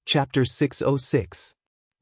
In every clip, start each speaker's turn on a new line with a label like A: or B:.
A: Chapter 606.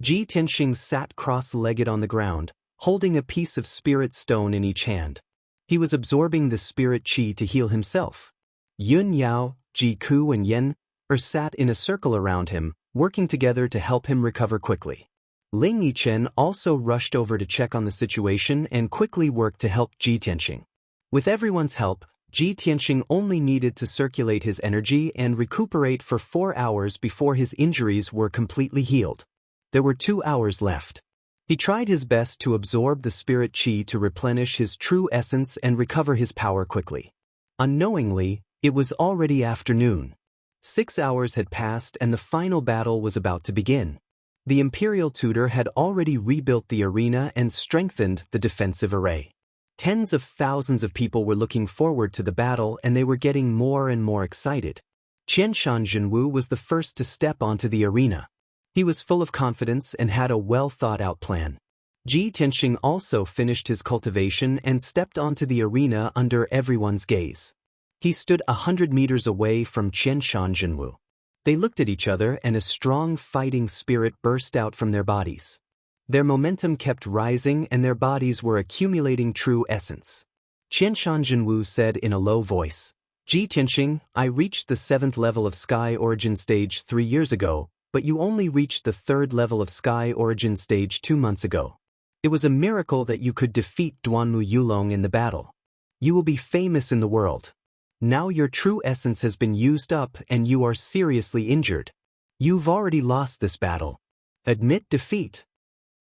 A: Ji Tianxing sat cross-legged on the ground, holding a piece of spirit stone in each hand. He was absorbing the spirit qi to heal himself. Yun Yao, Ji Ku and Yen sat in a circle around him, working together to help him recover quickly. Ling Yichen also rushed over to check on the situation and quickly worked to help Ji Tianxing. With everyone's help, Ji Tianxing only needed to circulate his energy and recuperate for 4 hours before his injuries were completely healed. There were 2 hours left. He tried his best to absorb the spirit qi to replenish his true essence and recover his power quickly. Unknowingly, it was already afternoon. 6 hours had passed and the final battle was about to begin. The Imperial Tutor had already rebuilt the arena and strengthened the defensive array. Tens of thousands of people were looking forward to the battle and they were getting more and more excited. Qianshan Zhenwu was the first to step onto the arena. He was full of confidence and had a well-thought-out plan. Ji Tianxing also finished his cultivation and stepped onto the arena under everyone's gaze. He stood 100 meters away from Qianshan Zhenwu. They looked at each other and a strong fighting spirit burst out from their bodies. Their momentum kept rising and their bodies were accumulating true essence. Qianshan Zhenwu said in a low voice, "Ji Tianxing, I reached the 7th level of Sky Origin Stage 3 years ago, but you only reached the 3rd level of Sky Origin Stage 2 months ago. It was a miracle that you could defeat Duanmu Yulong in the battle. You will be famous in the world. Now your true essence has been used up and you are seriously injured. You've already lost this battle. Admit defeat."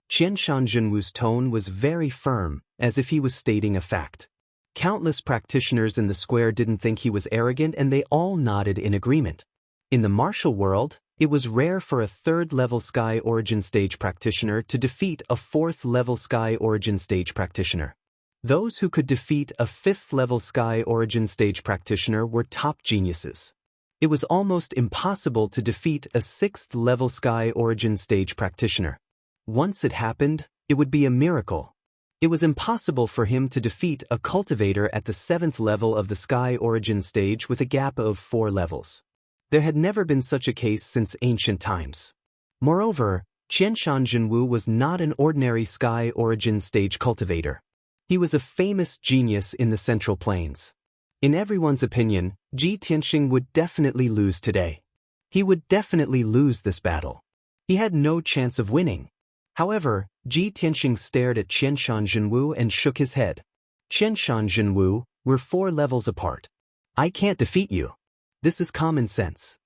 A: Qianshan Zhenwu's tone was very firm, as if he was stating a fact. Countless practitioners in the square didn't think he was arrogant and they all nodded in agreement. In the martial world, it was rare for a 3rd-level Sky Origin Stage practitioner to defeat a 4th-level Sky Origin Stage practitioner. Those who could defeat a 5th-level Sky Origin Stage practitioner were top geniuses. It was almost impossible to defeat a 6th-level Sky Origin Stage practitioner. Once it happened, it would be a miracle. It was impossible for him to defeat a cultivator at the 7th level of the Sky Origin Stage with a gap of 4 levels. There had never been such a case since ancient times. Moreover, Qianshan Zhenwu was not an ordinary Sky Origin Stage cultivator. He was a famous genius in the Central Plains. In everyone's opinion, Ji Tianxing would definitely lose today. He would definitely lose this battle. He had no chance of winning. However, Ji Tianxing stared at Qianshan Zhenwu and shook his head. "Qianshan Zhenwu, we're 4 levels apart. I can't defeat you. This is common sense.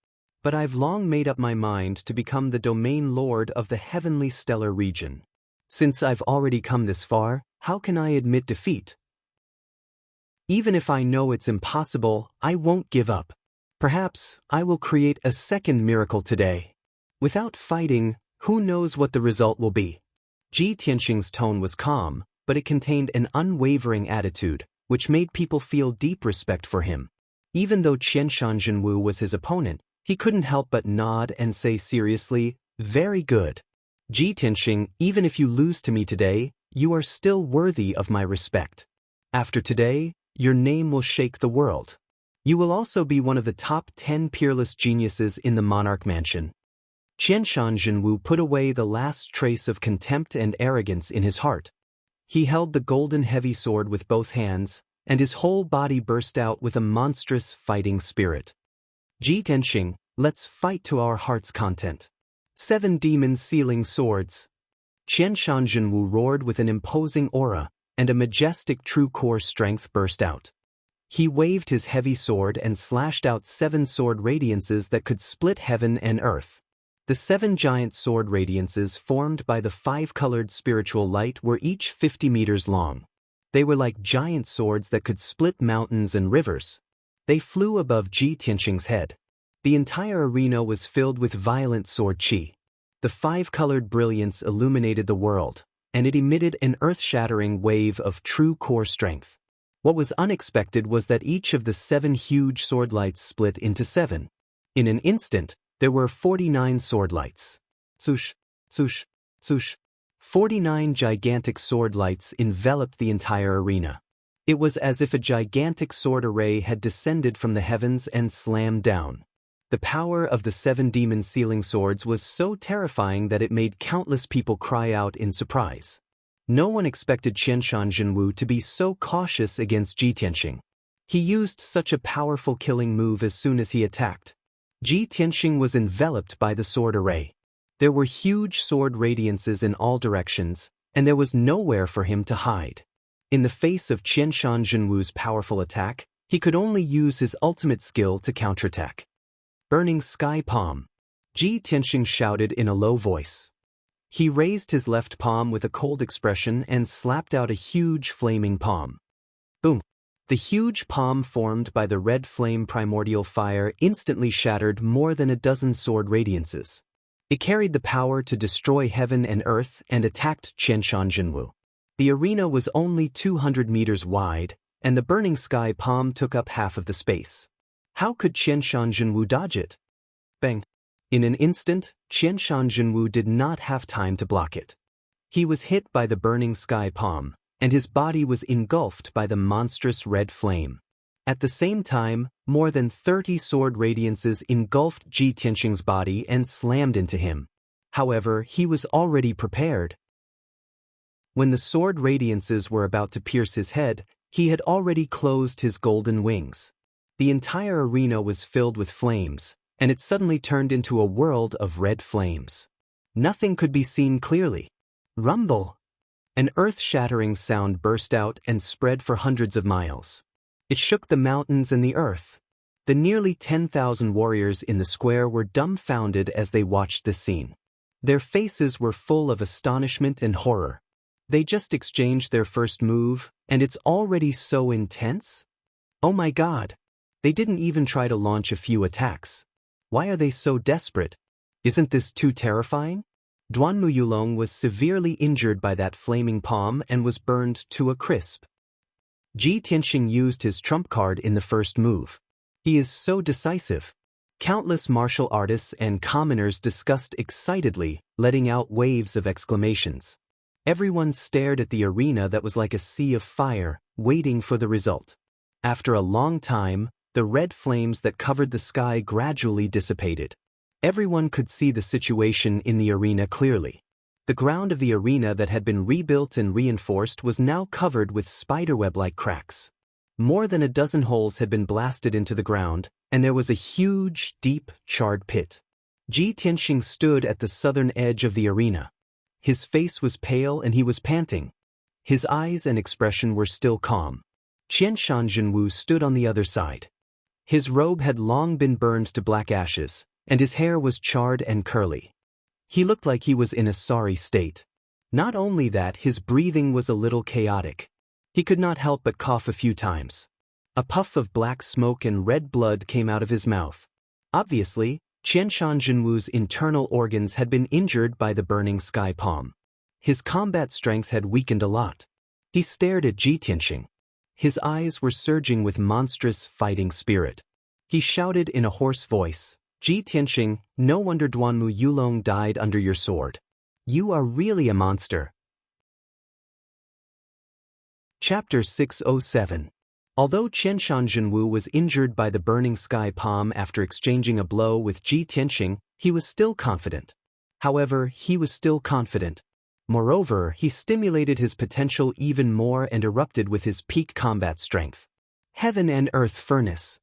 A: But I've long made up my mind to become the domain lord of the heavenly stellar region. Since I've already come this far, how can I admit defeat? Even if I know it's impossible, I won't give up. Perhaps I will create a second miracle today. Without fighting, who knows what the result will be?" Ji Tianxing's tone was calm, but it contained an unwavering attitude, which made people feel deep respect for him. Even though Qianshan Zhenwu was his opponent, he couldn't help but nod and say seriously, "Very good. Ji Tianxing, even if you lose to me today, you are still worthy of my respect. After today, your name will shake the world. You will also be one of the top 10 peerless geniuses in the Monarch Mansion." Qianshan Zhenwu put away the last trace of contempt and arrogance in his heart. He held the golden heavy sword with both hands, and his whole body burst out with a monstrous fighting spirit. "Ji Tianxing, let's fight to our heart's content. 7 demons sealing swords." Qianshan Zhenwu roared with an imposing aura, and a majestic true core strength burst out. He waved his heavy sword and slashed out 7 sword radiances that could split heaven and earth. The 7 giant sword radiances formed by the 5-colored spiritual light were each 50 meters long. They were like giant swords that could split mountains and rivers. They flew above Ji Tianxing's head. The entire arena was filled with violent sword qi. The 5-colored brilliance illuminated the world, and it emitted an earth-shattering wave of true core strength. What was unexpected was that each of the 7 huge sword lights split into 7. In an instant, there were 49 sword lights. Swoosh, swoosh, swoosh. 49 gigantic sword lights enveloped the entire arena. It was as if a gigantic sword array had descended from the heavens and slammed down. The power of the 7 demon sealing swords was so terrifying that it made countless people cry out in surprise. No one expected Qianshan Jinwu to be so cautious against Ji Tianxing. He used such a powerful killing move as soon as he attacked. Ji Tianxing was enveloped by the sword array. There were huge sword radiances in all directions, and there was nowhere for him to hide. In the face of Qianshan Jinwu's powerful attack, he could only use his ultimate skill to counterattack. Burning Sky Palm. Ji Tianxing shouted in a low voice. He raised his left palm with a cold expression and slapped out a huge flaming palm. Boom! The huge palm formed by the red flame primordial fire instantly shattered more than a dozen sword radiances. It carried the power to destroy heaven and earth and attacked Qianshan Jinwu. The arena was only 200 meters wide, and the burning sky palm took up half of the space. How could Qianshan Jinwu dodge it? Bang! In an instant, Qianshan Jinwu did not have time to block it. He was hit by the burning sky palm, and his body was engulfed by the monstrous red flame. At the same time, more than 30 sword radiances engulfed Ji Tianxing's body and slammed into him. However, he was already prepared. When the sword radiances were about to pierce his head, he had already closed his golden wings. The entire arena was filled with flames, and it suddenly turned into a world of red flames. Nothing could be seen clearly. Rumble! An earth-shattering sound burst out and spread for hundreds of miles. It shook the mountains and the earth. The nearly 10,000 warriors in the square were dumbfounded as they watched this scene. Their faces were full of astonishment and horror. They just exchanged their first move, and it's already so intense? Oh my God! They didn't even try to launch a few attacks. Why are they so desperate? Isn't this too terrifying? Duanmu Yulong was severely injured by that flaming palm and was burned to a crisp. Ji Tianxing used his trump card in the first move. He is so decisive. Countless martial artists and commoners discussed excitedly, letting out waves of exclamations. Everyone stared at the arena that was like a sea of fire, waiting for the result. After a long time, the red flames that covered the sky gradually dissipated. Everyone could see the situation in the arena clearly. The ground of the arena that had been rebuilt and reinforced was now covered with spiderweb-like cracks. More than a dozen holes had been blasted into the ground, and there was a huge, deep, charred pit. Ji Tianxing stood at the southern edge of the arena. His face was pale and he was panting. His eyes and expression were still calm. Qianshan Jinwu stood on the other side. His robe had long been burned to black ashes, and his hair was charred and curly. He looked like he was in a sorry state. Not only that, his breathing was a little chaotic. He could not help but cough a few times. A puff of black smoke and red blood came out of his mouth. Obviously, Qianshan Jinwu's internal organs had been injured by the burning sky palm. His combat strength had weakened a lot. He stared at Ji Tianxing. His eyes were surging with monstrous fighting spirit. He shouted in a hoarse voice, "Ji Tianxing, no wonder Duanmu Yulong died under your sword. You are really a monster." Chapter 607. Although Qianshan Jinwu was injured by the burning sky palm after exchanging a blow with Ji Tianxing, he was still confident. However, he was still confident. Moreover, he stimulated his potential even more and erupted with his peak combat strength. Heaven and Earth Furnace.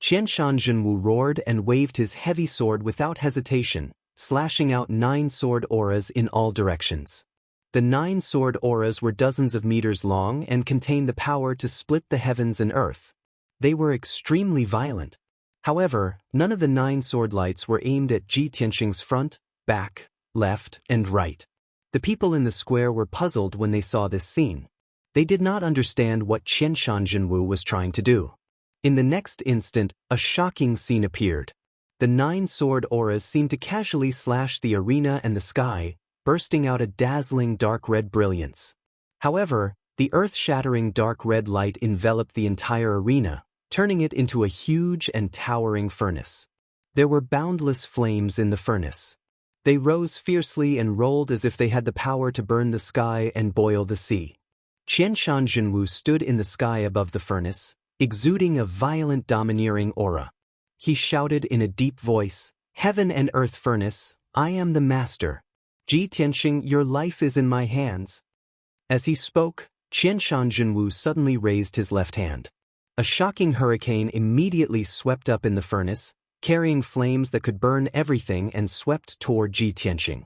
A: Qianshan Jinwu roared and waved his heavy sword without hesitation, slashing out 9 sword auras in all directions. The 9 sword auras were dozens of meters long and contained the power to split the heavens and earth. They were extremely violent. However, none of the 9 sword lights were aimed at Ji Tianxing's front, back, left, and right. The people in the square were puzzled when they saw this scene. They did not understand what Qianshan Jinwu was trying to do. In the next instant, a shocking scene appeared. The 9 sword auras seemed to casually slash the arena and the sky, bursting out a dazzling dark red brilliance. However, the earth-shattering dark red light enveloped the entire arena, turning it into a huge and towering furnace. There were boundless flames in the furnace. They rose fiercely and rolled as if they had the power to burn the sky and boil the sea. Qianshan Jinwu stood in the sky above the furnace, exuding a violent domineering aura. he shouted in a deep voice, "Heaven and Earth Furnace, I am the master. Ji Tianxing, your life is in my hands." As he spoke, Qianshan Jinwu suddenly raised his left hand. A shocking hurricane immediately swept up in the furnace, carrying flames that could burn everything and swept toward Ji Tianxing.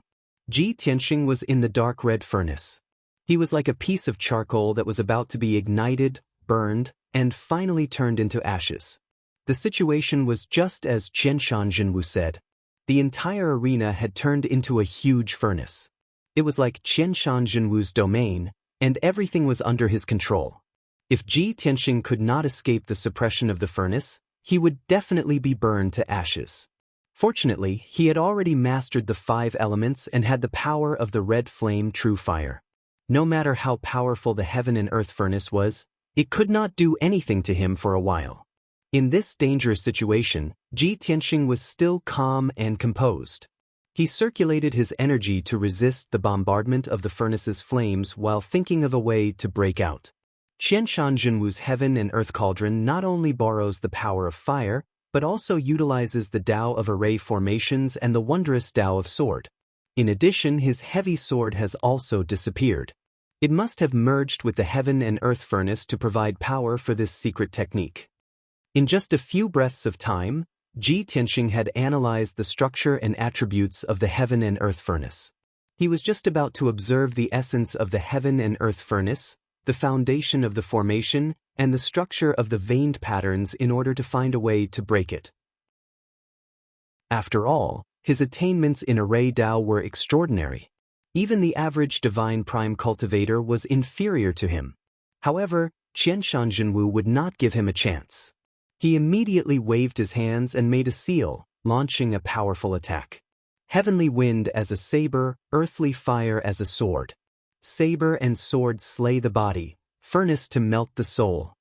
A: Ji Tianxing was in the dark red furnace. He was like a piece of charcoal that was about to be ignited, burned, and finally turned into ashes. The situation was just as Qianshan Jinwu said. The entire arena had turned into a huge furnace. It was like Qianshan Jinwu's domain, and everything was under his control. If Ji Tianxing could not escape the suppression of the furnace, he would definitely be burned to ashes. Fortunately, he had already mastered the 5 elements and had the power of the red flame true fire. No matter how powerful the heaven and earth furnace was, it could not do anything to him for a while. In this dangerous situation, Ji Tianxing was still calm and composed. He circulated his energy to resist the bombardment of the furnace's flames while thinking of a way to break out. Qianshan Jinwu's heaven and earth cauldron not only borrows the power of fire, but also utilizes the Tao of array formations and the wondrous Tao of sword. In addition, his heavy sword has also disappeared. It must have merged with the heaven and earth furnace to provide power for this secret technique. In just a few breaths of time, Ji Tianxing had analyzed the structure and attributes of the heaven and earth furnace. He was just about to observe the essence of the heaven and earth furnace, the foundation of the formation, and the structure of the veined patterns in order to find a way to break it. After all, his attainments in array Tao were extraordinary. Even the average divine prime cultivator was inferior to him. However, Qianshan Jinwu would not give him a chance. He immediately waved his hands and made a seal, launching a powerful attack. Heavenly wind as a saber, earthly fire as a sword. Saber and sword slay the body, furnace to melt the soul.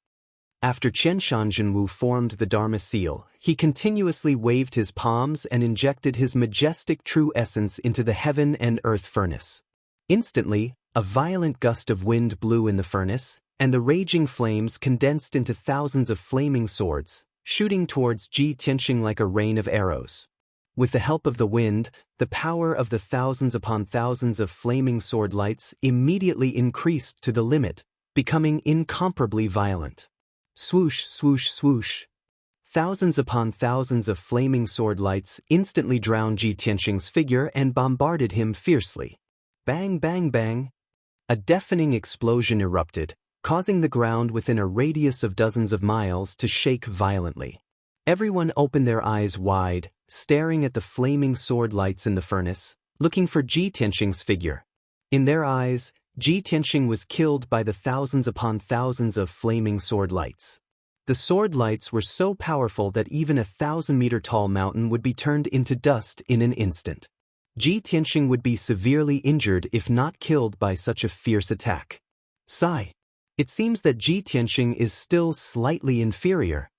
A: After Qianshan Jinwu formed the Dharma seal, he continuously waved his palms and injected his majestic true essence into the heaven and earth furnace. Instantly, a violent gust of wind blew in the furnace, and the raging flames condensed into thousands of flaming swords, shooting towards Ji Tianxing like a rain of arrows. With the help of the wind, the power of the thousands upon thousands of flaming sword lights immediately increased to the limit, becoming incomparably violent. Swoosh, swoosh, swoosh. Thousands upon thousands of flaming sword lights instantly drowned Ji Tianxing's figure and bombarded him fiercely. Bang, bang, bang. A deafening explosion erupted, causing the ground within a radius of dozens of miles to shake violently. Everyone opened their eyes wide, staring at the flaming sword lights in the furnace, looking for Ji Tianxing's figure. In their eyes, Ji Tianxing was killed by the thousands upon thousands of flaming sword lights. The sword lights were so powerful that even a 1,000-meter-tall mountain would be turned into dust in an instant. Ji Tianxing would be severely injured if not killed by such a fierce attack. Sigh. It seems that Ji Tianxing is still slightly inferior.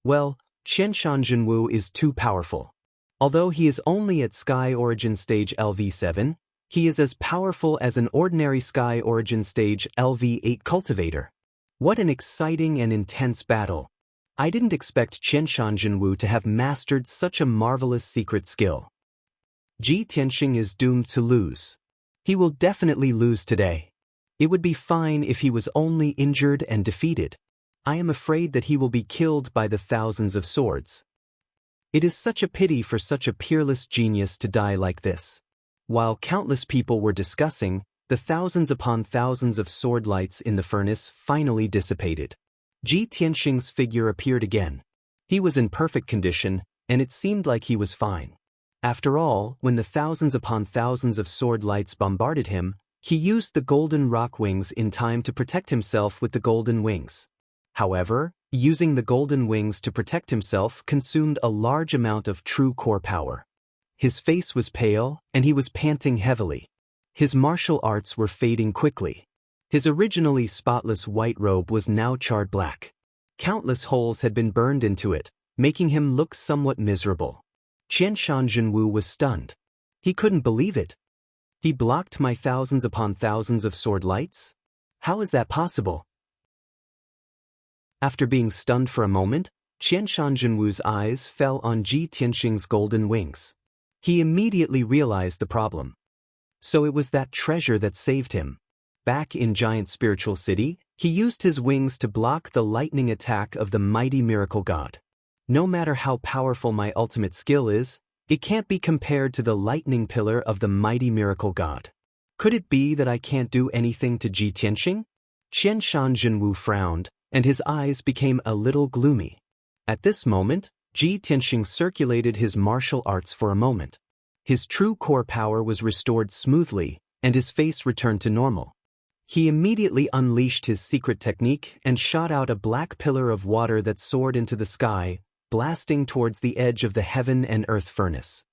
A: Well, Qianshan Jinwu is too powerful. Although he is only at Sky Origin Stage LV7, he is as powerful as an ordinary Sky Origin Stage LV8 cultivator. What an exciting and intense battle. I didn't expect Qianshan Jinwu to have mastered such a marvelous secret skill. Ji Tianxing is doomed to lose. He will definitely lose today. It would be fine if he was only injured and defeated. I am afraid that he will be killed by the thousands of swords. It is such a pity for such a peerless genius to die like this. While countless people were discussing, the thousands upon thousands of sword lights in the furnace finally dissipated. Ji Tianxing's figure appeared again. He was in perfect condition, and it seemed like he was fine. After all, when the thousands upon thousands of sword lights bombarded him, he used the golden rock wings in time to protect himself with the golden wings. However, using the golden wings to protect himself consumed a large amount of true core power. His face was pale, and he was panting heavily. His martial arts were fading quickly. His originally spotless white robe was now charred black. Countless holes had been burned into it, making him look somewhat miserable. Qianshan Jinwu was stunned. He couldn't believe it. He blocked my thousands upon thousands of sword lights? How is that possible? After being stunned for a moment, Qianshan Jinwu's eyes fell on Ji Tianxing's golden wings. He immediately realized the problem. So it was that treasure that saved him. Back in Giant Spiritual City, he used his wings to block the lightning attack of the mighty miracle god. No matter how powerful my ultimate skill is, it can't be compared to the lightning pillar of the mighty miracle god. Could it be that I can't do anything to Ji Tianxing? Qianshan Jinwu frowned, and his eyes became a little gloomy. At this moment, Ji Tianxing circulated his martial arts for a moment. His true core power was restored smoothly, and his face returned to normal. He immediately unleashed his secret technique and shot out a black pillar of water that soared into the sky, blasting towards the edge of the heaven and earth furnace.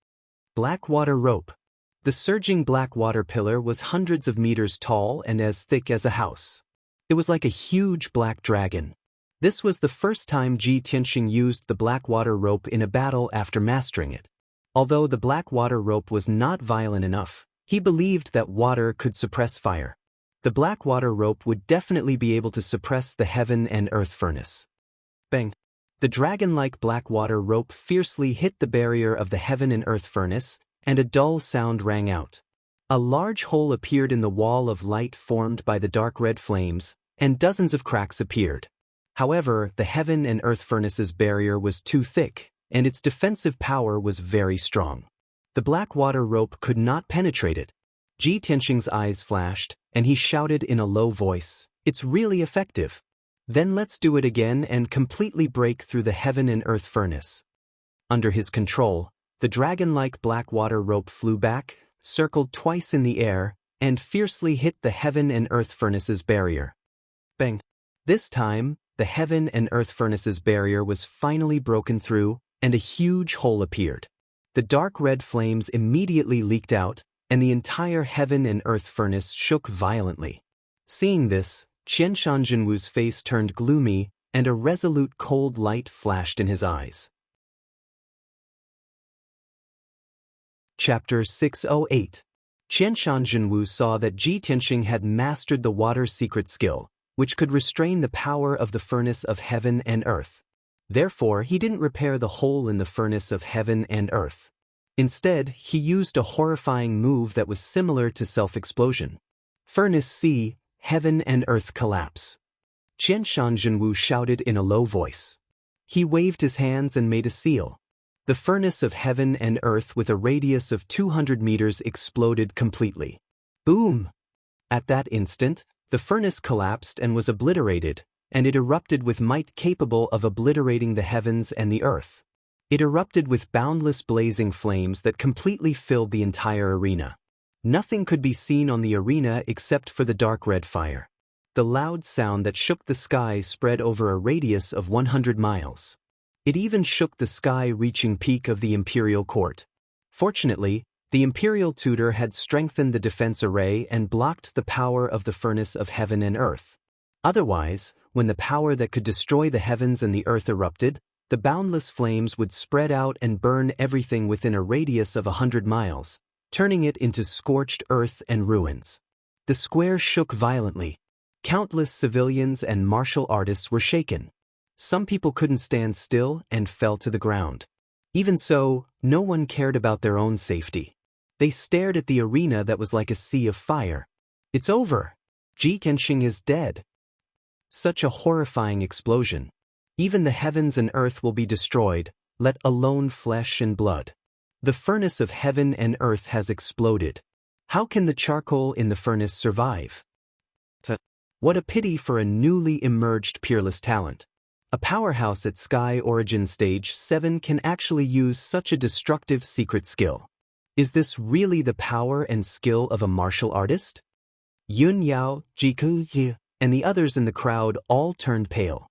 A: Black water rope. The surging black water pillar was hundreds of meters tall and as thick as a house. It was like a huge black dragon. This was the first time Ji Tianxing used the black water rope in a battle after mastering it. Although the black water rope was not violent enough, he believed that water could suppress fire. The black water rope would definitely be able to suppress the heaven and earth furnace. Bang! The dragon-like black water rope fiercely hit the barrier of the heaven and earth furnace, and a dull sound rang out. A large hole appeared in the wall of light formed by the dark red flames, and dozens of cracks appeared. However, the heaven and earth furnace's barrier was too thick, and its defensive power was very strong. The black water rope could not penetrate it. Ji Tianxing's eyes flashed, and he shouted in a low voice, "It's really effective. Then let's do it again and completely break through the heaven and earth furnace." Under his control, the dragon-like black water rope flew back, circled twice in the air, and fiercely hit the heaven and earth furnace's barrier. Bang! This time, the heaven and earth furnace's barrier was finally broken through, and a huge hole appeared. The dark red flames immediately leaked out, and the entire heaven and earth furnace shook violently. Seeing this, Qianshan Jinwu's face turned gloomy, and a resolute cold light flashed in his eyes. Chapter 608. Qianshan Jinwu saw that Ji Tianxing had mastered the water's secret skill, which could restrain the power of the furnace of heaven and earth. Therefore, he didn't repair the hole in the furnace of heaven and earth. Instead, he used a horrifying move that was similar to self-explosion. Furnace C, heaven and earth collapse. Qianshan Jinwu shouted in a low voice. He waved his hands and made a seal. The furnace of heaven and earth with a radius of 200 meters exploded completely. Boom! At that instant, the furnace collapsed and was obliterated, and it erupted with might capable of obliterating the heavens and the earth. It erupted with boundless blazing flames that completely filled the entire arena. Nothing could be seen on the arena except for the dark red fire. The loud sound that shook the sky spread over a radius of 100 miles. It even shook the sky-reaching peak of the imperial court. Fortunately, the imperial tutor had strengthened the defense array and blocked the power of the furnace of heaven and earth. Otherwise, when the power that could destroy the heavens and the earth erupted, the boundless flames would spread out and burn everything within a radius of 100 miles, turning it into scorched earth and ruins. The square shook violently. Countless civilians and martial artists were shaken. Some people couldn't stand still and fell to the ground. Even so, no one cared about their own safety. They stared at the arena that was like a sea of fire. It's over. Ji Tianxing is dead. Such a horrifying explosion. Even the heavens and earth will be destroyed, let alone flesh and blood. The furnace of heaven and earth has exploded. How can the charcoal in the furnace survive? What a pity for a newly emerged peerless talent. A powerhouse at Sky Origin Stage 7 can actually use such a destructive secret skill. Is this really the power and skill of a martial artist? Yun Yao, Ji, and the others in the crowd all turned pale.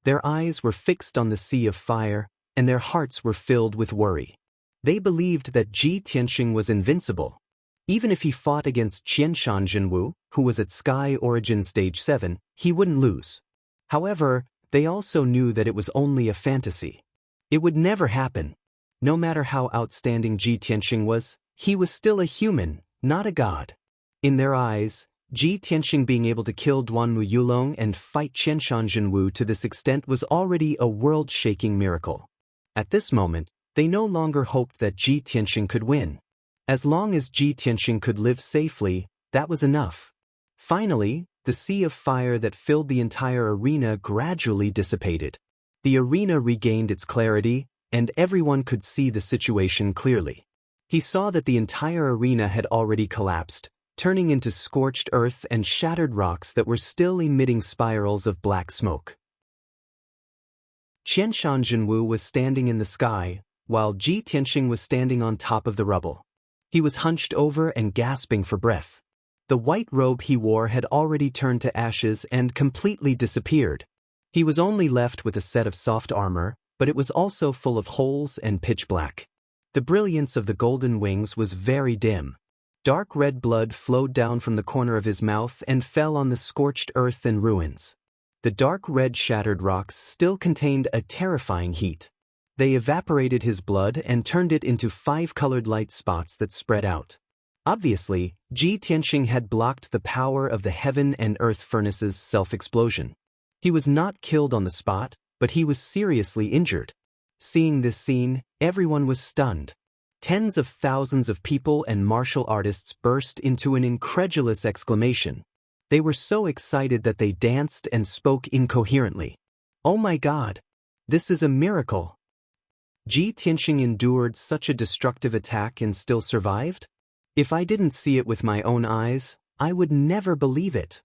A: Their eyes were fixed on the sea of fire, and their hearts were filled with worry. They believed that Ji Tianxing was invincible. Even if he fought against Qianshan Jinwu, who was at Sky Origin Stage 7, he wouldn't lose. However, they also knew that it was only a fantasy. It would never happen. No matter how outstanding Ji Tianxing was, he was still a human, not a god. In their eyes, Ji Tianxing being able to kill Duanmu Yulong and fight Qianshan Jinwu to this extent was already a world-shaking miracle. At this moment, they no longer hoped that Ji Tianxing could win. As long as Ji Tianxing could live safely, that was enough. Finally, the sea of fire that filled the entire arena gradually dissipated. The arena regained its clarity, and everyone could see the situation clearly. He saw that the entire arena had already collapsed, turning into scorched earth and shattered rocks that were still emitting spirals of black smoke. Qianshan Jinwu was standing in the sky, while Ji Tianxing was standing on top of the rubble. He was hunched over and gasping for breath. The white robe he wore had already turned to ashes and completely disappeared. He was only left with a set of soft armor, but it was also full of holes and pitch black. The brilliance of the golden wings was very dim. Dark red blood flowed down from the corner of his mouth and fell on the scorched earth and ruins. The dark red shattered rocks still contained a terrifying heat. They evaporated his blood and turned it into 5-colored light spots that spread out. Obviously, Ji Tianxing had blocked the power of the heaven and earth furnace's self-explosion. He was not killed on the spot, but he was seriously injured. Seeing this scene, everyone was stunned. Tens of thousands of people and martial artists burst into an incredulous exclamation. They were so excited that they danced and spoke incoherently. "Oh my God! This is a miracle!" Ji Tianxing endured such a destructive attack and still survived? If I didn't see it with my own eyes, I would never believe it.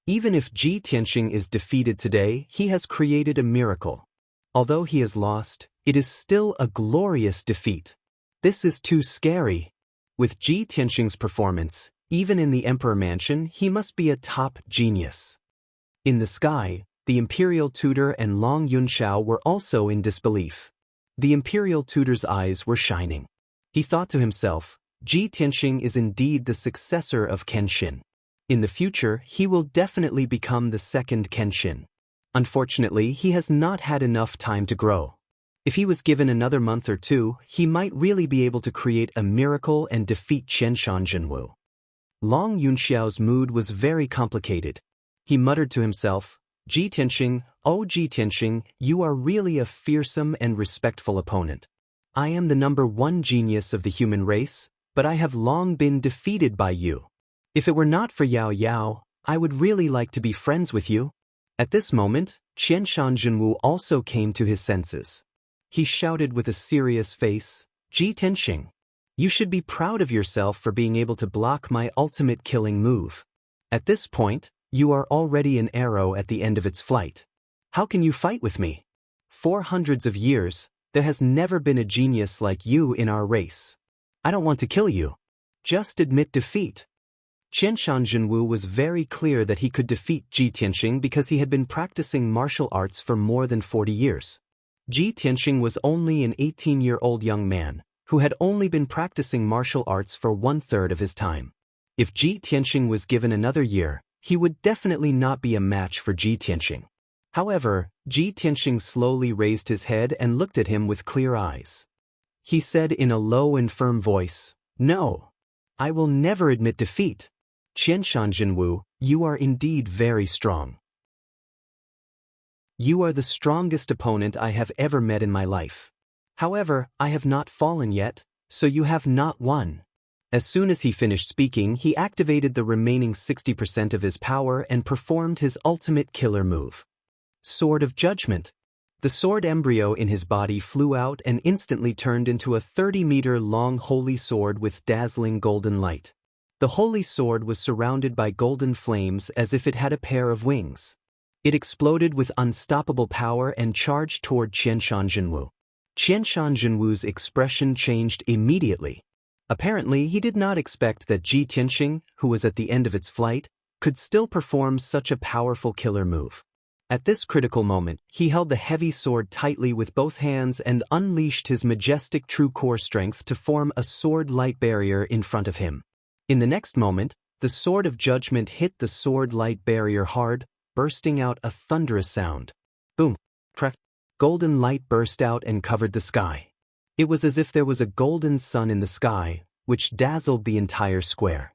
A: Even if Ji Tianxing is defeated today, he has created a miracle. Although he has lost, it is still a glorious defeat. This is too scary. With Ji Tianxing's performance, even in the Emperor Mansion, he must be a top genius. In the sky, the Imperial Tutor and Long Yunxiao were also in disbelief. The Imperial Tutor's eyes were shining. He thought to himself, Ji Tianxing is indeed the successor of Kenshin. In the future, he will definitely become the second Kenshin. Unfortunately, he has not had enough time to grow. If he was given another month or two, he might really be able to create a miracle and defeat Qianshan Jinwu. Long Yunxiao's mood was very complicated. He muttered to himself, Ji Tianxing, oh Ji Tianxing, you are really a fearsome and respectful opponent. I am the #1 genius of the human race, but I have long been defeated by you. If it were not for Yao Yao, I would really like to be friends with you. At this moment, Qianshan Jinwu also came to his senses. He shouted with a serious face, Ji Tianxing, you should be proud of yourself for being able to block my ultimate killing move. At this point, you are already an arrow at the end of its flight. How can you fight with me? For hundreds of years, there has never been a genius like you in our race. I don't want to kill you. Just admit defeat. Qianshan Jinwu was very clear that he could defeat Ji Tianxing because he had been practicing martial arts for more than 40 years. Ji Tianxing was only an 18-year-old young man, who had only been practicing martial arts for 1/3 of his time. If Ji Tianxing was given another year, he would definitely not be a match for Ji Tianxing. However, Ji Tianxing slowly raised his head and looked at him with clear eyes. He said in a low and firm voice, No, I will never admit defeat. Qianshan Jinwu, you are indeed very strong. You are the strongest opponent I have ever met in my life. However, I have not fallen yet, so you have not won. As soon as he finished speaking, he activated the remaining 60% of his power and performed his ultimate killer move. Sword of Judgment. The sword embryo in his body flew out and instantly turned into a 30-meter-long holy sword with dazzling golden light. The holy sword was surrounded by golden flames as if it had a pair of wings. It exploded with unstoppable power and charged toward Qianshan Jinwu. Qianshan Jinwu's expression changed immediately. Apparently, he did not expect that Ji Tianxing, who was at the end of its flight, could still perform such a powerful killer move. At this critical moment, he held the heavy sword tightly with both hands and unleashed his majestic true core strength to form a sword-light barrier in front of him. In the next moment, the Sword of Judgment hit the sword-light barrier hard, bursting out a thunderous sound. Boom! Crack! Golden light burst out and covered the sky. It was as if there was a golden sun in the sky, which dazzled the entire square.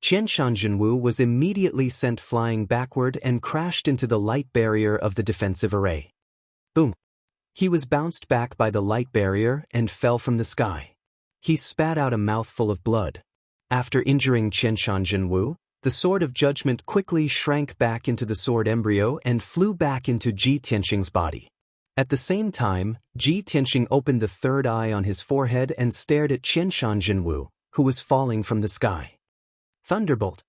A: Qianshan Jinwu was immediately sent flying backward and crashed into the light barrier of the defensive array. Boom! He was bounced back by the light barrier and fell from the sky. He spat out a mouthful of blood. After injuring Qianshan Jinwu, the Sword of Judgment quickly shrank back into the sword embryo and flew back into Ji Tianxing's body. At the same time, Ji Tianxing opened the third eye on his forehead and stared at Qianshan Jinwu, who was falling from the sky. Thunderbolt!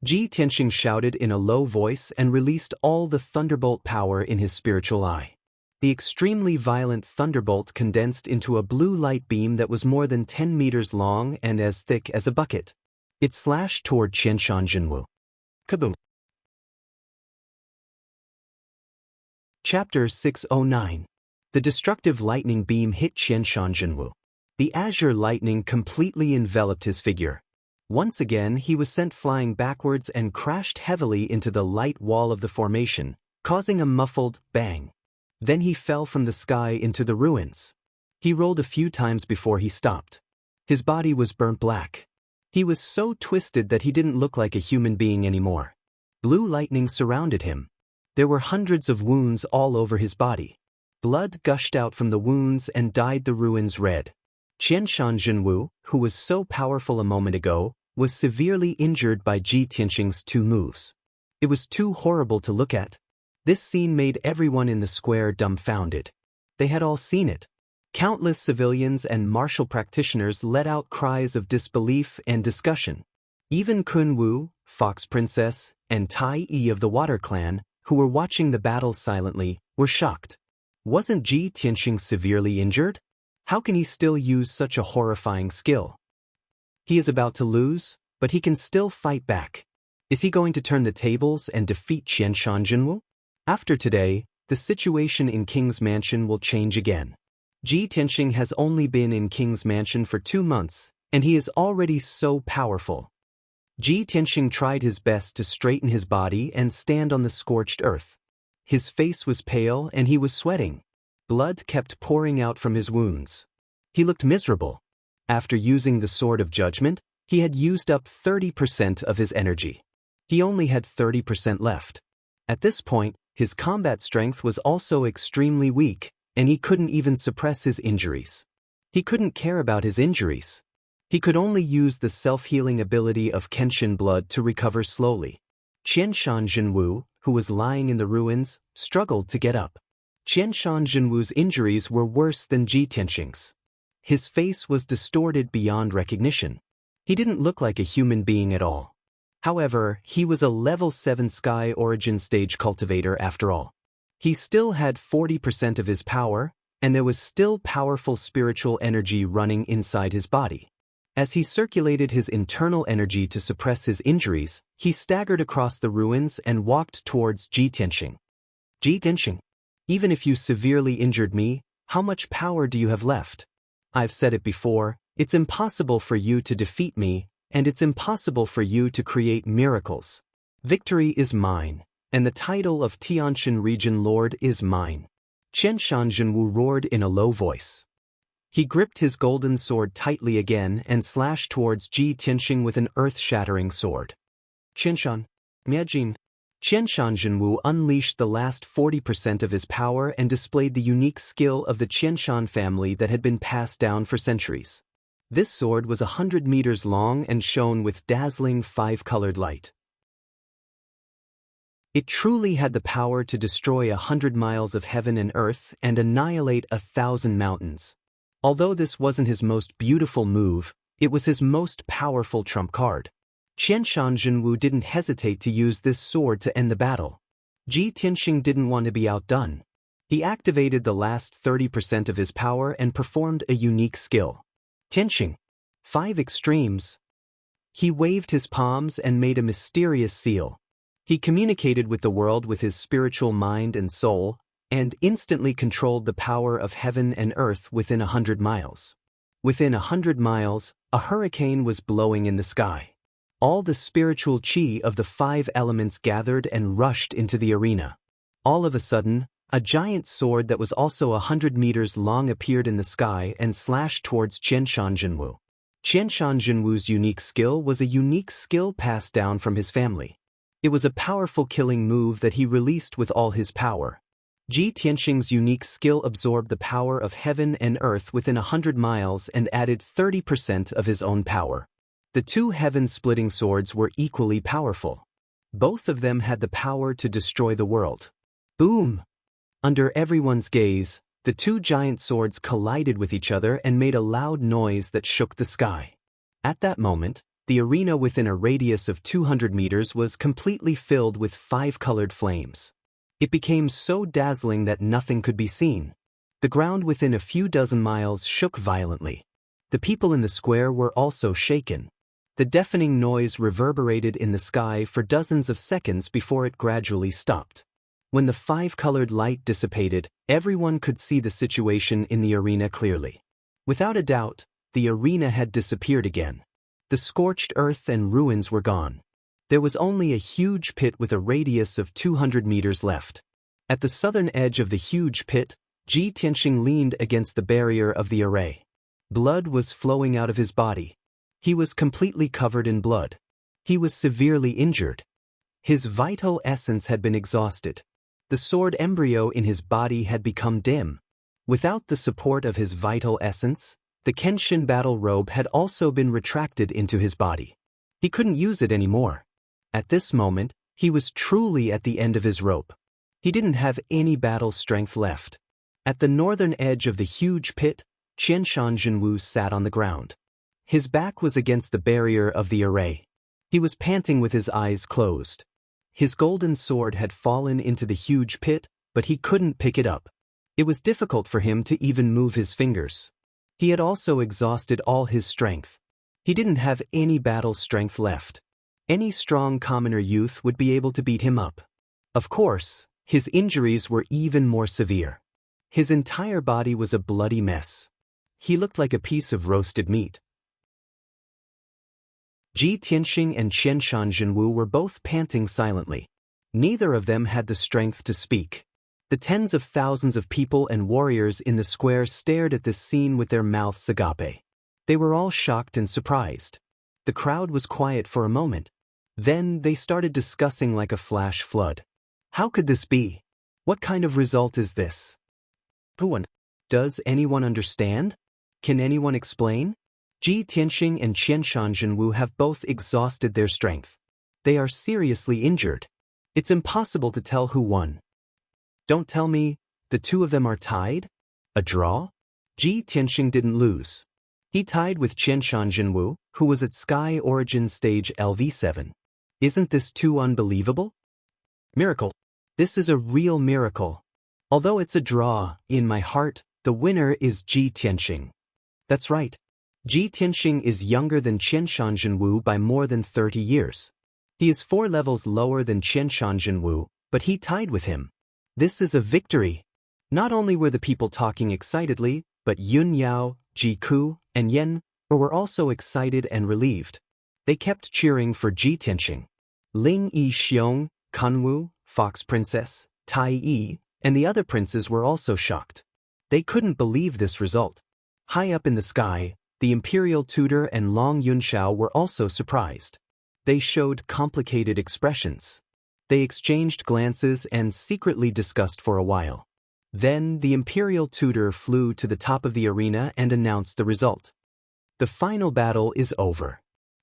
A: Ji Tianxing shouted in a low voice and released all the thunderbolt power in his spiritual eye. The extremely violent thunderbolt condensed into a blue light beam that was more than 10 meters long and as thick as a bucket. It slashed toward Qianshan Jinwu. Kaboom! Chapter 609. The destructive lightning beam hit Qianshan Jinwu. The azure lightning completely enveloped his figure. Once again he was sent flying backwards and crashed heavily into the light wall of the formation, causing a muffled bang. Then he fell from the sky into the ruins. He rolled a few times before he stopped. His body was burnt black. He was so twisted that he didn't look like a human being anymore. Blue lightning surrounded him. There were hundreds of wounds all over his body. Blood gushed out from the wounds and dyed the ruins red. Qianshan Jinwu, who was so powerful a moment ago, was severely injured by Ji Tianxing's 2 moves. It was too horrible to look at. This scene made everyone in the square dumbfounded. They had all seen it. Countless civilians and martial practitioners let out cries of disbelief and discussion. Even Kun Wu, Fox Princess, and Tai Yi of the Water Clan, who were watching the battle silently, were shocked. Wasn't Ji Tianxing severely injured? How can he still use such a horrifying skill? He is about to lose, but he can still fight back. Is he going to turn the tables and defeat Qianshan Jinwu? After today, the situation in King's Mansion will change again. Ji Tianxing has only been in King's Mansion for 2 months, and he is already so powerful. Ji Tianxing tried his best to straighten his body and stand on the scorched earth. His face was pale and he was sweating. Blood kept pouring out from his wounds. He looked miserable. After using the Sword of Judgment, he had used up 30% of his energy. He only had 30% left. At this point, his combat strength was also extremely weak, and he couldn't even suppress his injuries. He couldn't care about his injuries. He could only use the self-healing ability of Kenshin blood to recover slowly. Qianshan Jinwu, who was lying in the ruins, struggled to get up. Qianshan Jinwu's injuries were worse than Ji Tianxing's. His face was distorted beyond recognition. He didn't look like a human being at all. However, he was a level 7 Sky Origin Stage cultivator after all. He still had 40% of his power, and there was still powerful spiritual energy running inside his body. As he circulated his internal energy to suppress his injuries, he staggered across the ruins and walked towards Ji Tianxing. Ji Tianxing, even if you severely injured me, how much power do you have left? I've said it before, it's impossible for you to defeat me, and it's impossible for you to create miracles. Victory is mine, and the title of Tianshan Region Lord is mine. Qianshan Jinwu roared in a low voice. He gripped his golden sword tightly again and slashed towards Ji Tianxing with an earth-shattering sword. Qianshan, Miajin. Qianshan Jinwu unleashed the last 40% of his power and displayed the unique skill of the Qianshan family that had been passed down for centuries. This sword was 100 meters long and shone with dazzling 5-colored light. It truly had the power to destroy 100 miles of heaven and earth and annihilate 1,000 mountains. Although this wasn't his most beautiful move, it was his most powerful trump card. Qianshan Jinwu didn't hesitate to use this sword to end the battle. Ji Tianxing didn't want to be outdone. He activated the last 30% of his power and performed a unique skill. Tianxing. 5 extremes. He waved his palms and made a mysterious seal. He communicated with the world with his spiritual mind and soul, and instantly controlled the power of heaven and earth within 100 miles. Within 100 miles, a hurricane was blowing in the sky. All the spiritual chi of the 5 elements gathered and rushed into the arena. All of a sudden, a giant sword that was also 100 meters long appeared in the sky and slashed towards Qianshan Jinwu. Qianshan Jinwu's unique skill was a unique skill passed down from his family. It was a powerful killing move that he released with all his power. Ji Tianxing's unique skill absorbed the power of heaven and earth within 100 miles and added 30% of his own power. The two heaven-splitting swords were equally powerful. Both of them had the power to destroy the world. Boom! Under everyone's gaze, the two giant swords collided with each other and made a loud noise that shook the sky. At that moment, the arena within a radius of 200 meters was completely filled with 5-colored flames. It became so dazzling that nothing could be seen. The ground within a few dozen miles shook violently. The people in the square were also shaken. The deafening noise reverberated in the sky for dozens of seconds before it gradually stopped. When the 5-colored light dissipated, everyone could see the situation in the arena clearly. Without a doubt, the arena had disappeared again. The scorched earth and ruins were gone. There was only a huge pit with a radius of 200 meters left. At the southern edge of the huge pit, Ji Tianxing leaned against the barrier of the array. Blood was flowing out of his body. He was completely covered in blood. He was severely injured. His vital essence had been exhausted. The sword embryo in his body had become dim. Without the support of his vital essence, the Kenshin battle robe had also been retracted into his body. He couldn't use it anymore. At this moment, he was truly at the end of his rope. He didn't have any battle strength left. At the northern edge of the huge pit, Qianshan Jinwu sat on the ground. His back was against the barrier of the array. He was panting with his eyes closed. His golden sword had fallen into the huge pit, but he couldn't pick it up. It was difficult for him to even move his fingers. He had also exhausted all his strength. He didn't have any battle strength left. Any strong commoner youth would be able to beat him up. Of course, his injuries were even more severe. His entire body was a bloody mess. He looked like a piece of roasted meat. Ji Tianxing and Qianshan Jinwu were both panting silently. Neither of them had the strength to speak. The tens of thousands of people and warriors in the square stared at this scene with their mouths agape. They were all shocked and surprised. The crowd was quiet for a moment. Then they started discussing like a flash flood. How could this be? What kind of result is this? Does anyone understand? Can anyone explain? Ji Tianxing and Qianshan Jinwu have both exhausted their strength. They are seriously injured. It's impossible to tell who won. Don't tell me, the two of them are tied? A draw? Ji Tianxing didn't lose. He tied with Qianshan Jinwu, who was at Sky Origin Stage LV7. Isn't this too unbelievable? Miracle. This is a real miracle. Although it's a draw, in my heart, the winner is Ji Tianxing. That's right. Ji Tianxing is younger than Qianshan Jinwu by more than 30 years. He is 4 levels lower than Qianshan Jinwu, but he tied with him. This is a victory. Not only were the people talking excitedly, but Yun Yao, Ji Ku, and Yen were also excited and relieved. They kept cheering for Ji Tianxing. Ling Yi Xiong, Kanwu, Fox Princess, Tai Yi, and the other princes were also shocked. They couldn't believe this result. High up in the sky, the Imperial Tutor and Long Yunxiao were also surprised. They showed complicated expressions. They exchanged glances and secretly discussed for a while. Then the Imperial Tutor flew to the top of the arena and announced the result. The final battle is over.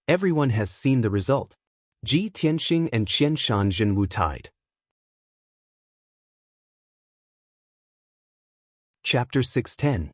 A: Everyone has seen the result. Ji Tianxing and Qianshan Jinwu tied. Chapter 610.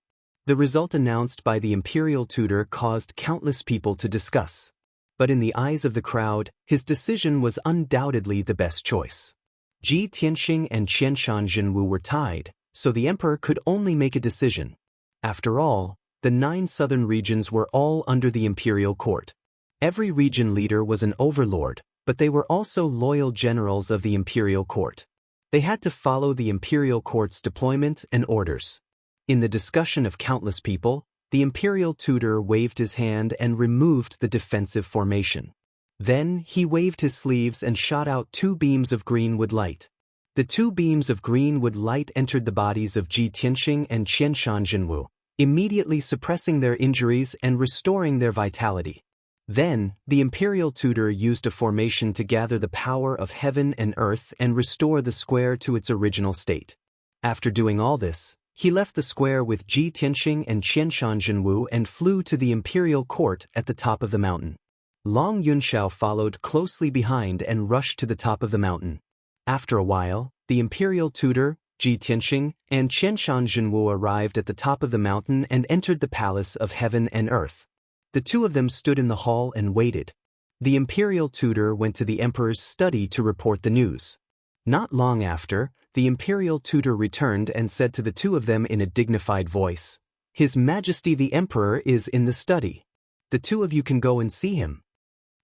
A: The result announced by the Imperial Tutor caused countless people to discuss. But in the eyes of the crowd, his decision was undoubtedly the best choice. Ji Tianxing and Qianshan Jinwu were tied, so the emperor could only make a decision. After all, the 9 southern regions were all under the imperial court. Every region leader was an overlord, but they were also loyal generals of the imperial court. They had to follow the imperial court's deployment and orders. In the discussion of countless people, the Imperial Tutor waved his hand and removed the defensive formation. Then he waved his sleeves and shot out 2 beams of greenwood light. The 2 beams of greenwood light entered the bodies of Ji Tianxing and Qianshan Jinwu, immediately suppressing their injuries and restoring their vitality. Then, the imperial tutor used a formation to gather the power of heaven and earth and restore the square to its original state. After doing all this, he left the square with Ji Tianxing and Qianshan Jinwu and flew to the imperial court at the top of the mountain. Long Yunxiao followed closely behind and rushed to the top of the mountain. After a while, the imperial tutor, Ji Tianxing, and Qianshan Jinwu arrived at the top of the mountain and entered the palace of heaven and earth. The two of them stood in the hall and waited. The imperial tutor went to the emperor's study to report the news. Not long after, the imperial tutor returned and said to the two of them in a dignified voice, "His Majesty the Emperor is in the study. The two of you can go and see him."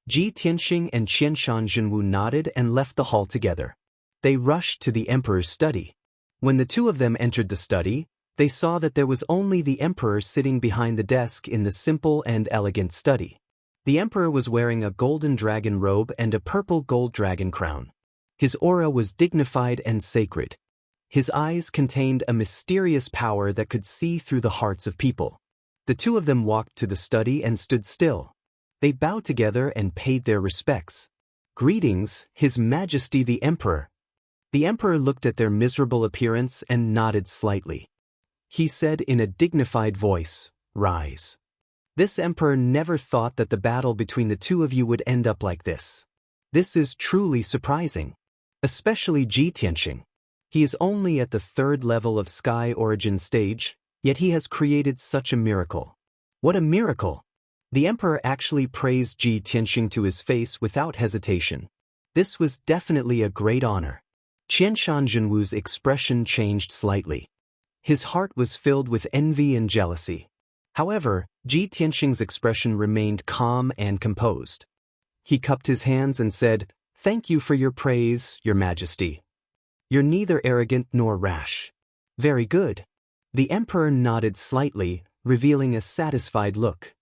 A: Ji Tianxing and Qianshan Jinwu nodded and left the hall together. They rushed to the emperor's study. When the two of them entered the study, they saw that there was only the emperor sitting behind the desk in the simple and elegant study. The emperor was wearing a golden dragon robe and a purple gold dragon crown. His aura was dignified and sacred. His eyes contained a mysterious power that could see through the hearts of people. The two of them walked to the study and stood still. They bowed together and paid their respects. "Greetings, His Majesty the Emperor." The emperor looked at their miserable appearance and nodded slightly. He said in a dignified voice, "Rise." This emperor never thought that the battle between the two of you would end up like this. This is truly surprising. Especially Ji Tianxing. He is only at the 3rd level of Sky Origin stage, yet he has created such a miracle. What a miracle! The emperor actually praised Ji Tianxing to his face without hesitation. This was definitely a great honor. Qianshan Jinwu's expression changed slightly. His heart was filled with envy and jealousy. However, Ji Tianxing's expression remained calm and composed. He cupped his hands and said, "Thank you for your praise, Your Majesty. You're neither arrogant nor rash." "Very good." The emperor nodded slightly, revealing a satisfied look.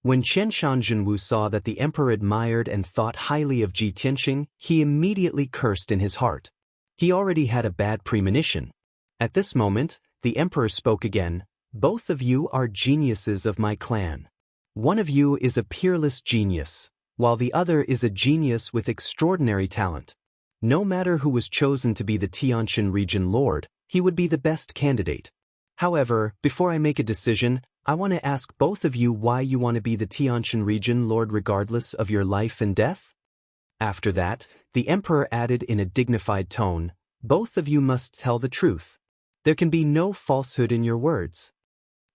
A: When Qianshan Jinwu saw that the emperor admired and thought highly of Ji Tianxing, he immediately cursed in his heart. He already had a bad premonition. At this moment, the emperor spoke again, "Both of you are geniuses of my clan. One of you is a peerless genius, while the other is a genius with extraordinary talent. No matter who was chosen to be the Tianxin region lord, he would be the best candidate. However, before I make a decision, I want to ask both of you why you want to be the Tianxin region lord regardless of your life and death?" After that, the emperor added in a dignified tone, "Both of you must tell the truth. There can be no falsehood in your words."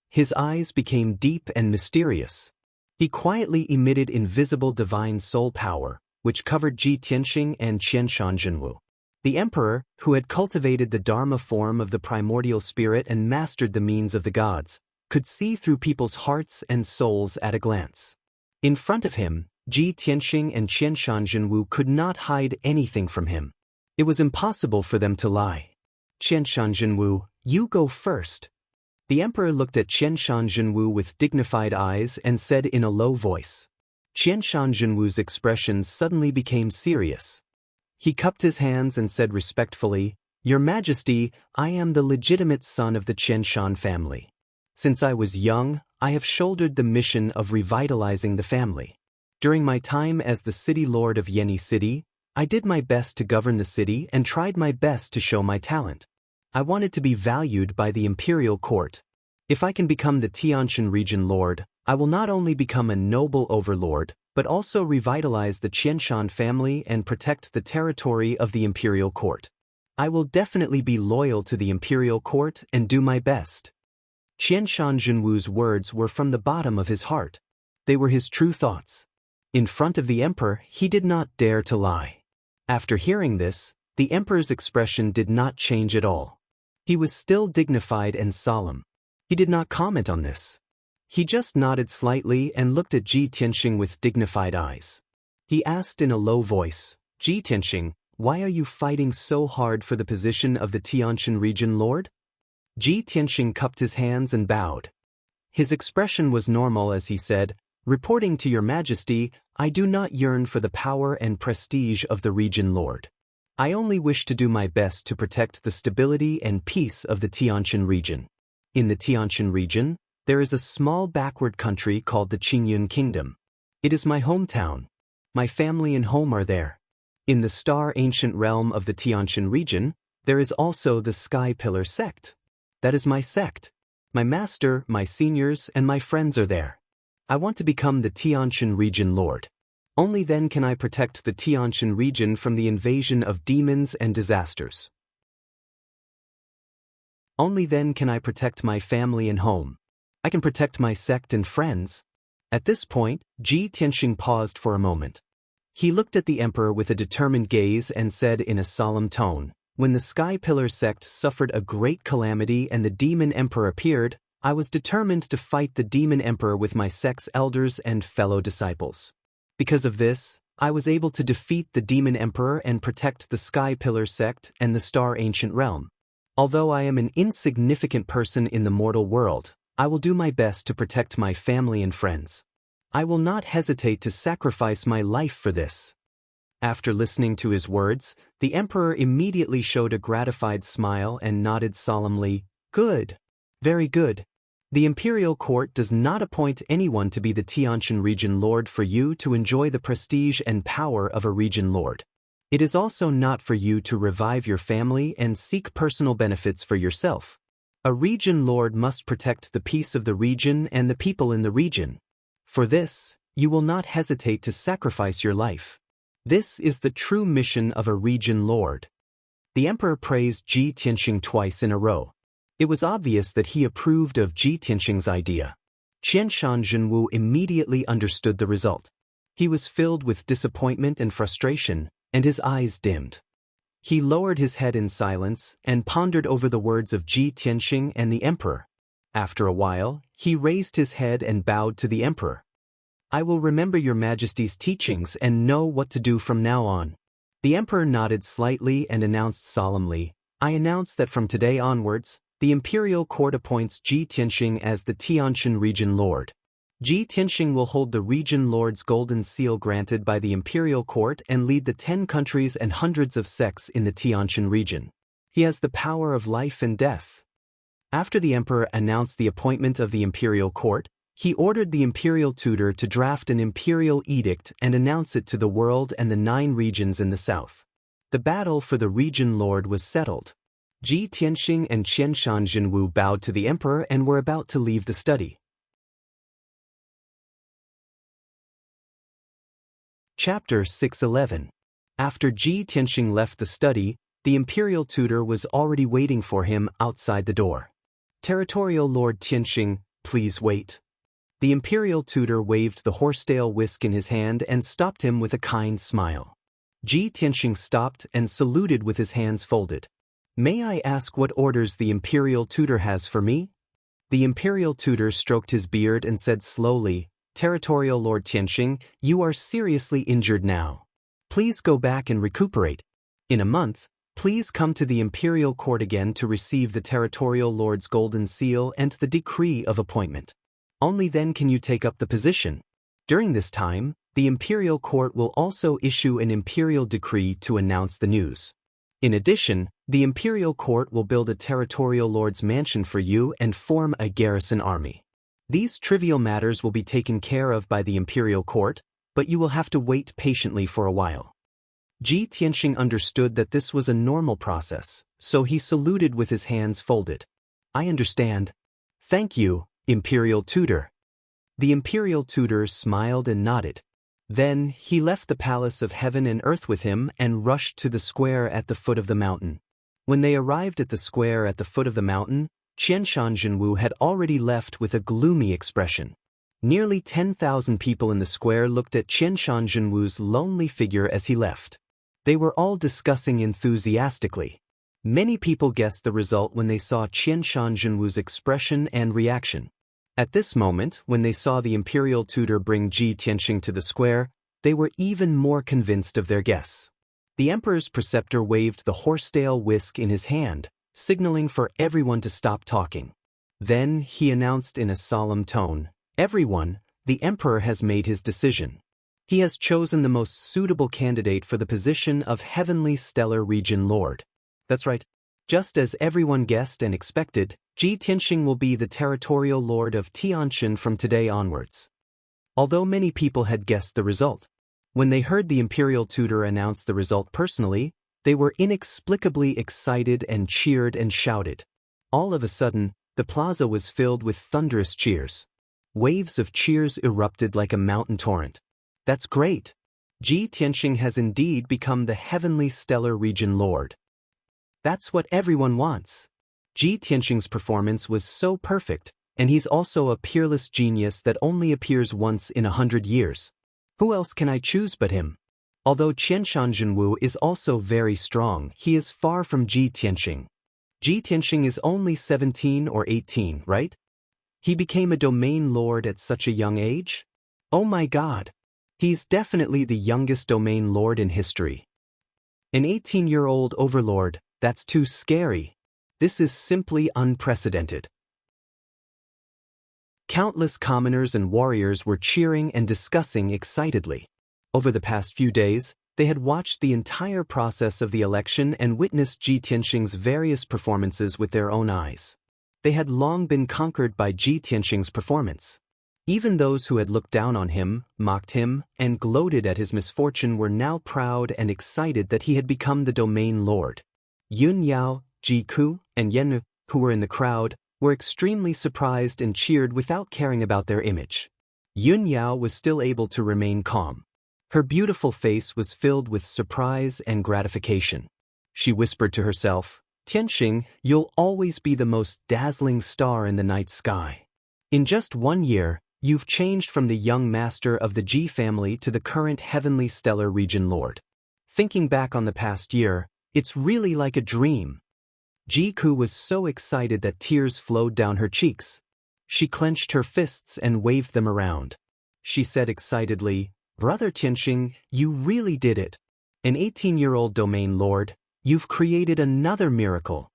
A: His eyes became deep and mysterious. He quietly emitted invisible divine soul power, which covered Ji Tianxing and Qianshan Jinwu. The emperor, who had cultivated the Dharma form of the primordial spirit and mastered the means of the gods, could see through people's hearts and souls at a glance. In front of him, Ji Tianxing and Qianshan Jinwu could not hide anything from him. It was impossible for them to lie. "Qianshan Jinwu, you go first." The emperor looked at Qianshan Jinwu with dignified eyes and said in a low voice. Qianshan Jinwu's expression suddenly became serious. He cupped his hands and said respectfully, "Your Majesty, I am the legitimate son of the Qianshan family. Since I was young, I have shouldered the mission of revitalizing the family. During my time as the city lord of Yeni City, I did my best to govern the city and tried my best to show my talent. I wanted to be valued by the imperial court. If I can become the Tianxin region lord, I will not only become a noble overlord, but also revitalize the Qianshan family and protect the territory of the imperial court. I will definitely be loyal to the imperial court and do my best." Qianshan Jinwu's words were from the bottom of his heart. They were his true thoughts. In front of the emperor, he did not dare to lie. After hearing this, the emperor's expression did not change at all. He was still dignified and solemn. He did not comment on this. He just nodded slightly and looked at Ji Tianxing with dignified eyes. He asked in a low voice, "Ji Tianxing, why are you fighting so hard for the position of the Tianxin region lord?" Ji Tianxing cupped his hands and bowed. His expression was normal as he said, "Reporting to Your Majesty, I do not yearn for the power and prestige of the region lord. I only wish to do my best to protect the stability and peace of the Tianxin region." In the Tianqian region, there is a small backward country called the Qingyun Kingdom. It is my hometown. My family and home are there. In the star ancient realm of the Tianqian region, there is also the Sky Pillar sect. That is my sect. My master, my seniors, and my friends are there. I want to become the Tianqian region lord. Only then can I protect the Tianqian region from the invasion of demons and disasters. Only then can I protect my family and home. I can protect my sect and friends. At this point, Ji Tianxing paused for a moment. He looked at the emperor with a determined gaze and said in a solemn tone, "When the Sky Pillar sect suffered a great calamity and the demon emperor appeared, I was determined to fight the demon emperor with my sect's elders and fellow disciples. Because of this, I was able to defeat the demon emperor and protect the Sky Pillar sect and the Star Ancient Realm. Although I am an insignificant person in the mortal world, I will do my best to protect my family and friends. I will not hesitate to sacrifice my life for this." After listening to his words, the emperor immediately showed a gratified smile and nodded solemnly, "Good. Very good. The imperial court does not appoint anyone to be the Tianqian region lord for you to enjoy the prestige and power of a region lord. It is also not for you to revive your family and seek personal benefits for yourself. A region lord must protect the peace of the region and the people in the region. For this, you will not hesitate to sacrifice your life. This is the true mission of a region lord." The emperor praised Ji Tianxing twice in a row. It was obvious that he approved of Ji Tianxing's idea. Qianshan Zhenwu immediately understood the result. He was filled with disappointment and frustration, and his eyes dimmed. He lowered his head in silence and pondered over the words of Ji Tianxing and the emperor. After a while, he raised his head and bowed to the emperor. "I will remember your majesty's teachings and know what to do from now on." The emperor nodded slightly and announced solemnly, "I announce that from today onwards, the imperial court appoints Ji Tianxing as the Tianqian region lord. Ji Tianxing will hold the region lord's golden seal granted by the imperial court and lead the 10 countries and hundreds of sects in the Tianqian region. He has the power of life and death." After the emperor announced the appointment of the imperial court, he ordered the imperial tutor to draft an imperial edict and announce it to the world and the 9 regions in the south. The battle for the region lord was settled. Ji Tianxing and Qianshan Zhenwu bowed to the emperor and were about to leave the study. Chapter 611. After Ji Tianxing left the study, the imperial tutor was already waiting for him outside the door. "Territorial Lord Tianxing, please wait." The imperial tutor waved the horsetail whisk in his hand and stopped him with a kind smile. Ji Tianxing stopped and saluted with his hands folded. "May I ask what orders the imperial tutor has for me?" The imperial tutor stroked his beard and said slowly, "Territorial Lord Tianxing, you are seriously injured now. Please go back and recuperate. In a month, please come to the imperial court again to receive the territorial lord's golden seal and the decree of appointment. Only then can you take up the position. During this time, the imperial court will also issue an imperial decree to announce the news. In addition, the imperial court will build a territorial lord's mansion for you and form a garrison army. These trivial matters will be taken care of by the imperial court, but you will have to wait patiently for a while." Ji Tianxing understood that this was a normal process, so he saluted with his hands folded. "I understand. Thank you, imperial tutor." The imperial tutor smiled and nodded. Then he left the palace of heaven and earth with him and rushed to the square at the foot of the mountain. When they arrived at the square at the foot of the mountain, Qianshan Zhenwu had already left with a gloomy expression. Nearly 10,000 people in the square looked at Qianshan Zhenwu's lonely figure as he left. They were all discussing enthusiastically. Many people guessed the result when they saw Qianshan Zhenwu's expression and reaction. At this moment, when they saw the imperial tutor bring Ji Tianxing to the square, they were even more convinced of their guess. The emperor's preceptor waved the horsetail whisk in his hand, signaling for everyone to stop talking. Then he announced in a solemn tone, "Everyone, the emperor has made his decision. He has chosen the most suitable candidate for the position of Heavenly Stellar Region Lord." That's right. Just as everyone guessed and expected, Ji Tianxing will be the territorial lord of Tianjin from today onwards. Although many people had guessed the result, when they heard the imperial tutor announce the result personally, they were inexplicably excited and cheered and shouted. All of a sudden, the plaza was filled with thunderous cheers. Waves of cheers erupted like a mountain torrent. That's great! Ji Tianxing has indeed become the heavenly stellar region lord. That's what everyone wants. Ji Tianxing's performance was so perfect, and he's also a peerless genius that only appears once in 100 years. Who else can I choose but him? Although Qianshan Zhenwu is also very strong, he is far from Ji Tianxing. Ji Tianxing is only 17 or 18, right? He became a domain lord at such a young age? Oh my god! He's definitely the youngest domain lord in history. An 18-year-old overlord, that's too scary. This is simply unprecedented. Countless commoners and warriors were cheering and discussing excitedly. Over the past few days, they had watched the entire process of the election and witnessed Ji Tianxing's various performances with their own eyes. They had long been conquered by Ji Tianxing's performance. Even those who had looked down on him, mocked him, and gloated at his misfortune were now proud and excited that he had become the domain lord. Yun Yao, Ji Ku, and Yen, who were in the crowd, were extremely surprised and cheered without caring about their image. Yun Yao was still able to remain calm. Her beautiful face was filled with surprise and gratification. She whispered to herself, "Tianxing, you'll always be the most dazzling star in the night sky. In just 1 year, you've changed from the young master of the Ji family to the current heavenly stellar region lord. Thinking back on the past year, it's really like a dream." Ji Ku was so excited that tears flowed down her cheeks. She clenched her fists and waved them around. She said excitedly, "Brother Tianxing, you really did it. An 18-year-old domain lord, you've created another miracle."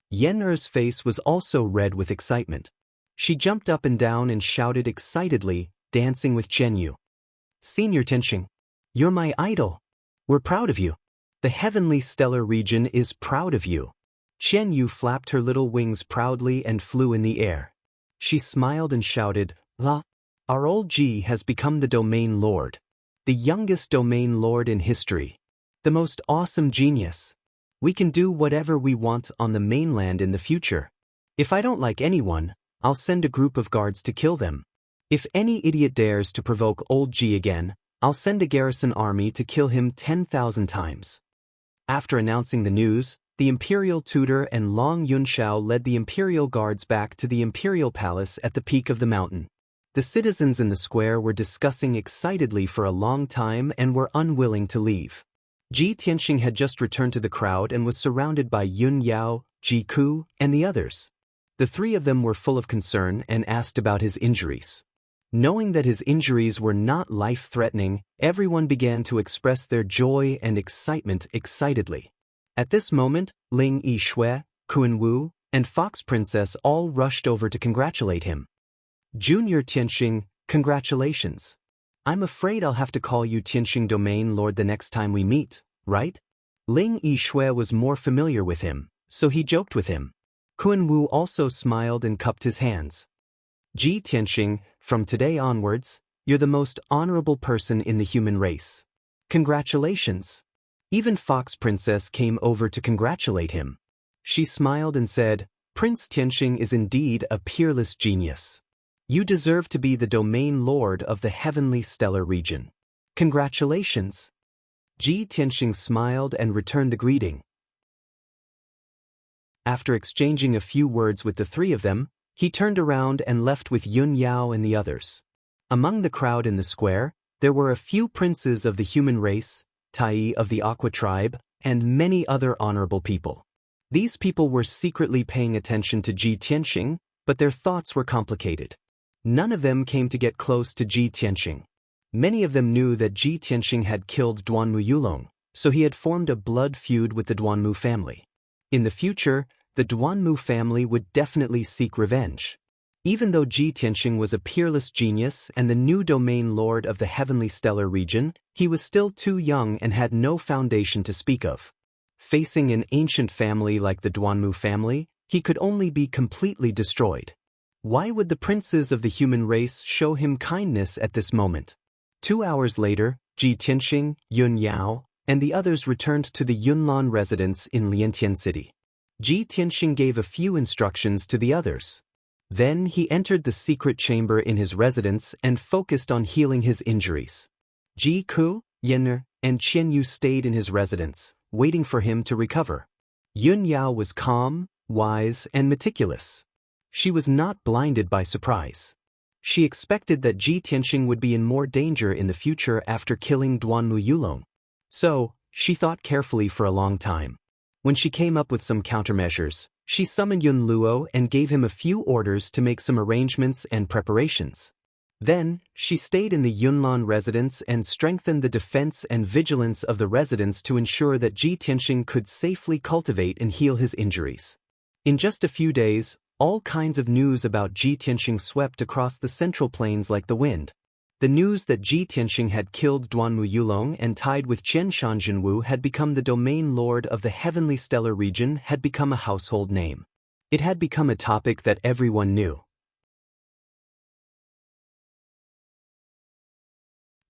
A: Yen Er's face was also red with excitement. She jumped up and down and shouted excitedly, dancing with Chen Yu. "Senior Tianxing, you're my idol. We're proud of you. The heavenly stellar region is proud of you." Chen Yu flapped her little wings proudly and flew in the air. She smiled and shouted, "La! Our old Ji has become the domain lord. The youngest domain lord in history. The most awesome genius. We can do whatever we want on the mainland in the future. If I don't like anyone, I'll send a group of guards to kill them. If any idiot dares to provoke old Ji again, I'll send a garrison army to kill him 10,000 times." After announcing the news, the imperial tutor and Long Yunxiao led the imperial guards back to the imperial palace at the peak of the mountain. The citizens in the square were discussing excitedly for a long time and were unwilling to leave. Ji Tianxing had just returned to the crowd and was surrounded by Yun Yao, Ji Ku, and the others. The three of them were full of concern and asked about his injuries. Knowing that his injuries were not life-threatening, everyone began to express their joy and excitement excitedly. At this moment, Ling Yishui, Kun Wu, and Fox Princess all rushed over to congratulate him. "Junior Tianxing, congratulations. I'm afraid I'll have to call you Tianxing Domain Lord the next time we meet, right?" Ling Yishui was more familiar with him, so he joked with him. Kun Wu also smiled and cupped his hands. "Ji Tianxing, from today onwards, you're the most honorable person in the human race. Congratulations." Even Fox Princess came over to congratulate him. She smiled and said, "Prince Tianxing is indeed a peerless genius. You deserve to be the domain lord of the heavenly stellar region. Congratulations." Ji Tianxing smiled and returned the greeting. After exchanging a few words with the three of them, he turned around and left with Yun Yao and the others. Among the crowd in the square, there were a few princes of the human race, Tai of the Aqua tribe, and many other honorable people. These people were secretly paying attention to Ji Tianxing, but their thoughts were complicated. None of them came to get close to Ji Tianxing. Many of them knew that Ji Tianxing had killed Duanmu Yulong, so he had formed a blood feud with the Duanmu family. In the future, the Duanmu family would definitely seek revenge. Even though Ji Tianxing was a peerless genius and the new domain lord of the heavenly stellar region, he was still too young and had no foundation to speak of. Facing an ancient family like the Duanmu family, he could only be completely destroyed. Why would the princes of the human race show him kindness at this moment? 2 hours later, Ji Tianxing, Yun Yao, and the others returned to the Yunlan residence in Liantian City. Ji Tianxing gave a few instructions to the others. Then he entered the secret chamber in his residence and focused on healing his injuries. Ji Ku, Yen, and Qian Yu stayed in his residence, waiting for him to recover. Yun Yao was calm, wise, and meticulous. She was not blinded by surprise. She expected that Ji Tianxing would be in more danger in the future after killing Duanmu Yulong. So, she thought carefully for a long time. When she came up with some countermeasures, she summoned Yun Luo and gave him a few orders to make some arrangements and preparations. Then, she stayed in the Yunlan residence and strengthened the defense and vigilance of the residence to ensure that Ji Tianxing could safely cultivate and heal his injuries. In just a few days, all kinds of news about Ji Tianxing swept across the central plains like the wind. The news that Ji Tianxing had killed Duanmu Yulong and tied with Qian Shanjinwu had become the domain lord of the heavenly stellar region had become a household name. It had become a topic that everyone knew.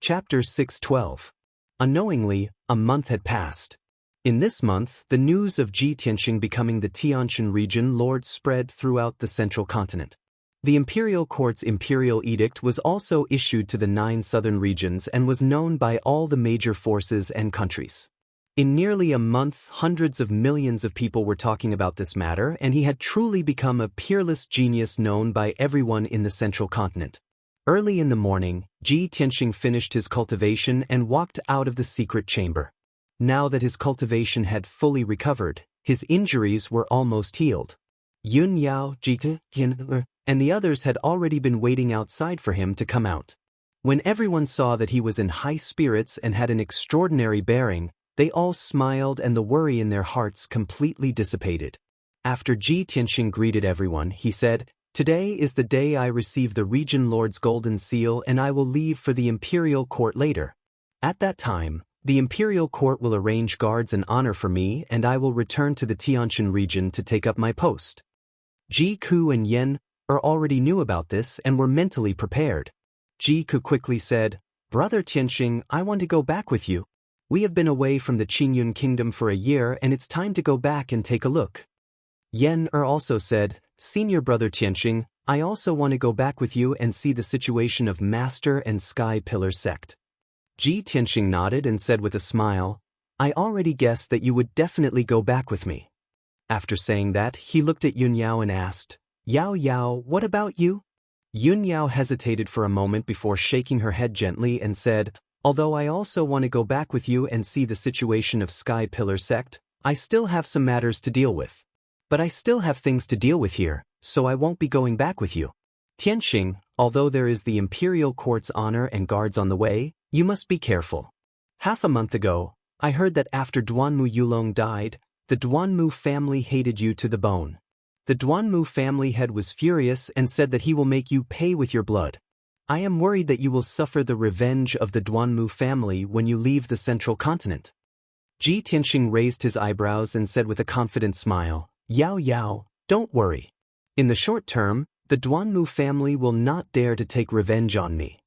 A: Chapter 6:12. Unknowingly, a month had passed. In this month, the news of Ji Tianxing becoming the Tianshan region lord spread throughout the central continent. The imperial court's imperial edict was also issued to the 9 southern regions and was known by all the major forces and countries. In nearly a month, hundreds of millions of people were talking about this matter, and he had truly become a peerless genius known by everyone in the central continent. Early in the morning, Ji Tianxing finished his cultivation and walked out of the secret chamber. Now that his cultivation had fully recovered, his injuries were almost healed. Yun Yao, Jike, Yin, and the others had already been waiting outside for him to come out. When everyone saw that he was in high spirits and had an extraordinary bearing, they all smiled and the worry in their hearts completely dissipated. After Ji Tianxing greeted everyone, he said, "Today is the day I receive the Region Lord's golden seal and I will leave for the imperial court later. At that time, the imperial court will arrange guards and honor for me and I will return to the Tianshan region to take up my post." Ji Ku and Yen already knew about this and were mentally prepared. Ji Ku quickly said, "Brother Tianxing, I want to go back with you. We have been away from the Qingyun kingdom for a year and it's time to go back and take a look." Yen also said, "Senior brother Tianxing, I also want to go back with you and see the situation of Master and Sky Pillar sect." Ji Tianxing nodded and said with a smile, "I already guessed that you would definitely go back with me." After saying that, he looked at Yun Yao and asked, "Yao Yao, what about you?" Yun Yao hesitated for a moment before shaking her head gently and said, "Although I also want to go back with you and see the situation of Sky Pillar sect, I still have some matters to deal with. But I still have things to deal with here, so I won't be going back with you. Tianxing, although there is the imperial court's honor and guards on the way, you must be careful. Half a month ago, I heard that after Duanmu Yulong died, the Duanmu family hated you to the bone. The Duanmu family head was furious and said that he will make you pay with your blood. I am worried that you will suffer the revenge of the Duanmu family when you leave the central continent." Ji Tianxing raised his eyebrows and said with a confident smile, "Yao Yao, don't worry. In the short term, the Duanmu family will not dare to take revenge on me.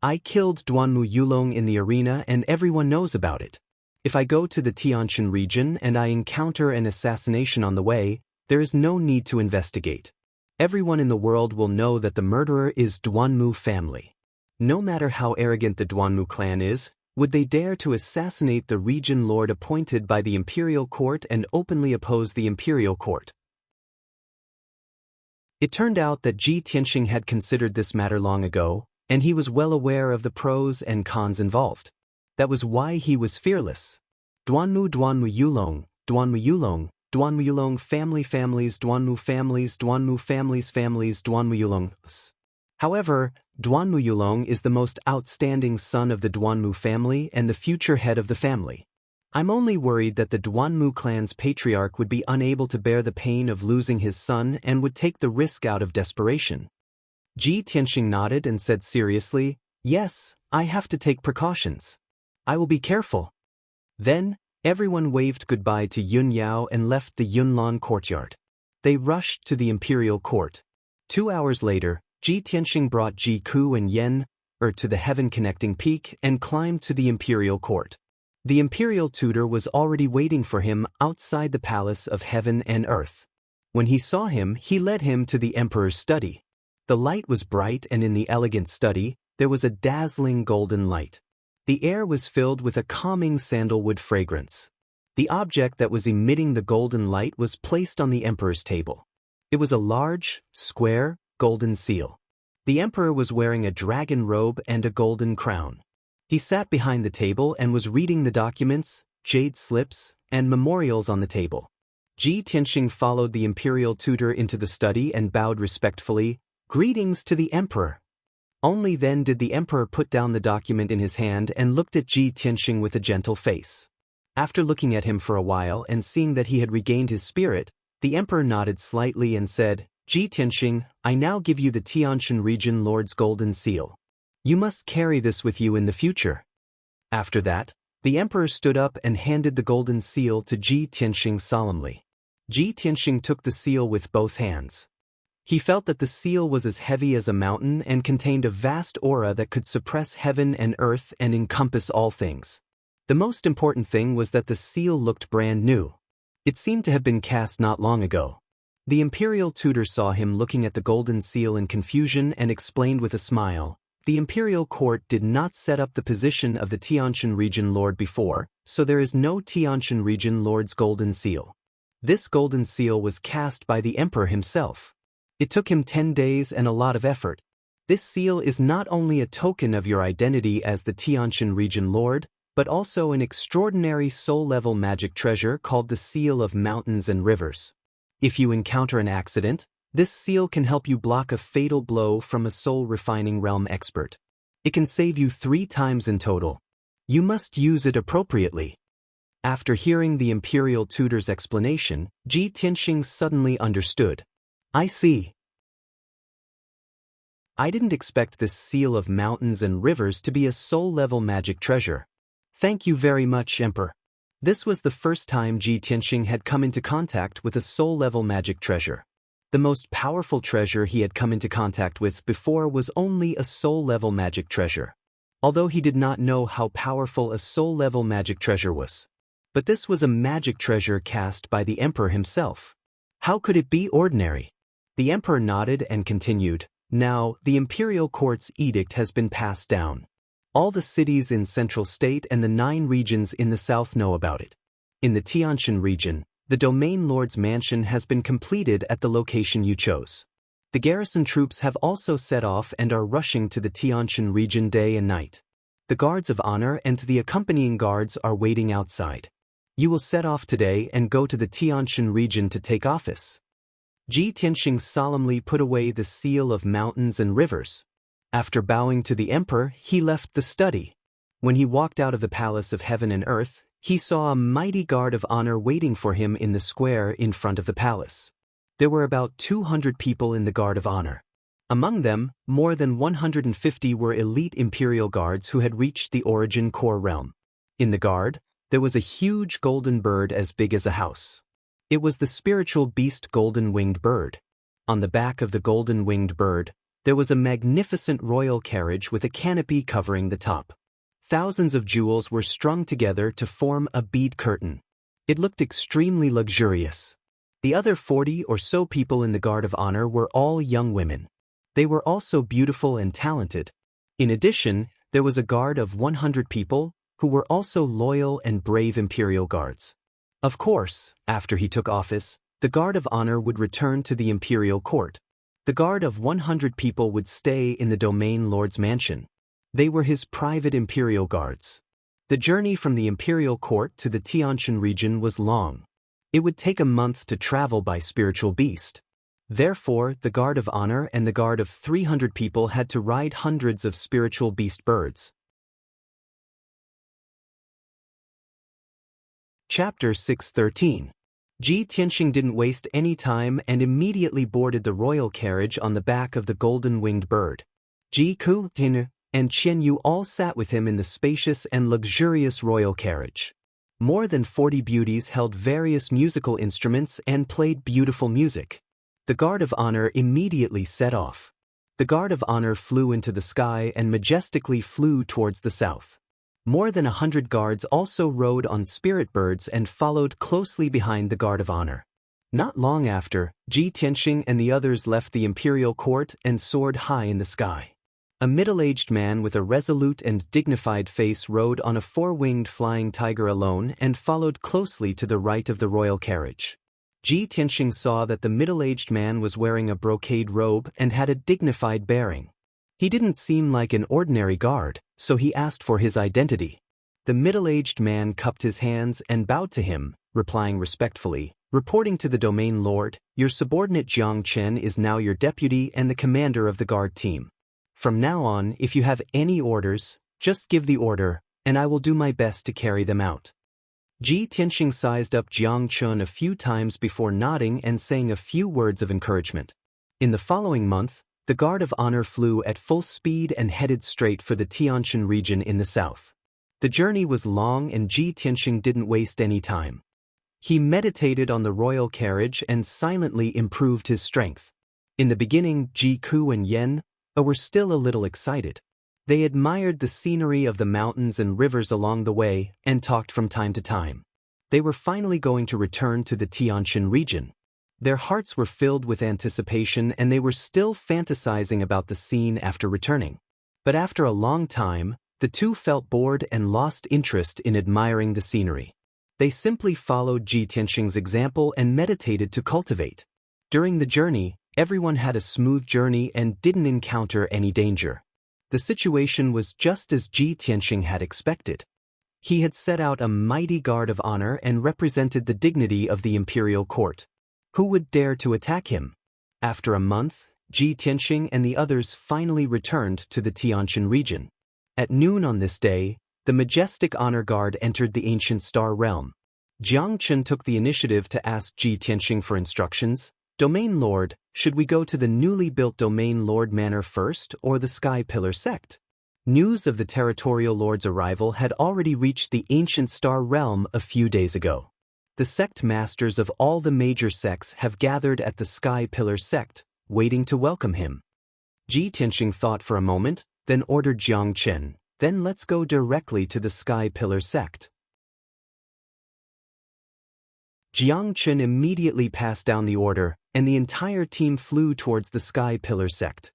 A: I killed Duanmu Yulong in the arena and everyone knows about it. If I go to the Tianshan region and I encounter an assassination on the way, there is no need to investigate. Everyone in the world will know that the murderer is Duanmu family. No matter how arrogant the Duanmu clan is, would they dare to assassinate the region lord appointed by the imperial court and openly oppose the imperial court?" It turned out that Ji Tianxing had considered this matter long ago, and he was well aware of the pros and cons involved. That was why he was fearless. Duanmu Yulong, Duanmu Yulong, Duanmu Yulong families, Duanmu families, Duanmu families, Duanmu Yulongs. However, Duanmu Yulong is the most outstanding son of the Duanmu family and the future head of the family. I'm only worried that the Duanmu clan's patriarch would be unable to bear the pain of losing his son and would take the risk out of desperation. Ji Tianxing nodded and said seriously, "Yes, I have to take precautions. I will be careful." Then, Everyone waved goodbye to Yun Yao and left the Yunlan courtyard. They rushed to the imperial court. 2 hours later, Ji Tianxing brought Ji Ku and Yen to the heaven-connecting peak and climbed to the imperial court. The imperial tutor was already waiting for him outside the palace of heaven and earth. When he saw him, he led him to the emperor's study. The light was bright, and in the elegant study, there was a dazzling golden light. The air was filled with a calming sandalwood fragrance. The object that was emitting the golden light was placed on the emperor's table. It was a large, square, golden seal. The emperor was wearing a dragon robe and a golden crown. He sat behind the table and was reading the documents, jade slips, and memorials on the table. Ji Tianxing followed the imperial tutor into the study and bowed respectfully, "Greetings to the emperor." Only then did the emperor put down the document in his hand and looked at Ji Tianxing with a gentle face. After looking at him for a while and seeing that he had regained his spirit, the emperor nodded slightly and said, "Ji Tianxing, I now give you the Tianshan region lord's golden seal. You must carry this with you in the future." After that, the emperor stood up and handed the golden seal to Ji Tianxing solemnly. Ji Tianxing took the seal with both hands. He felt that the seal was as heavy as a mountain and contained a vast aura that could suppress heaven and earth and encompass all things. The most important thing was that the seal looked brand new. It seemed to have been cast not long ago. The imperial tutor saw him looking at the golden seal in confusion and explained with a smile, "The imperial court did not set up the position of the Tianshan region lord before, so there is no Tianshan region lord's golden seal. This golden seal was cast by the emperor himself. It took him 10 days and a lot of effort. This seal is not only a token of your identity as the Tianshan region lord, but also an extraordinary soul-level magic treasure called the Seal of Mountains and Rivers. If you encounter an accident, this seal can help you block a fatal blow from a soul-refining realm expert. It can save you 3 times in total. You must use it appropriately." After hearing the imperial tutor's explanation, Ji Tianxing suddenly understood. "I see. I didn't expect this Seal of Mountains and Rivers to be a soul-level magic treasure. Thank you very much, Emperor." This was the first time Ji Tianxing had come into contact with a soul-level magic treasure. The most powerful treasure he had come into contact with before was only a soul-level magic treasure. Although he did not know how powerful a soul-level magic treasure was. But this was a magic treasure cast by the Emperor himself. How could it be ordinary? The Emperor nodded and continued, "Now, the imperial court's edict has been passed down. All the cities in Central State and the 9 regions in the south know about it. In the Tianshan region, the domain lord's mansion has been completed at the location you chose. The garrison troops have also set off and are rushing to the Tianshan region day and night. The guards of honor and the accompanying guards are waiting outside. You will set off today and go to the Tianshan region to take office." Ji Tianxing solemnly put away the Seal of Mountains and Rivers. After bowing to the emperor, he left the study. When he walked out of the palace of heaven and earth, he saw a mighty guard of honor waiting for him in the square in front of the palace. There were about 200 people in the guard of honor. Among them, more than 150 were elite imperial guards who had reached the origin core realm. In the guard, there was a huge golden bird as big as a house. It was the spiritual beast golden-winged bird. On the back of the golden-winged bird, there was a magnificent royal carriage with a canopy covering the top. Thousands of jewels were strung together to form a bead curtain. It looked extremely luxurious. The other 40 or so people in the guard of honor were all young women. They were also beautiful and talented. In addition, there was a guard of 100 people, who were also loyal and brave imperial guards. Of course, after he took office, the guard of honor would return to the imperial court. The guard of 100 people would stay in the domain lord's mansion. They were his private imperial guards. The journey from the imperial court to the Tianshan region was long. It would take a month to travel by spiritual beast. Therefore, the guard of honor and the guard of 300 people had to ride hundreds of spiritual beast birds. Chapter 613. Ji Tianxing didn't waste any time and immediately boarded the royal carriage on the back of the golden-winged bird. Ji Ku, Tin, and Qian Yu all sat with him in the spacious and luxurious royal carriage. More than 40 beauties held various musical instruments and played beautiful music. The Guard of Honor immediately set off. The Guard of Honor flew into the sky and majestically flew towards the south. More than 100 guards also rode on spirit birds and followed closely behind the Guard of Honor. Not long after, Ji Tianxing and the others left the imperial court and soared high in the sky. A middle-aged man with a resolute and dignified face rode on a four-winged flying tiger alone and followed closely to the right of the royal carriage. Ji Tianxing saw that the middle-aged man was wearing a brocade robe and had a dignified bearing. He didn't seem like an ordinary guard, so he asked for his identity. The middle-aged man cupped his hands and bowed to him, replying respectfully, "Reporting to the domain lord, your subordinate Jiang Chen is now your deputy and the commander of the guard team. From now on, if you have any orders, just give the order, and I will do my best to carry them out." Ji Tianxing sized up Jiang Chen a few times before nodding and saying a few words of encouragement. In the following month, the Guard of Honor flew at full speed and headed straight for the Tianshan region in the south. The journey was long and Ji Tianxing didn't waste any time. He meditated on the royal carriage and silently improved his strength. In the beginning, Ji Ku and Yen were still a little excited. They admired the scenery of the mountains and rivers along the way and talked from time to time. They were finally going to return to the Tianshan region. Their hearts were filled with anticipation and they were still fantasizing about the scene after returning. But after a long time, the two felt bored and lost interest in admiring the scenery. They simply followed Ji Tianxing's example and meditated to cultivate. During the journey, everyone had a smooth journey and didn't encounter any danger. The situation was just as Ji Tianxing had expected. He had set out a mighty guard of honor and represented the dignity of the imperial court. Who would dare to attack him? After a month, Ji Tianxing and the others finally returned to the Tianshan region. At noon on this day, the majestic honor guard entered the ancient star realm. Jiang Chen took the initiative to ask Ji Tianxing for instructions. "Domain Lord, should we go to the newly built Domain Lord Manor first or the Sky Pillar sect?" News of the territorial lord's arrival had already reached the ancient star realm a few days ago. The sect masters of all the major sects have gathered at the Sky Pillar sect, waiting to welcome him. Ji Tianxing thought for a moment, then ordered Jiang Chen, "Then let's go directly to the Sky Pillar sect." Jiang Chen immediately passed down the order, and the entire team flew towards the Sky Pillar sect.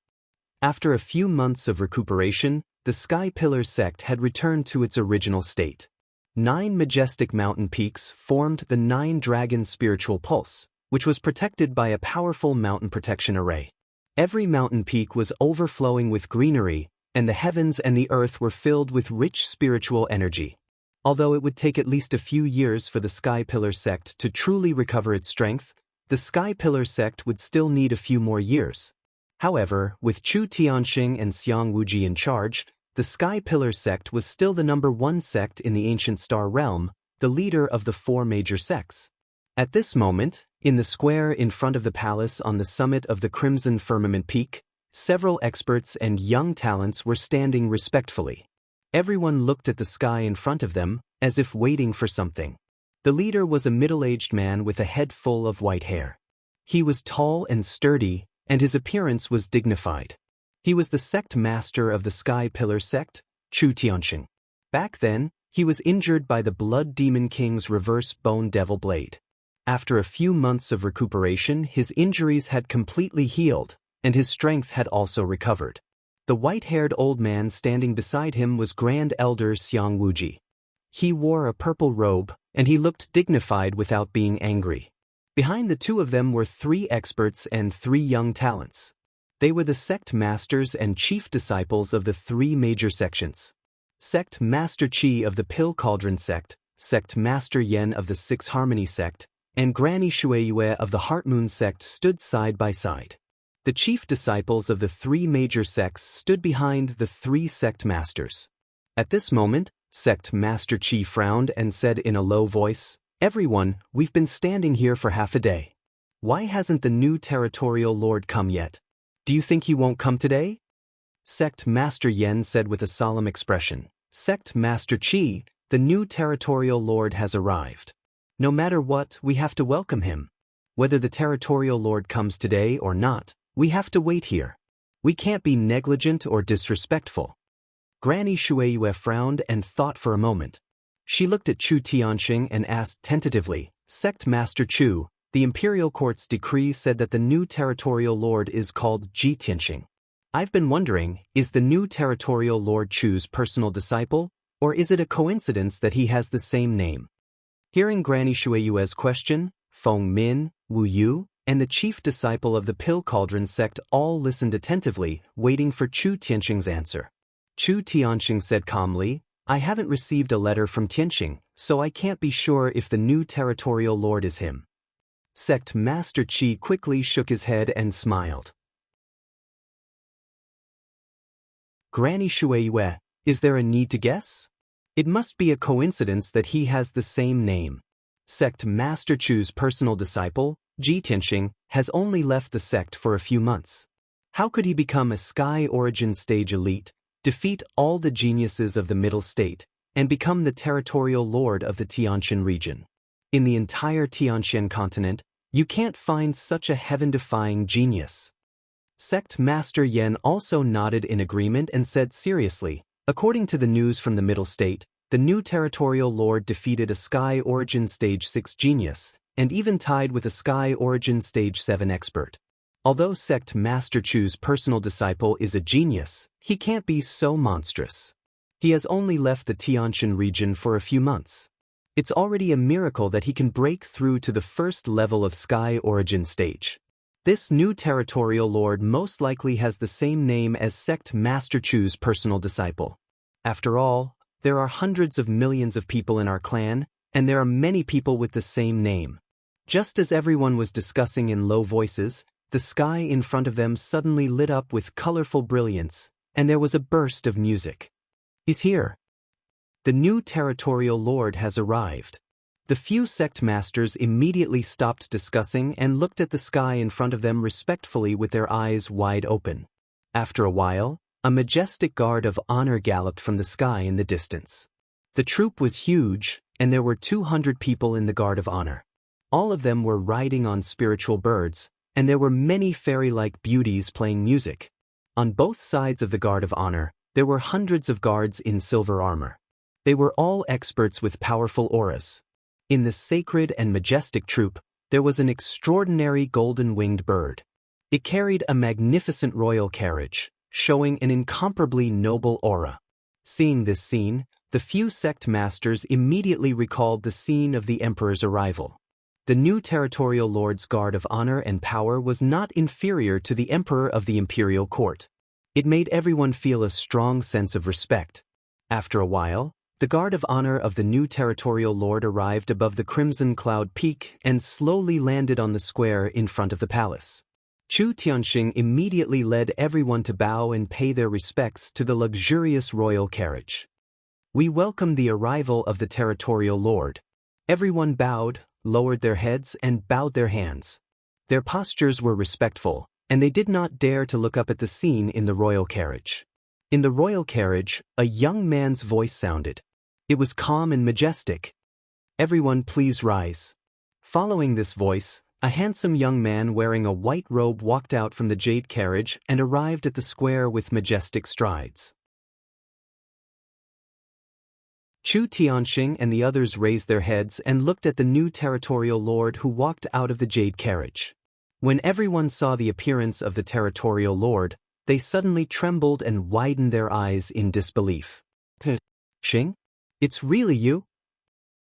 A: After a few months of recuperation, the Sky Pillar sect had returned to its original state. 9 majestic mountain peaks formed the 9-dragon spiritual pulse, which was protected by a powerful mountain protection array. Every mountain peak was overflowing with greenery, and the heavens and the earth were filled with rich spiritual energy. Although it would take at least a few years for the Sky Pillar sect to truly recover its strength, the Sky Pillar sect would still need a few more years. However, with Chu Tianxing and Xiang Wuji in charge, the Sky Pillar sect was still the #1 sect in the ancient star realm, the leader of the 4 major sects. At this moment, in the square in front of the palace on the summit of the Crimson Firmament Peak, several experts and young talents were standing respectfully. Everyone looked at the sky in front of them, as if waiting for something. The leader was a middle-aged man with a head full of white hair. He was tall and sturdy, and his appearance was dignified. He was the sect master of the Sky Pillar sect, Chu Tianxing. Back then, he was injured by the Blood Demon King's reverse Bone Devil Blade. After a few months of recuperation, his injuries had completely healed, and his strength had also recovered. The white-haired old man standing beside him was Grand Elder Xiang Wuji. He wore a purple robe, and he looked dignified without being angry. Behind the two of them were 3 experts and 3 young talents. They were the sect masters and chief disciples of the 3 major sections. Sect Master Qi of the Pill Cauldron sect, Sect Master Yen of the 6 Harmony sect, and Granny Shueyue of the Heart Moon sect stood side by side. The chief disciples of the 3 major sects stood behind the 3 sect masters. At this moment, Sect Master Qi frowned and said in a low voice, "Everyone, we've been standing here for half a day. Why hasn't the new territorial lord come yet? Do you think he won't come today?" Sect Master Yen said with a solemn expression, "Sect Master Qi, The new territorial lord has arrived. No matter what, we have to welcome him. Whether the territorial lord comes today or not, we have to wait here. We can't be negligent or disrespectful. Granny Shueiyue frowned and thought for a moment. She looked at Chu Tianxing and asked tentatively, Sect Master Chu, the Imperial Court's decree said that the new territorial lord is called Ji Tianxing. I've been wondering, is the new territorial lord Chu's personal disciple, or is it a coincidence that he has the same name? Hearing Granny Shueiyue's question, Feng Min, Wu Yu, and the chief disciple of the Pill Cauldron sect all listened attentively, waiting for Chu Tianxing's answer. Chu Tianxing said calmly, I haven't received a letter from Tianxing, so I can't be sure if the new territorial lord is him. Sect Master Qi quickly shook his head and smiled. Granny Shueiyue, is there a need to guess? It must be a coincidence that he has the same name. Sect Master Chu's personal disciple, Ji Tianxing, has only left the sect for a few months. How could he become a Sky Origin Stage elite, defeat all the geniuses of the Middle State, and become the territorial lord of the Tianxian region? In the entire Tianxian continent, you can't find such a heaven-defying genius. Sect Master Yan also nodded in agreement and said seriously, according to the news from the Middle State, the new territorial lord defeated a Sky Origin Stage 6 genius, and even tied with a Sky Origin Stage 7 expert. Although Sect Master Chu's personal disciple is a genius, he can't be so monstrous. He has only left the Tianxian region for a few months. It's already a miracle that he can break through to the first level of Sky Origin Stage. This new territorial lord most likely has the same name as Sect Master Chu's personal disciple. After all, there are hundreds of millions of people in our clan, and there are many people with the same name. Just as everyone was discussing in low voices, the sky in front of them suddenly lit up with colorful brilliance, and there was a burst of music. He's here. The new territorial lord has arrived. The few sect masters immediately stopped discussing and looked at the sky in front of them respectfully with their eyes wide open. After a while, a majestic guard of honor galloped from the sky in the distance. The troop was huge, and there were 200 people in the guard of honor. All of them were riding on spiritual birds, and there were many fairy-like beauties playing music. On both sides of the guard of honor, there were hundreds of guards in silver armor. They were all experts with powerful auras. In the sacred and majestic troop, there was an extraordinary golden-winged bird. It carried a magnificent royal carriage, showing an incomparably noble aura. Seeing this scene, the few sect masters immediately recalled the scene of the emperor's arrival. The new territorial lord's guard of honor and power was not inferior to the emperor of the imperial court. It made everyone feel a strong sense of respect. After a while, the guard of honor of the new territorial lord arrived above the Crimson Cloud Peak and slowly landed on the square in front of the palace. Chu Tianxing immediately led everyone to bow and pay their respects to the luxurious royal carriage. We welcome the arrival of the territorial lord. Everyone bowed, lowered their heads and bowed their hands. Their postures were respectful, and they did not dare to look up at the scene in the royal carriage. In the royal carriage, a young man's voice sounded. It was calm and majestic. Everyone please rise. Following this voice, a handsome young man wearing a white robe walked out from the jade carriage and arrived at the square with majestic strides. Chu Tianxing and the others raised their heads and looked at the new territorial lord who walked out of the jade carriage. When everyone saw the appearance of the territorial lord, they suddenly trembled and widened their eyes in disbelief. Xing? It's really you?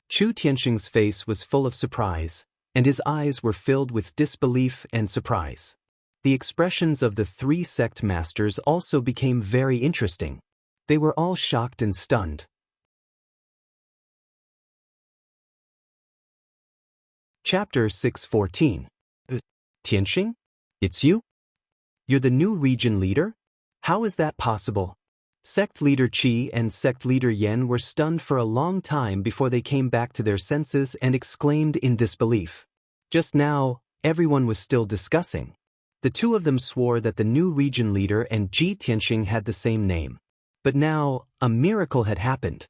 A: Chu Tianxing's face was full of surprise, and his eyes were filled with disbelief and surprise. The expressions of the three sect masters also became very interesting. They were all shocked and stunned. Chapter 614. Tianxing? It's you? You're the new region leader? How is that possible? Sect leader Qi and sect leader Yan were stunned for a long time before they came back to their senses and exclaimed in disbelief. Just now, everyone was still discussing. The two of them swore that the new region leader and Ji Tianxing had the same name. But now, a miracle had happened.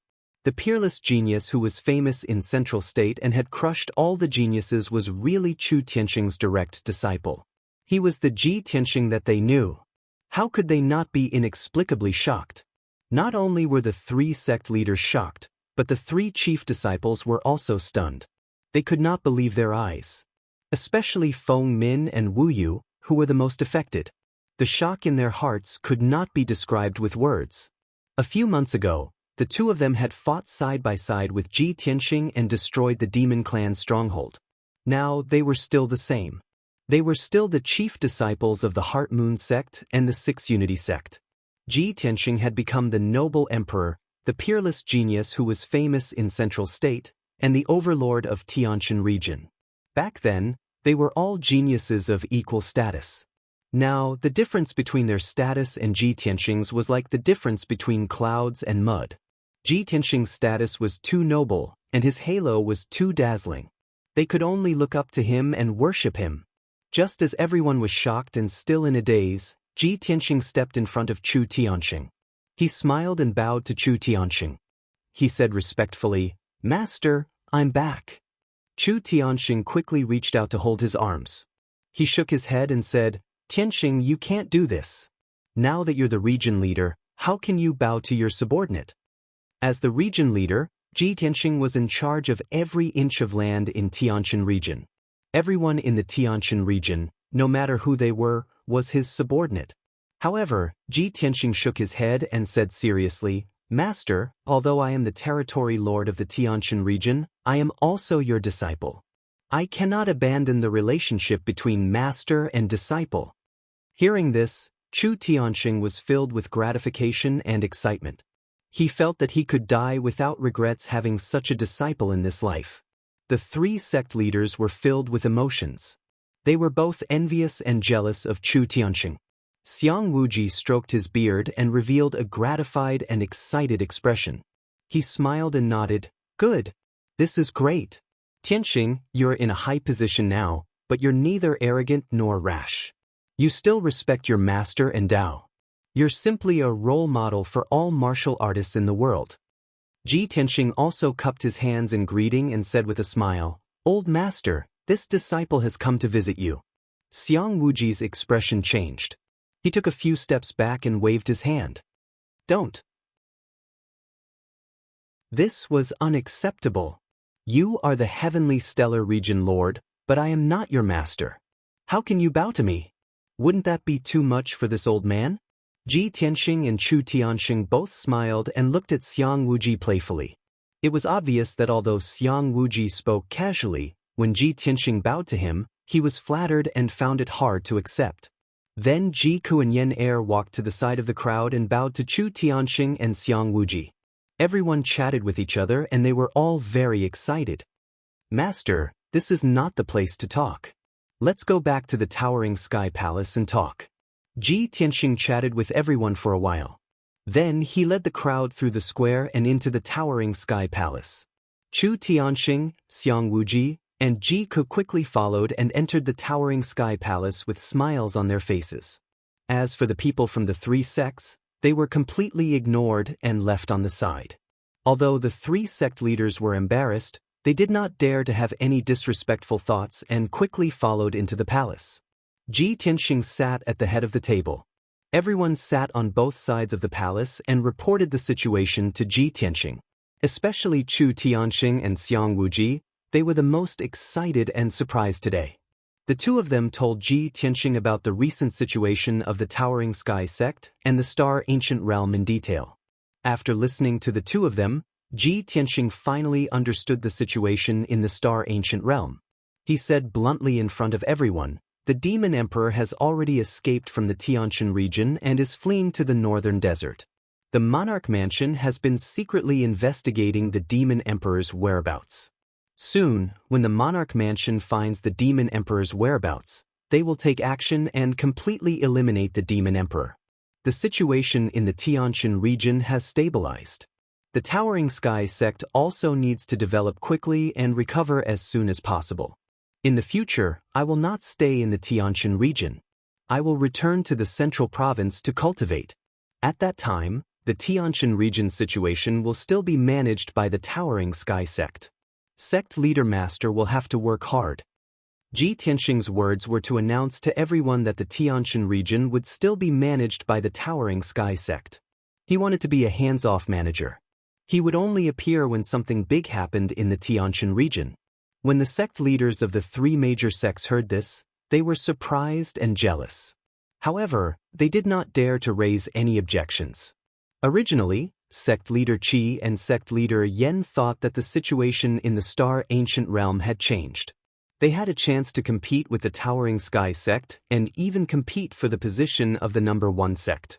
A: The peerless genius who was famous in Central State and had crushed all the geniuses was really Chu Tianxing's direct disciple. He was the Ji Tianxing that they knew. How could they not be inexplicably shocked? Not only were the three sect leaders shocked, but the three chief disciples were also stunned. They could not believe their eyes. Especially Feng Min and Wu Yu, who were the most affected. The shock in their hearts could not be described with words. A few months ago, the two of them had fought side by side with Ji Tianxing and destroyed the demon clan's stronghold. Now they were still the same. They were still the chief disciples of the Heart Moon sect and the Six Unity sect. Ji Tianxing had become the noble emperor, the peerless genius who was famous in Central State, and the overlord of Tianshan region. Back then, they were all geniuses of equal status. Now, the difference between their status and Ji Tianxing's was like the difference between clouds and mud. Ji Tianxing's status was too noble, and his halo was too dazzling. They could only look up to him and worship him. Just as everyone was shocked and still in a daze, Ji Tianxing stepped in front of Chu Tianxing. He smiled and bowed to Chu Tianxing. He said respectfully, "Master, I'm back." Chu Tianxing quickly reached out to hold his arms. He shook his head and said, "Tianxing, you can't do this. Now that you're the region leader, how can you bow to your subordinate?" As the region leader, Ji Tianxing was in charge of every inch of land in Tianshan region. Everyone in the Tianshan region, no matter who they were, was his subordinate. However, Ji Tianxing shook his head and said seriously, "Master, although I am the territory lord of the Tianshan region, I am also your disciple. I cannot abandon the relationship between master and disciple." Hearing this, Chu Tianxing was filled with gratification and excitement. He felt that he could die without regrets having such a disciple in this life. The three sect leaders were filled with emotions. They were both envious and jealous of Chu Tianxing. Xiang Wuji stroked his beard and revealed a gratified and excited expression. He smiled and nodded, "Good. This is great. Tianxing, you're in a high position now, but you're neither arrogant nor rash. You still respect your master and Dao. You're simply a role model for all martial artists in the world." Ji Tianxing also cupped his hands in greeting and said with a smile, "Old master, this disciple has come to visit you." Xiang Wuji's expression changed. He took a few steps back and waved his hand. "Don't. This was unacceptable. You are the heavenly stellar region lord, but I am not your master. How can you bow to me? Wouldn't that be too much for this old man?" Ji Tianxing and Chu Tianxing both smiled and looked at Xiang Wuji playfully. It was obvious that although Xiang Wuji spoke casually, when Ji Tianxing bowed to him, he was flattered and found it hard to accept. Then Ji Kuan-yen walked to the side of the crowd and bowed to Chu Tianxing and Xiang Wuji. Everyone chatted with each other and they were all very excited. "Master, this is not the place to talk. Let's go back to the towering sky palace and talk." Ji Tianxing chatted with everyone for a while. Then he led the crowd through the square and into the towering sky palace. Chu Tianxing, Xiang Wuji, and Ji Ku quickly followed and entered the towering sky palace with smiles on their faces. As for the people from the three sects, they were completely ignored and left on the side. Although the three sect leaders were embarrassed, they did not dare to have any disrespectful thoughts and quickly followed into the palace. Ji Tianxing sat at the head of the table. Everyone sat on both sides of the palace and reported the situation to Ji Tianxing. Especially Chu Tianxing and Xiang Wuji, they were the most excited and surprised today. The two of them told Ji Tianxing about the recent situation of the Towering Sky sect and the Star Ancient Realm in detail. After listening to the two of them, Ji Tianxing finally understood the situation in the Star Ancient Realm. He said bluntly in front of everyone, "The Demon Emperor has already escaped from the Tianshan region and is fleeing to the northern desert. The Monarch Mansion has been secretly investigating the Demon Emperor's whereabouts. Soon, when the Monarch Mansion finds the Demon Emperor's whereabouts, they will take action and completely eliminate the Demon Emperor. The situation in the Tianshan region has stabilized. The Towering Sky sect also needs to develop quickly and recover as soon as possible. In the future, I will not stay in the Tianshan region. I will return to the central province to cultivate. At that time, the Tiantian region situation will still be managed by the Towering Sky sect. Sect leader master will have to work hard. Ji Tianxing's words were to announce to everyone that the Tiantian region would still be managed by the Towering Sky sect. He wanted to be a hands-off manager. He would only appear when something big happened in the Tiantian region. When the sect leaders of the three major sects heard this, they were surprised and jealous. However, they did not dare to raise any objections. Originally, sect leader Qi and sect leader Yen thought that the situation in the Star Ancient Realm had changed. They had a chance to compete with the Towering Sky sect and even compete for the position of the number 1 sect.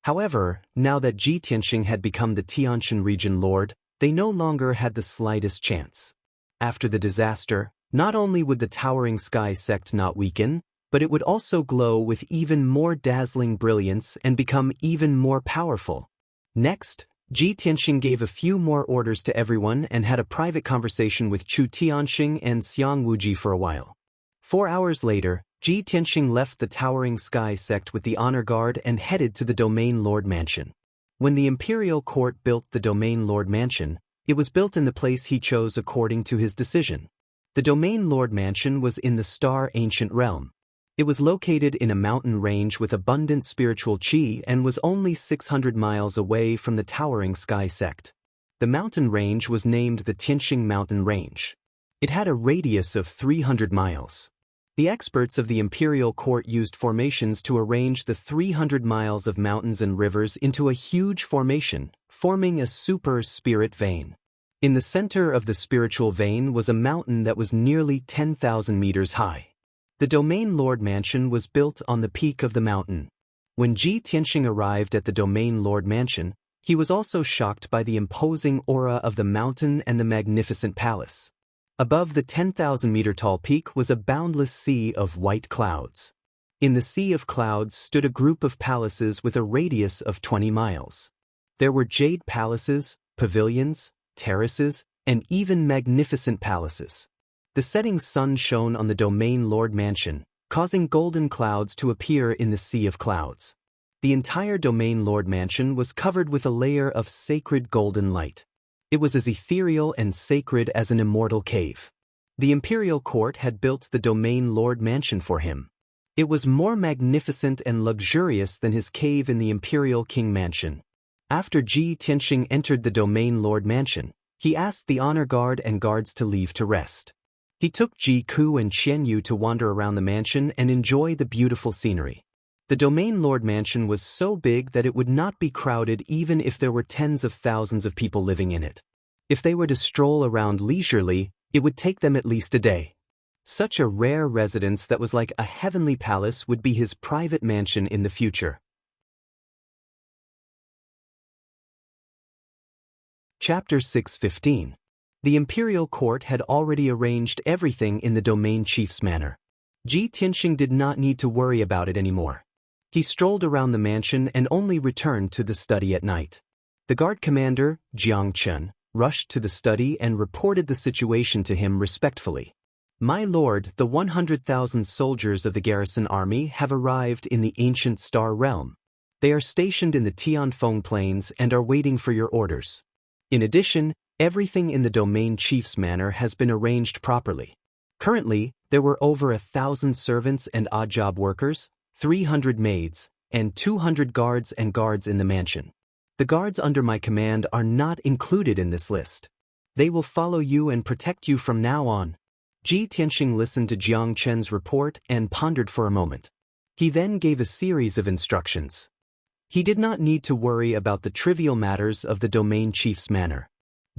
A: However, now that Ji Tianxing had become the Tiantian region lord, they no longer had the slightest chance. After the disaster, not only would the Towering Sky sect not weaken, but it would also glow with even more dazzling brilliance and become even more powerful. Next, Ji Tianxing gave a few more orders to everyone and had a private conversation with Chu Tianxing and Xiang Wuji for a while. 4 hours later, Ji Tianxing left the Towering Sky sect with the honor guard and headed to the Domain Lord Mansion. When the Imperial Court built the Domain Lord Mansion, it was built in the place he chose according to his decision. The Domain Lord Mansion was in the Star Ancient Realm. It was located in a mountain range with abundant spiritual qi and was only 600 miles away from the Towering Sky sect. The mountain range was named the Tianxing Mountain Range. It had a radius of 300 miles. The experts of the Imperial Court used formations to arrange the 300 miles of mountains and rivers into a huge formation, forming a super spirit vein. In the center of the spiritual vein was a mountain that was nearly 10,000 meters high. The Domain Lord Mansion was built on the peak of the mountain. When Ji Tianxing arrived at the Domain Lord Mansion, he was also shocked by the imposing aura of the mountain and the magnificent palace. Above the 10,000-meter-tall peak was a boundless sea of white clouds. In the sea of clouds stood a group of palaces with a radius of 20 miles. There were jade palaces, pavilions, terraces, and even magnificent palaces. The setting sun shone on the Domain Lord Mansion, causing golden clouds to appear in the sea of clouds. The entire Domain Lord Mansion was covered with a layer of sacred golden light. It was as ethereal and sacred as an immortal cave. The Imperial Court had built the Domain Lord Mansion for him. It was more magnificent and luxurious than his cave in the Imperial King Mansion. After Ji Tianxing entered the Domain Lord Mansion, he asked the honor guard and guards to leave to rest. He took Ji Ku and Chen Yu to wander around the mansion and enjoy the beautiful scenery. The Domain Lord Mansion was so big that it would not be crowded even if there were tens of thousands of people living in it. If they were to stroll around leisurely, it would take them at least a day. Such a rare residence that was like a heavenly palace would be his private mansion in the future. Chapter 6:15. The Imperial Court had already arranged everything in the Domain Chief's manner. Ji Tianxing did not need to worry about it anymore. He strolled around the mansion and only returned to the study at night. The guard commander, Jiang Chen, rushed to the study and reported the situation to him respectfully. "My lord, the 100,000 soldiers of the garrison army have arrived in the ancient Star Realm. They are stationed in the Tianfeng Plains and are waiting for your orders. In addition, everything in the Domain Chief's manor has been arranged properly. Currently, there were over 1,000 servants and odd job workers, 300 maids, and 200 guards in the mansion. The guards under my command are not included in this list. They will follow you and protect you from now on." Ji Tianxing listened to Jiang Chen's report and pondered for a moment. He then gave a series of instructions. He did not need to worry about the trivial matters of the Domain Chief's manor.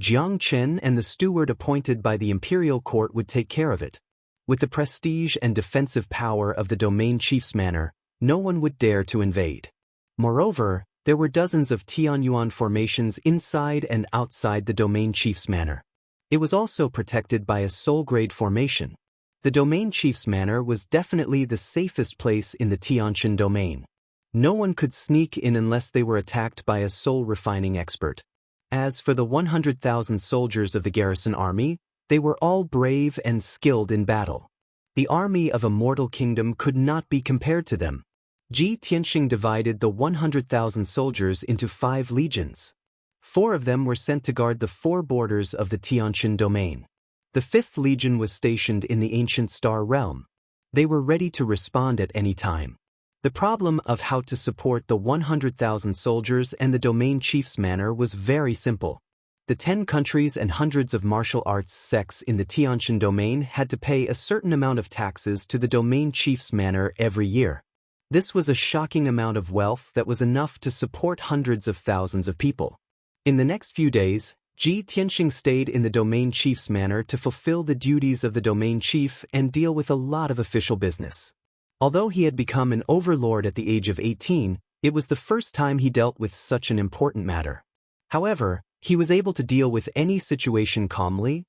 A: Jiang Chen and the steward appointed by the Imperial Court would take care of it. With the prestige and defensive power of the Domain Chief's manor, no one would dare to invade. Moreover, there were dozens of Tianyuan formations inside and outside the Domain Chief's manor. It was also protected by a soul-grade formation. The Domain Chief's manor was definitely the safest place in the Tiantian domain. No one could sneak in unless they were attacked by a soul-refining expert. As for the 100,000 soldiers of the garrison army, they were all brave and skilled in battle. The army of Immortal Kingdom could not be compared to them. Ji Tianxing divided the 100,000 soldiers into 5 legions. 4 of them were sent to guard the 4 borders of the Tianqian domain. The 5th legion was stationed in the ancient star realm. They were ready to respond at any time. The problem of how to support the 100,000 soldiers and the domain chief's manor was very simple. The 10 countries and hundreds of martial arts sects in the Tianqian domain had to pay a certain amount of taxes to the domain chief's manor every year. This was a shocking amount of wealth that was enough to support hundreds of thousands of people. In the next few days, Ji Tianxing stayed in the domain chief's manor to fulfill the duties of the domain chief and deal with a lot of official business. Although he had become an overlord at the age of 18, it was the first time he dealt with such an important matter. However, he was able to deal with any situation calmly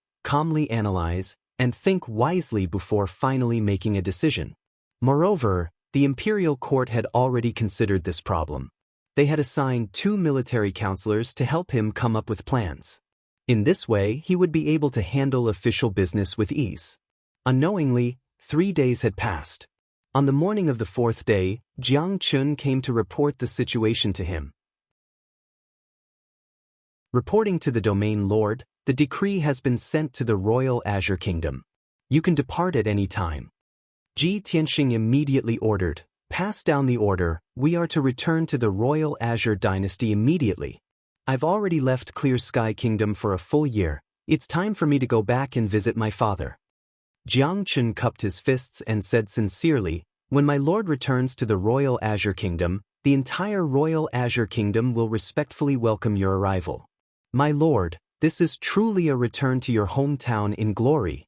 A: analyze, and think wisely before finally making a decision. Moreover, the imperial court had already considered this problem. They had assigned 2 military counselors to help him come up with plans. In this way, he would be able to handle official business with ease. Unknowingly, 3 days had passed. On the morning of the 4th day, Jiang Chun came to report the situation to him. Reporting to the domain lord, the decree has been sent to the royal Azure Kingdom. You can depart at any time. Ji Tianxing immediately ordered, "Pass down the order, we are to return to the royal Azure dynasty immediately. I've already left Clear Sky Kingdom for a full year, it's time for me to go back and visit my father." Jiang Chun cupped his fists and said sincerely, "When my lord returns to the royal Azure Kingdom, the entire royal Azure Kingdom will respectfully welcome your arrival. My lord, this is truly a return to your hometown in glory."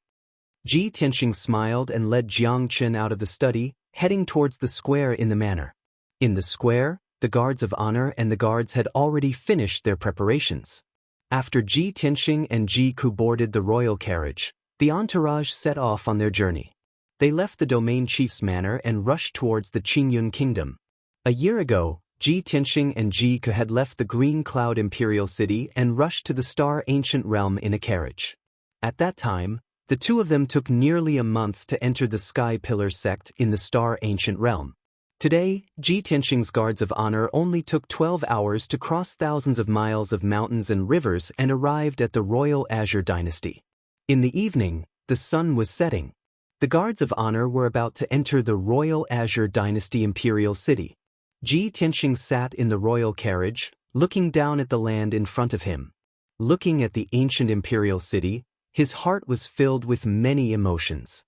A: Ji Tianxing smiled and led Jiang Chun out of the study, heading towards the square in the manor. In the square, the guards of honor and the guards had already finished their preparations. After Ji Tianxing and Ji Ku boarded the royal carriage, the entourage set off on their journey. They left the domain chief's manor and rushed towards the Qingyun kingdom. A year ago, Ji Tianxing and Ji Ku had left the Green Cloud Imperial City and rushed to the Star Ancient Realm in a carriage. At that time, the 2 of them took nearly a month to enter the Sky Pillar sect in the Star Ancient Realm. Today, Ji Tianxing's guards of honor only took 12 hours to cross thousands of miles of mountains and rivers and arrived at the Royal Azure Dynasty. In the evening, the sun was setting. The guards of honor were about to enter the Royal Azure Dynasty Imperial City. Ji Tianxing sat in the royal carriage, looking down at the land in front of him. Looking at the ancient imperial city, his heart was filled with many emotions.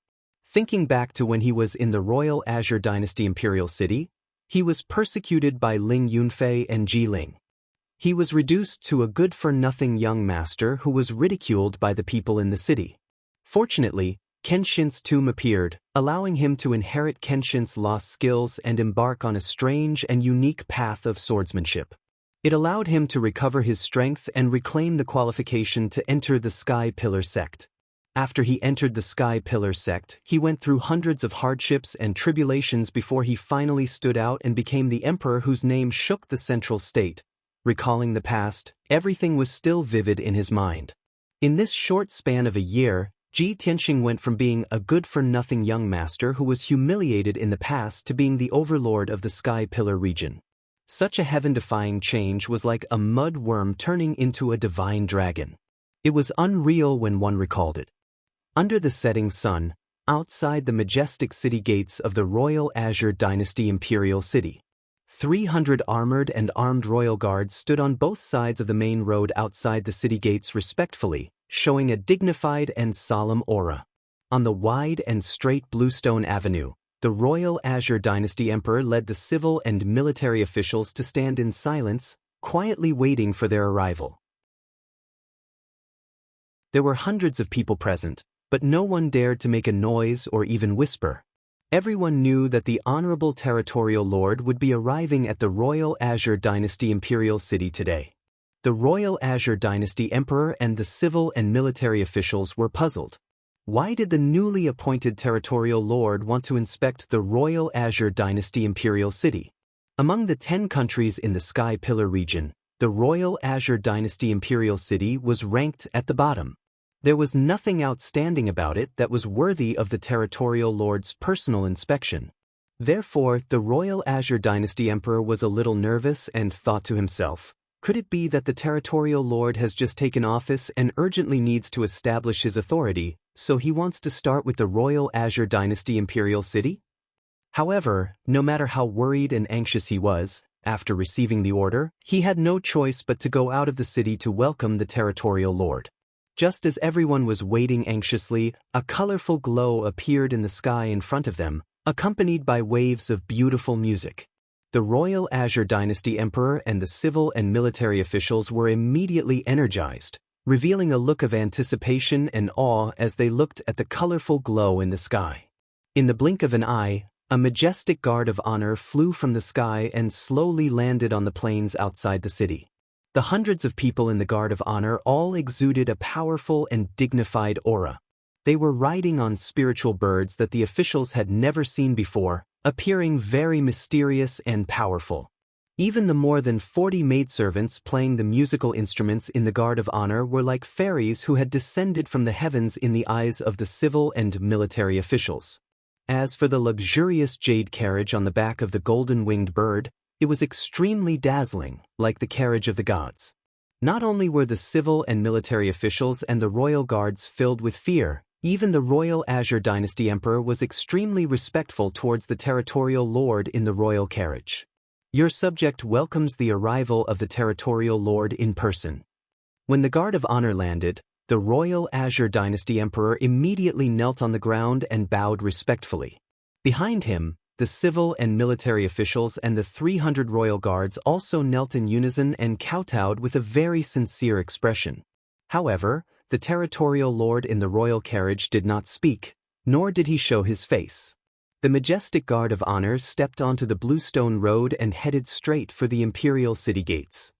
A: Thinking back to when he was in the Royal Azure Dynasty Imperial City, he was persecuted by Ling Yunfei and Ji Ling. He was reduced to a good-for-nothing young master who was ridiculed by the people in the city. Fortunately, Kenshin's tomb appeared, allowing him to inherit Kenshin's lost skills and embark on a strange and unique path of swordsmanship. It allowed him to recover his strength and reclaim the qualification to enter the Sky Pillar sect. After he entered the Sky Pillar sect, he went through hundreds of hardships and tribulations before he finally stood out and became the emperor whose name shook the central state. Recalling the past, everything was still vivid in his mind. In this short span of a year, Ji Tianxing went from being a good-for-nothing young master who was humiliated in the past to being the overlord of the Sky Pillar region. Such a heaven-defying change was like a mud worm turning into a divine dragon. It was unreal when one recalled it. Under the setting sun, outside the majestic city gates of the Royal Azure Dynasty Imperial City, 300 armored and armed royal guards stood on both sides of the main road outside the city gates respectfully, showing a dignified and solemn aura. On the wide and straight bluestone avenue, the Royal Azure Dynasty Emperor led the civil and military officials to stand in silence, quietly waiting for their arrival. There were hundreds of people present, but no one dared to make a noise or even whisper. Everyone knew that the Honorable Territorial Lord would be arriving at the Royal Azure Dynasty Imperial City today. The Royal Azure Dynasty Emperor and the civil and military officials were puzzled. Why did the newly appointed Territorial Lord want to inspect the Royal Azure Dynasty Imperial City? Among the 10 countries in the Sky Pillar region, the Royal Azure Dynasty Imperial City was ranked at the bottom. There was nothing outstanding about it that was worthy of the Territorial Lord's personal inspection. Therefore, the royal Azure Dynasty Emperor was a little nervous and thought to himself, could it be that the territorial lord has just taken office and urgently needs to establish his authority, so he wants to start with the royal Azure Dynasty Imperial City? However, no matter how worried and anxious he was, after receiving the order, he had no choice but to go out of the city to welcome the territorial lord. Just as everyone was waiting anxiously, a colorful glow appeared in the sky in front of them, accompanied by waves of beautiful music. The royal Azure Dynasty Emperor and the civil and military officials were immediately energized, revealing a look of anticipation and awe as they looked at the colorful glow in the sky. In the blink of an eye, a majestic guard of honor flew from the sky and slowly landed on the plains outside the city. The hundreds of people in the guard of honor all exuded a powerful and dignified aura. They were riding on spiritual birds that the officials had never seen before, appearing very mysterious and powerful. Even the more than 40 maidservants playing the musical instruments in the guard of honor were like fairies who had descended from the heavens in the eyes of the civil and military officials. As for the luxurious jade carriage on the back of the golden-winged bird, it was extremely dazzling, like the carriage of the gods. Not only were the civil and military officials and the royal guards filled with fear, even the royal Azure Dynasty Emperor was extremely respectful towards the territorial lord in the royal carriage. Your subject welcomes the arrival of the territorial lord in person. When the guard of honor landed, the royal Azure Dynasty Emperor immediately knelt on the ground and bowed respectfully. Behind him, the civil and military officials and the 300 royal guards also knelt in unison and kowtowed with a very sincere expression. However, the territorial lord in the royal carriage did not speak, nor did he show his face. The majestic guard of honor stepped onto the bluestone road and headed straight for the imperial city gates.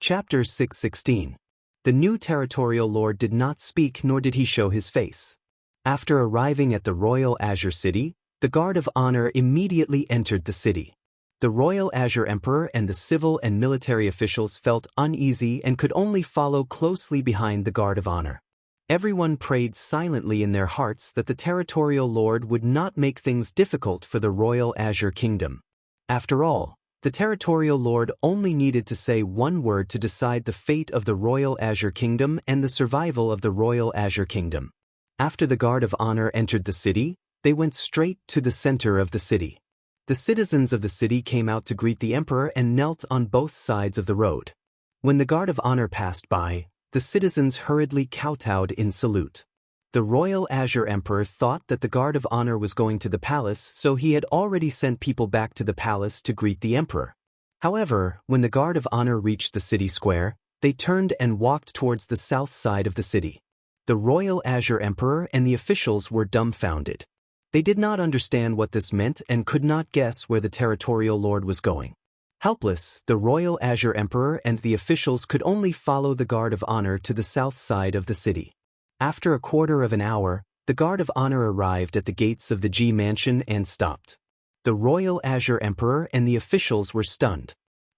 A: Chapter 616. The new territorial lord did not speak nor did he show his face. After arriving at the royal Azure City, the guard of honor immediately entered the city. The royal Azure Emperor and the civil and military officials felt uneasy and could only follow closely behind the guard of honor. Everyone prayed silently in their hearts that the territorial lord would not make things difficult for the royal Azure Kingdom. After all, the territorial lord only needed to say one word to decide the fate of the royal Azure Kingdom and the survival of the royal Azure Kingdom. After the guard of honor entered the city, they went straight to the center of the city. The citizens of the city came out to greet the emperor and knelt on both sides of the road. When the guard of honor passed by, the citizens hurriedly kowtowed in salute. The royal Azure Emperor thought that the guard of honor was going to the palace, so he had already sent people back to the palace to greet the emperor. However, when the guard of honor reached the city square, they turned and walked towards the south side of the city. The royal Azure Emperor and the officials were dumbfounded. They did not understand what this meant and could not guess where the territorial lord was going. Helpless, the royal Azure Emperor and the officials could only follow the guard of honor to the south side of the city. After a quarter of an hour, the guard of honor arrived at the gates of the G Mansion and stopped. The royal Azure Emperor and the officials were stunned.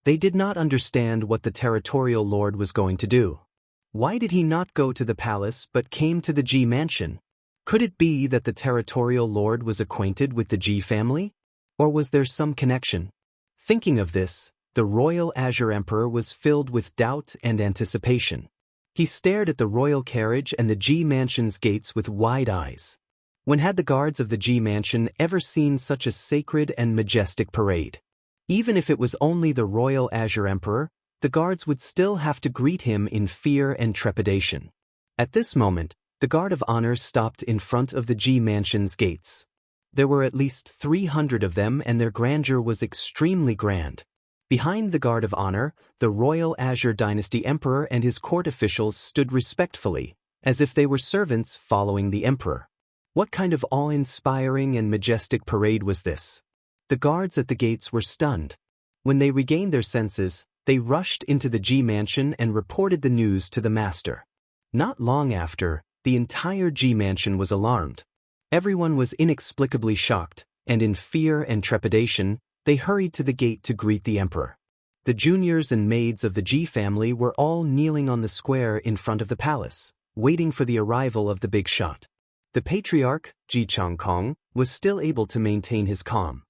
A: They did not understand what the territorial lord was going to do. Why did he not go to the palace but came to the G Mansion? Could it be that the territorial lord was acquainted with the G family? Or was there some connection? Thinking of this, the royal Azure Emperor was filled with doubt and anticipation. He stared at the royal carriage and the G Mansion's gates with wide eyes. When had the guards of the G Mansion ever seen such a sacred and majestic parade? Even if it was only the royal Azure Emperor, the guards would still have to greet him in fear and trepidation. At this moment, the guard of honor stopped in front of the G Mansion's gates. There were at least 300 of them and their grandeur was extremely grand. Behind the guard of honor, the royal Azure Dynasty Emperor and his court officials stood respectfully, as if they were servants following the emperor. What kind of awe-inspiring and majestic parade was this? The guards at the gates were stunned. When they regained their senses, they rushed into the G Mansion and reported the news to the master. Not long after, the entire G Mansion was alarmed. Everyone was inexplicably shocked, and in fear and trepidation, they hurried to the gate to greet the emperor. The juniors and maids of the G family were all kneeling on the square in front of the palace, waiting for the arrival of the big shot. The patriarch, Ji Changkong, was still able to maintain his calm.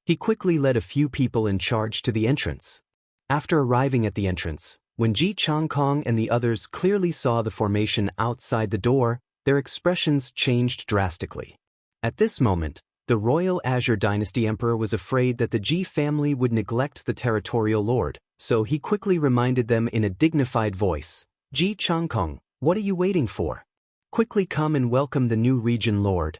A: He quickly led a few people in charge to the entrance. After arriving at the entrance, when Ji Changkong and the others clearly saw the formation outside the door, their expressions changed drastically. At this moment, the royal Azure Dynasty Emperor was afraid that the Ji family would neglect the territorial lord, so he quickly reminded them in a dignified voice, "Ji Changkong, what are you waiting for? Quickly come and welcome the new region lord."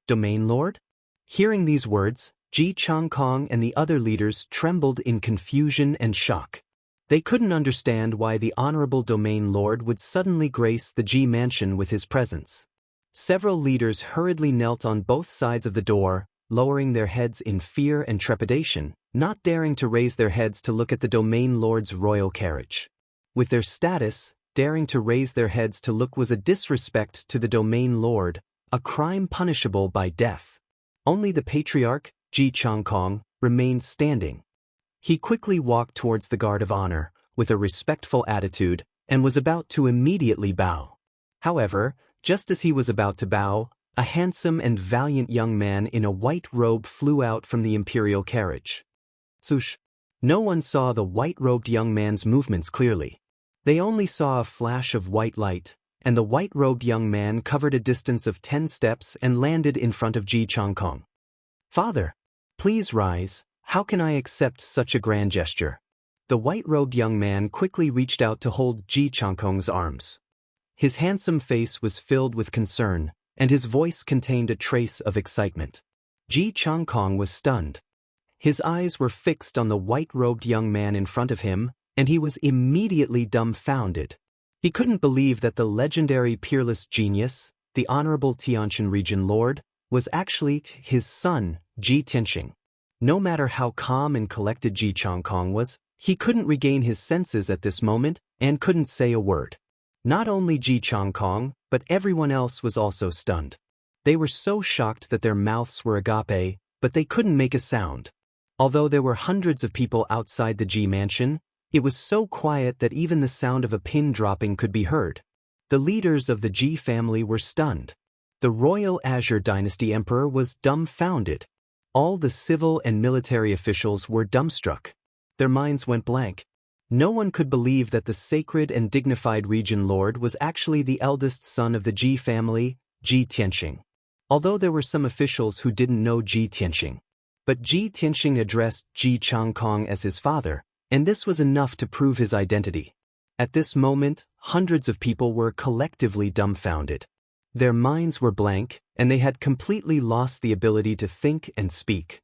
A: Domain lord? Hearing these words, Ji Changkong and the other leaders trembled in confusion and shock. They couldn't understand why the honorable domain lord would suddenly grace the Ji mansion with his presence. Several leaders hurriedly knelt on both sides of the door, lowering their heads in fear and trepidation, not daring to raise their heads to look at the domain lord's royal carriage. With their status, daring to raise their heads to look was a disrespect to the domain lord, a crime punishable by death. Only the patriarch, Ji Changkong, remained standing. He quickly walked towards the guard of honor, with a respectful attitude, and was about to immediately bow. However, just as he was about to bow, a handsome and valiant young man in a white robe flew out from the imperial carriage. Swoosh! No one saw the white-robed young man's movements clearly. They only saw a flash of white light, and the white-robed young man covered a distance of 10 steps and landed in front of Ji Changkong. "Father, please rise. How can I accept such a grand gesture?" The white-robed young man quickly reached out to hold Ji Changkong's arms. His handsome face was filled with concern, and his voice contained a trace of excitement. Ji Changkong was stunned. His eyes were fixed on the white-robed young man in front of him, and he was immediately dumbfounded. He couldn't believe that the legendary peerless genius, the Honorable Tianqian Region Lord, was actually his son, Ji Tianxing. No matter how calm and collected Ji Changkong was, he couldn't regain his senses at this moment and couldn't say a word. Not only Ji Changkong, but everyone else was also stunned. They were so shocked that their mouths were agape, but they couldn't make a sound. Although there were hundreds of people outside the Ji mansion, it was so quiet that even the sound of a pin dropping could be heard. The leaders of the Ji family were stunned. The royal Azure Dynasty Emperor was dumbfounded. All the civil and military officials were dumbstruck. Their minds went blank. No one could believe that the sacred and dignified region lord was actually the eldest son of the Ji family, Ji Tianxing. Although there were some officials who didn't know Ji Tianxing. But Ji Tianxing addressed Ji Changkong as his father, and this was enough to prove his identity. At this moment, hundreds of people were collectively dumbfounded. Their minds were blank, and they had completely lost the ability to think and speak.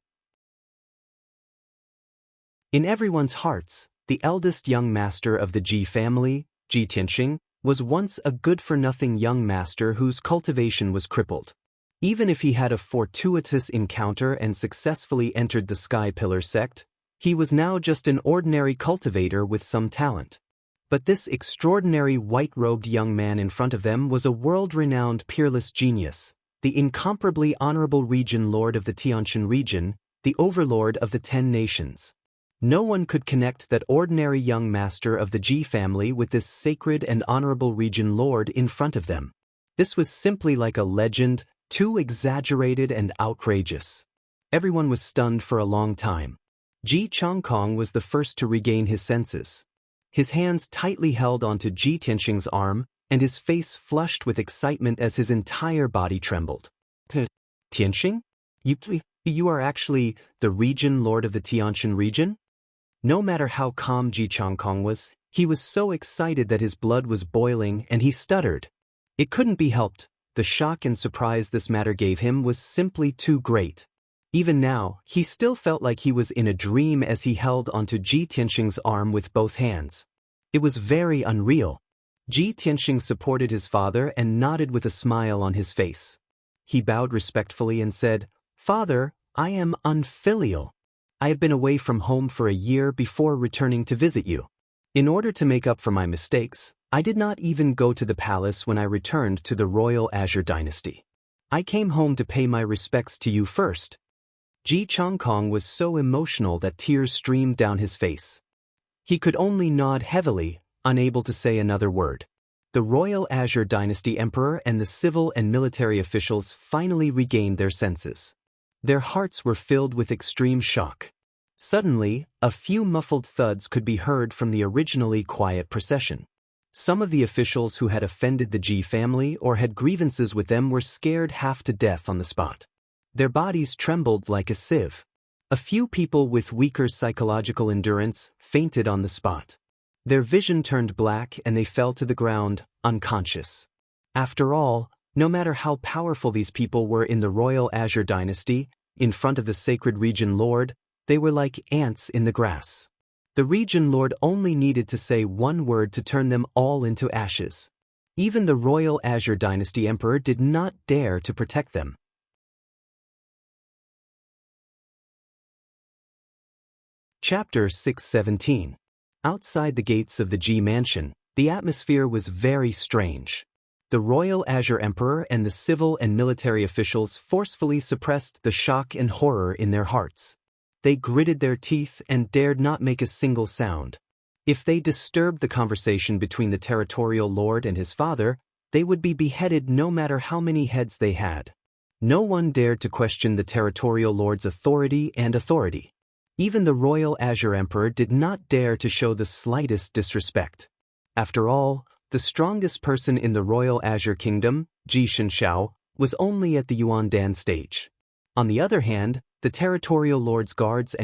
A: In everyone's hearts, the eldest young master of the Ji family, Ji Tianxing, was once a good-for-nothing young master whose cultivation was crippled. Even if he had a fortuitous encounter and successfully entered the Sky Pillar sect, he was now just an ordinary cultivator with some talent. But this extraordinary white-robed young man in front of them was a world-renowned peerless genius, the incomparably honorable region lord of the Tianqian region, the overlord of the 10 nations. No one could connect that ordinary young master of the Ji family with this sacred and honorable region lord in front of them. This was simply like a legend, too exaggerated and outrageous. Everyone was stunned for a long time. Ji Changkong was the first to regain his senses. His hands tightly held onto Ji Tianxing's arm, and his face flushed with excitement as his entire body trembled. "Tianxing? You are actually the region lord of the Tianqian region?" No matter how calm Ji Changkong was, he was so excited that his blood was boiling and he stuttered. It couldn't be helped. The shock and surprise this matter gave him was simply too great. Even now, he still felt like he was in a dream as he held onto Ji Tianxing's arm with both hands. It was very unreal. Ji Tianxing supported his father and nodded with a smile on his face. He bowed respectfully and said, "Father, I am unfilial. I have been away from home for a year before returning to visit you. In order to make up for my mistakes, I did not even go to the palace when I returned to the royal Azure Dynasty. I came home to pay my respects to you first." Ji Changkong was so emotional that tears streamed down his face. He could only nod heavily, unable to say another word. The royal Azure Dynasty emperor and the civil and military officials finally regained their senses. Their hearts were filled with extreme shock. Suddenly, a few muffled thuds could be heard from the originally quiet procession. Some of the officials who had offended the Ji family or had grievances with them were scared half to death on the spot. Their bodies trembled like a sieve. A few people with weaker psychological endurance fainted on the spot. Their vision turned black and they fell to the ground, unconscious. After all, no matter how powerful these people were in the royal Azure Dynasty, in front of the sacred region lord, they were like ants in the grass. The region lord only needed to say one word to turn them all into ashes. Even the royal Azure Dynasty emperor did not dare to protect them. Chapter 617. Outside the gates of the Ji mansion, the atmosphere was very strange. The royal Azure emperor and the civil and military officials forcefully suppressed the shock and horror in their hearts. They gritted their teeth and dared not make a single sound. If they disturbed the conversation between the territorial lord and his father, they would be beheaded no matter how many heads they had. No one dared to question the territorial lord's authority. Even the royal Azure emperor did not dare to show the slightest disrespect. After all, the strongest person in the royal Azure kingdom, Ji Xianxia, was only at the Yuandan stage. On the other hand, the territorial lord's guards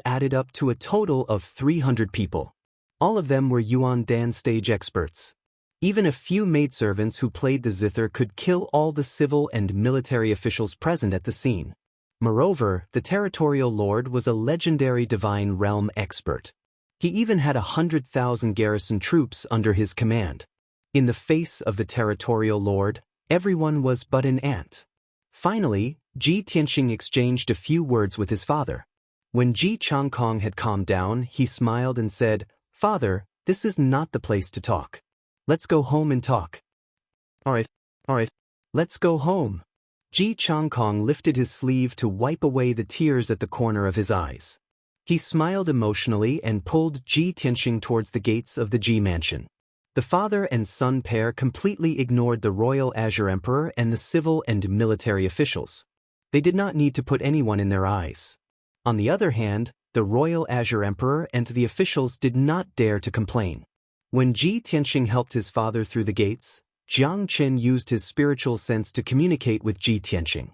A: added up to a total of 300 people. All of them were Yuandan stage experts. Even a few maidservants who played the zither could kill all the civil and military officials present at the scene. Moreover, the territorial lord was a legendary divine realm expert. He even had 100,000 garrison troops under his command. In the face of the territorial lord, everyone was but an ant. Finally, Ji Tianxing exchanged a few words with his father. When Ji Changkong had calmed down, he smiled and said, "Father, this is not the place to talk. Let's go home and talk." All right, let's go home." Ji Changkong lifted his sleeve to wipe away the tears at the corner of his eyes. He smiled emotionally and pulled Ji Tianxing towards the gates of the Ji mansion. The father and son pair completely ignored the royal Azure emperor and the civil and military officials. They did not need to put anyone in their eyes. On the other hand, the royal Azure emperor and the officials did not dare to complain. When Ji Tianxing helped his father through the gates, Jiang Qin used his spiritual sense to communicate with Ji Tianxing.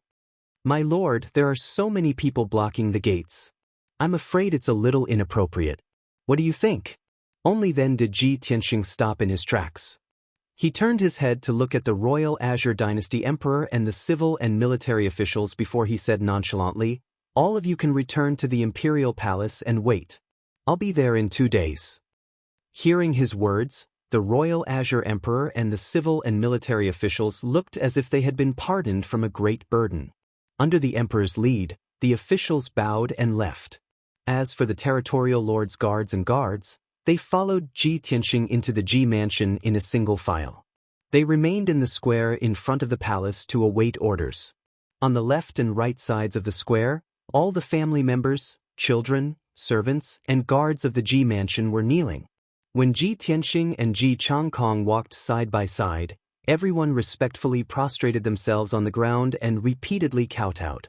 A: "My lord, there are so many people blocking the gates. I'm afraid it's a little inappropriate. What do you think?" Only then did Ji Tianxing stop in his tracks. He turned his head to look at the royal Azure Dynasty emperor and the civil and military officials before he said nonchalantly, "All of you can return to the imperial palace and wait. I'll be there in 2 days." Hearing his words, the royal Azure emperor and the civil and military officials looked as if they had been pardoned from a great burden. Under the emperor's lead, the officials bowed and left. As for the territorial lord's guards, they followed Ji Tianxing into the Ji mansion in a single file. They remained in the square in front of the palace to await orders. On the left and right sides of the square, all the family members, children, servants, and guards of the Ji mansion were kneeling. When Ji Tianxing and Ji Changkong walked side by side, everyone respectfully prostrated themselves on the ground and repeatedly kowtowed.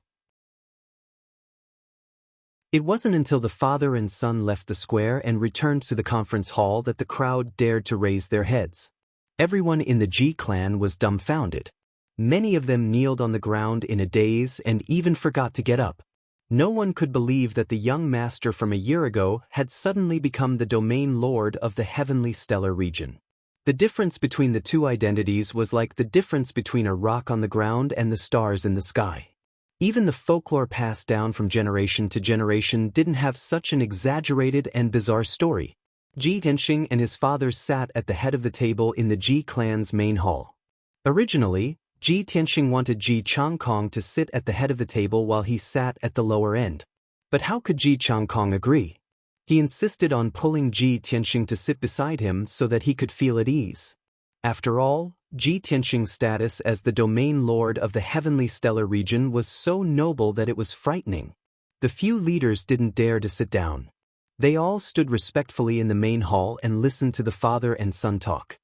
A: It wasn't until the father and son left the square and returned to the conference hall that the crowd dared to raise their heads. Everyone in the Ji clan was dumbfounded. Many of them kneeled on the ground in a daze and even forgot to get up. No one could believe that the young master from a year ago had suddenly become the domain lord of the heavenly stellar region. The difference between the two identities was like the difference between a rock on the ground and the stars in the sky. Even the folklore passed down from generation to generation didn't have such an exaggerated and bizarre story. Ji Tianxing and his father sat at the head of the table in the Ji clan's main hall. Originally, Ji Tianxing wanted Ji Changkong to sit at the head of the table while he sat at the lower end. But how could Ji Changkong agree? He insisted on pulling Ji Tianxing to sit beside him so that he could feel at ease. After all, Ji Tianxing's status as the domain lord of the heavenly stellar region was so noble that it was frightening. The few leaders didn't dare to sit down. They all stood respectfully in the main hall and listened to the father and son talk.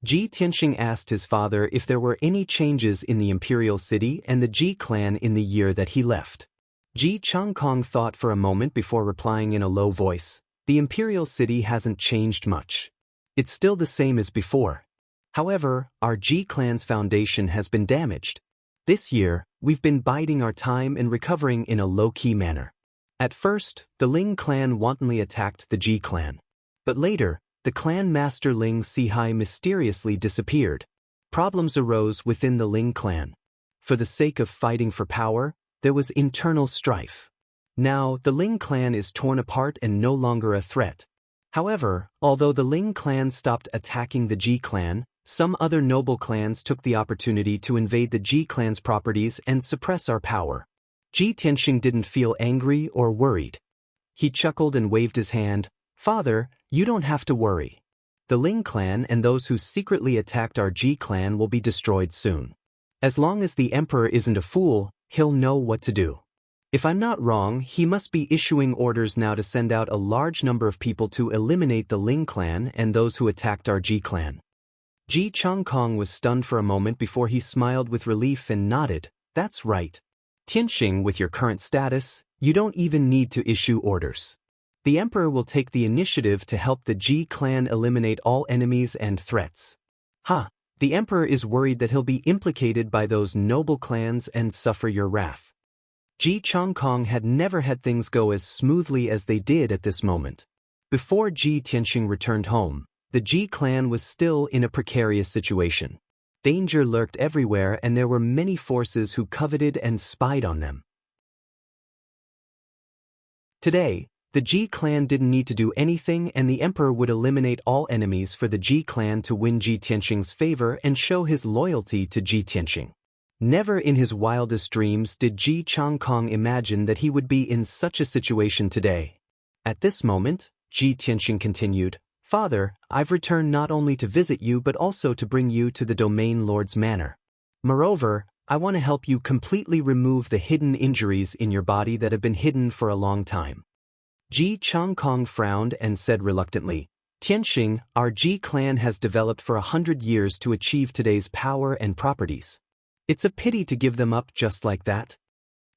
A: Ji Tianxing asked his father if there were any changes in the imperial city and the Ji clan in the year that he left. Ji Changkong thought for a moment before replying in a low voice, "The imperial city hasn't changed much. It's still the same as before. However, our Ji clan's foundation has been damaged. This year, we've been biding our time and recovering in a low-key manner. At first, the Ling clan wantonly attacked the Ji clan. But later, the clan master Ling Sihai mysteriously disappeared. Problems arose within the Ling clan. For the sake of fighting for power, there was internal strife. Now, the Ling clan is torn apart and no longer a threat. However, although the Ling clan stopped attacking the Ji clan, some other noble clans took the opportunity to invade the Ji clan's properties and suppress our power." Ji Tianxing didn't feel angry or worried. He chuckled and waved his hand. "Father, you don't have to worry. The Ling clan and those who secretly attacked our Ji clan will be destroyed soon. As long as the emperor isn't a fool, he'll know what to do. If I'm not wrong, he must be issuing orders now to send out a large number of people to eliminate the Ling clan and those who attacked our Ji clan." Ji Changkong was stunned for a moment before he smiled with relief and nodded. "That's right. Tianxing, with your current status, you don't even need to issue orders. The emperor will take the initiative to help the Ji clan eliminate all enemies and threats." The emperor is worried that he'll be implicated by those noble clans and suffer your wrath." Ji Changkong had never had things go as smoothly as they did at this moment. Before Ji Tianxing returned home, the Ji clan was still in a precarious situation. Danger lurked everywhere and there were many forces who coveted and spied on them. Today, the Ji clan didn't need to do anything and the emperor would eliminate all enemies for the Ji clan to win Ji Tianxing's favor and show his loyalty to Ji Tianxing. Never in his wildest dreams did Ji Changkong imagine that he would be in such a situation today. At this moment, Ji Tianxing continued, "Father, I've returned not only to visit you but also to bring you to the Domain Lord's manor. Moreover, I want to help you completely remove the hidden injuries in your body that have been hidden for a long time." Ji Changkong frowned and said reluctantly, "Tianxing, our Ji clan has developed for 100 years to achieve today's power and properties. It's a pity to give them up just like that."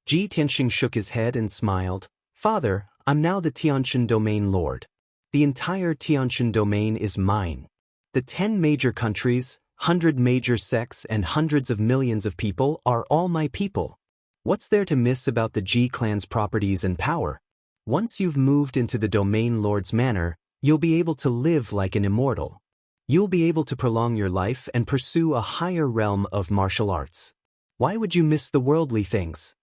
A: Ji Tianxing shook his head and smiled. "Father, I'm now the Tianshan Domain Lord. The entire Tianshan domain is mine. The 10 major countries, 100 major sects and hundreds of millions of people are all my people. What's there to miss about the Ji clan's properties and power? Once you've moved into the Domain Lord's manor, you'll be able to live like an immortal. You'll be able to prolong your life and pursue a higher realm of martial arts. Why would you miss the worldly things?"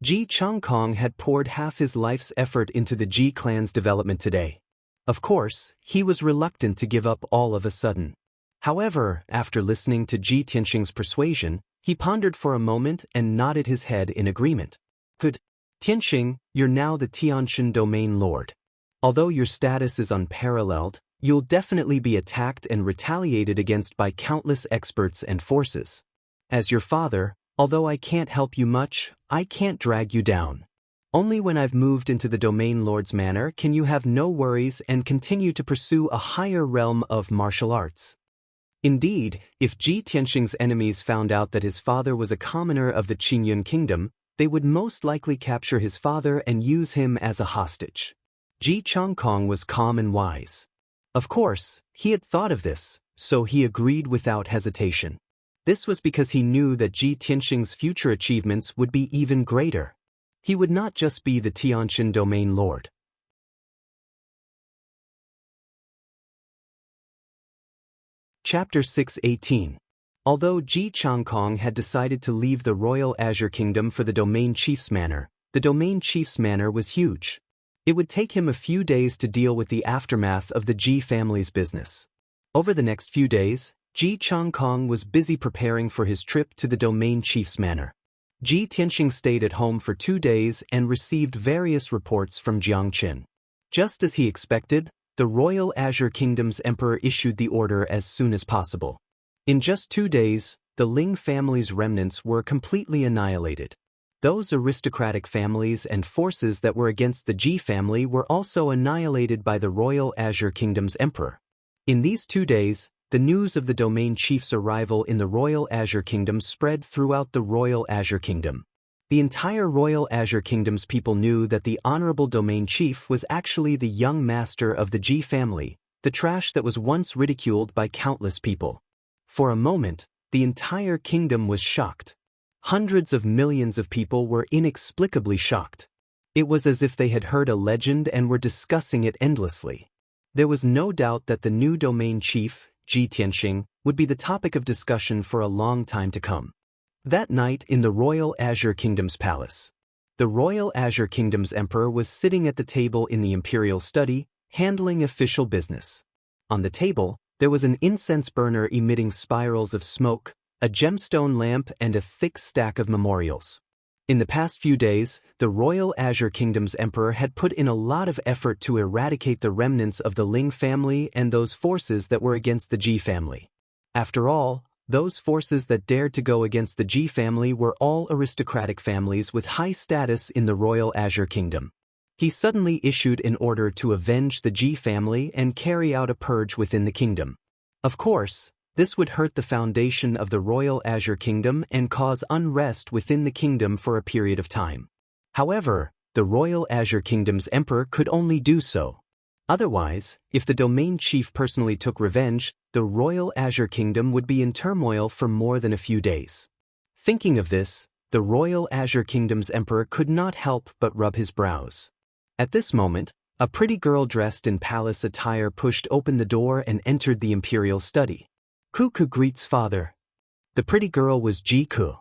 A: Ji Changkong had poured half his life's effort into the Ji clan's development today. Of course, he was reluctant to give up all of a sudden. However, after listening to Ji Tianxing's persuasion, he pondered for a moment and nodded his head in agreement. "Good. Tianxing, you're now the Tianshan Domain Lord. Although your status is unparalleled, you'll definitely be attacked and retaliated against by countless experts and forces. As your father, although I can't help you much, I can't drag you down. Only when I've moved into the Domain Lord's manor can you have no worries and continue to pursue a higher realm of martial arts." Indeed, if Ji Tianxing's enemies found out that his father was a commoner of the Qingyun kingdom, they would most likely capture his father and use him as a hostage. Ji Changkong was calm and wise. Of course, he had thought of this, so he agreed without hesitation. This was because he knew that Ji Tianxing's future achievements would be even greater. He would not just be the Tianshan Domain Lord. Chapter 6:18. Although Ji Changkong had decided to leave the Royal Azure Kingdom for the Domain Chief's manor, the Domain Chief's manor was huge. It would take him a few days to deal with the aftermath of the Ji family's business. Over the next few days, Ji Changkong was busy preparing for his trip to the Domain Chief's manor. Ji Tianxing stayed at home for 2 days and received various reports from Jiangqin. Just as he expected, the Royal Azure Kingdom's emperor issued the order as soon as possible. In just 2 days, the Ling family's remnants were completely annihilated. Those aristocratic families and forces that were against the Ji family were also annihilated by the Royal Azure Kingdom's emperor. In these 2 days, the news of the domain chief's arrival in the Royal Azure Kingdom spread throughout the Royal Azure Kingdom. The entire Royal Azure Kingdom's people knew that the honorable domain chief was actually the young master of the Ji family, the trash that was once ridiculed by countless people. For a moment, the entire kingdom was shocked. Hundreds of millions of people were inexplicably shocked. It was as if they had heard a legend and were discussing it endlessly. There was no doubt that the new domain chief, Ji Tianxing, would be the topic of discussion for a long time to come. That night in the Royal Azure Kingdom's palace, the Royal Azure Kingdom's emperor was sitting at the table in the imperial study, handling official business. On the table, there was an incense burner emitting spirals of smoke, a gemstone lamp, and a thick stack of memorials. In the past few days, the Royal Azure Kingdom's emperor had put in a lot of effort to eradicate the remnants of the Ling family and those forces that were against the Ji family. After all, those forces that dared to go against the Ji family were all aristocratic families with high status in the Royal Azure Kingdom. He suddenly issued an order to avenge the Ji family and carry out a purge within the kingdom. Of course, this would hurt the foundation of the Royal Azure Kingdom and cause unrest within the kingdom for a period of time. However, the Royal Azure Kingdom's emperor could only do so. Otherwise, if the domain chief personally took revenge, the Royal Azure Kingdom would be in turmoil for more than a few days. Thinking of this, the Royal Azure Kingdom's emperor could not help but rub his brows. At this moment, a pretty girl dressed in palace attire pushed open the door and entered the imperial study. Ku greets father. The pretty girl was Ji Ku.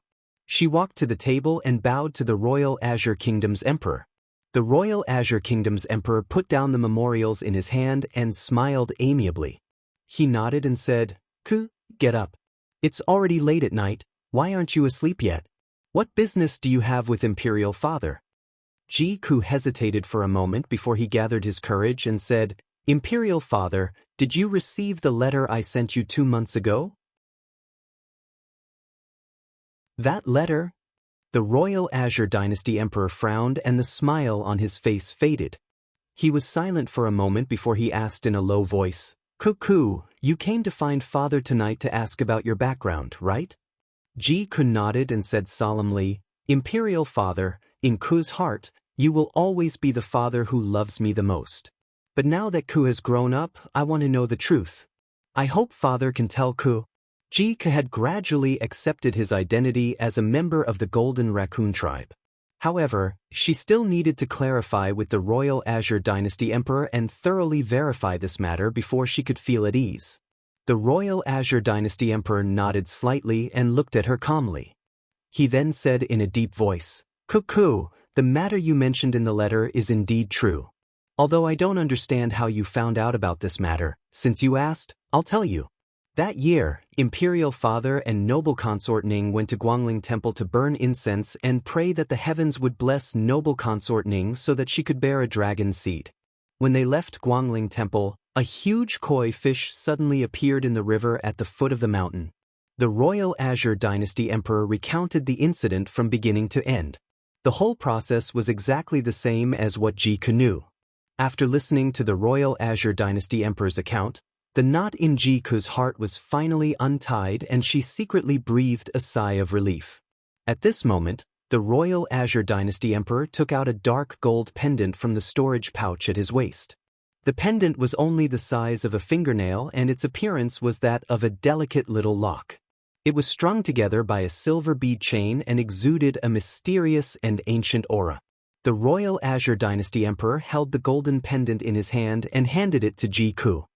A: She walked to the table and bowed to the Royal Azure Kingdom's emperor. The Royal Azure Kingdom's emperor put down the memorials in his hand and smiled amiably. He nodded and said, "Ku, get up. It's already late at night, why aren't you asleep yet? What business do you have with Imperial Father?" Ji Ku hesitated for a moment before he gathered his courage and said, "Imperial Father, did you receive the letter I sent you 2 months ago?" That letter? The Royal Azure Dynasty Emperor frowned and the smile on his face faded. He was silent for a moment before he asked in a low voice, "Ku, you came to find Father tonight to ask about your background, right?" Ji Ku nodded and said solemnly, "Imperial Father, in Ku's heart, you will always be the father who loves me the most. But now that Ku has grown up, I want to know the truth. I hope Father can tell Ku." Ji Ku had gradually accepted his identity as a member of the Golden Raccoon tribe. However, she still needed to clarify with the Royal Azure Dynasty Emperor and thoroughly verify this matter before she could feel at ease. The Royal Azure Dynasty Emperor nodded slightly and looked at her calmly. He then said in a deep voice, "Ku, the matter you mentioned in the letter is indeed true. Although I don't understand how you found out about this matter, since you asked, I'll tell you. That year, Imperial Father and noble consort Ning went to Guangling Temple to burn incense and pray that the heavens would bless noble consort Ning so that she could bear a dragon seed. When they left Guangling Temple, a huge koi fish suddenly appeared in the river at the foot of the mountain. The Royal Azure Dynasty Emperor recounted the incident from beginning to end. The whole process was exactly the same as what Ji Ku knew. After listening to the Royal Azure Dynasty Emperor's account, the knot in Ji Ku's heart was finally untied and she secretly breathed a sigh of relief. At this moment, the Royal Azure Dynasty Emperor took out a dark gold pendant from the storage pouch at his waist. The pendant was only the size of a fingernail and its appearance was that of a delicate little lock. It was strung together by a silver bead chain and exuded a mysterious and ancient aura. The Royal Azure Dynasty Emperor held the golden pendant in his hand and handed it to Ji Ku.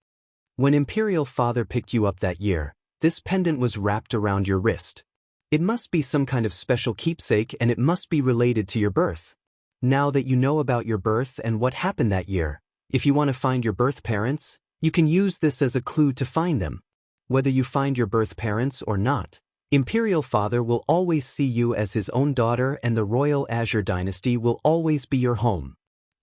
A: "When Imperial Father picked you up that year, this pendant was wrapped around your wrist. It must be some kind of special keepsake and it must be related to your birth. Now that you know about your birth and what happened that year, if you want to find your birth parents, you can use this as a clue to find them. Whether you find your birth parents or not, Imperial Father will always see you as his own daughter and the Royal Azure Dynasty will always be your home."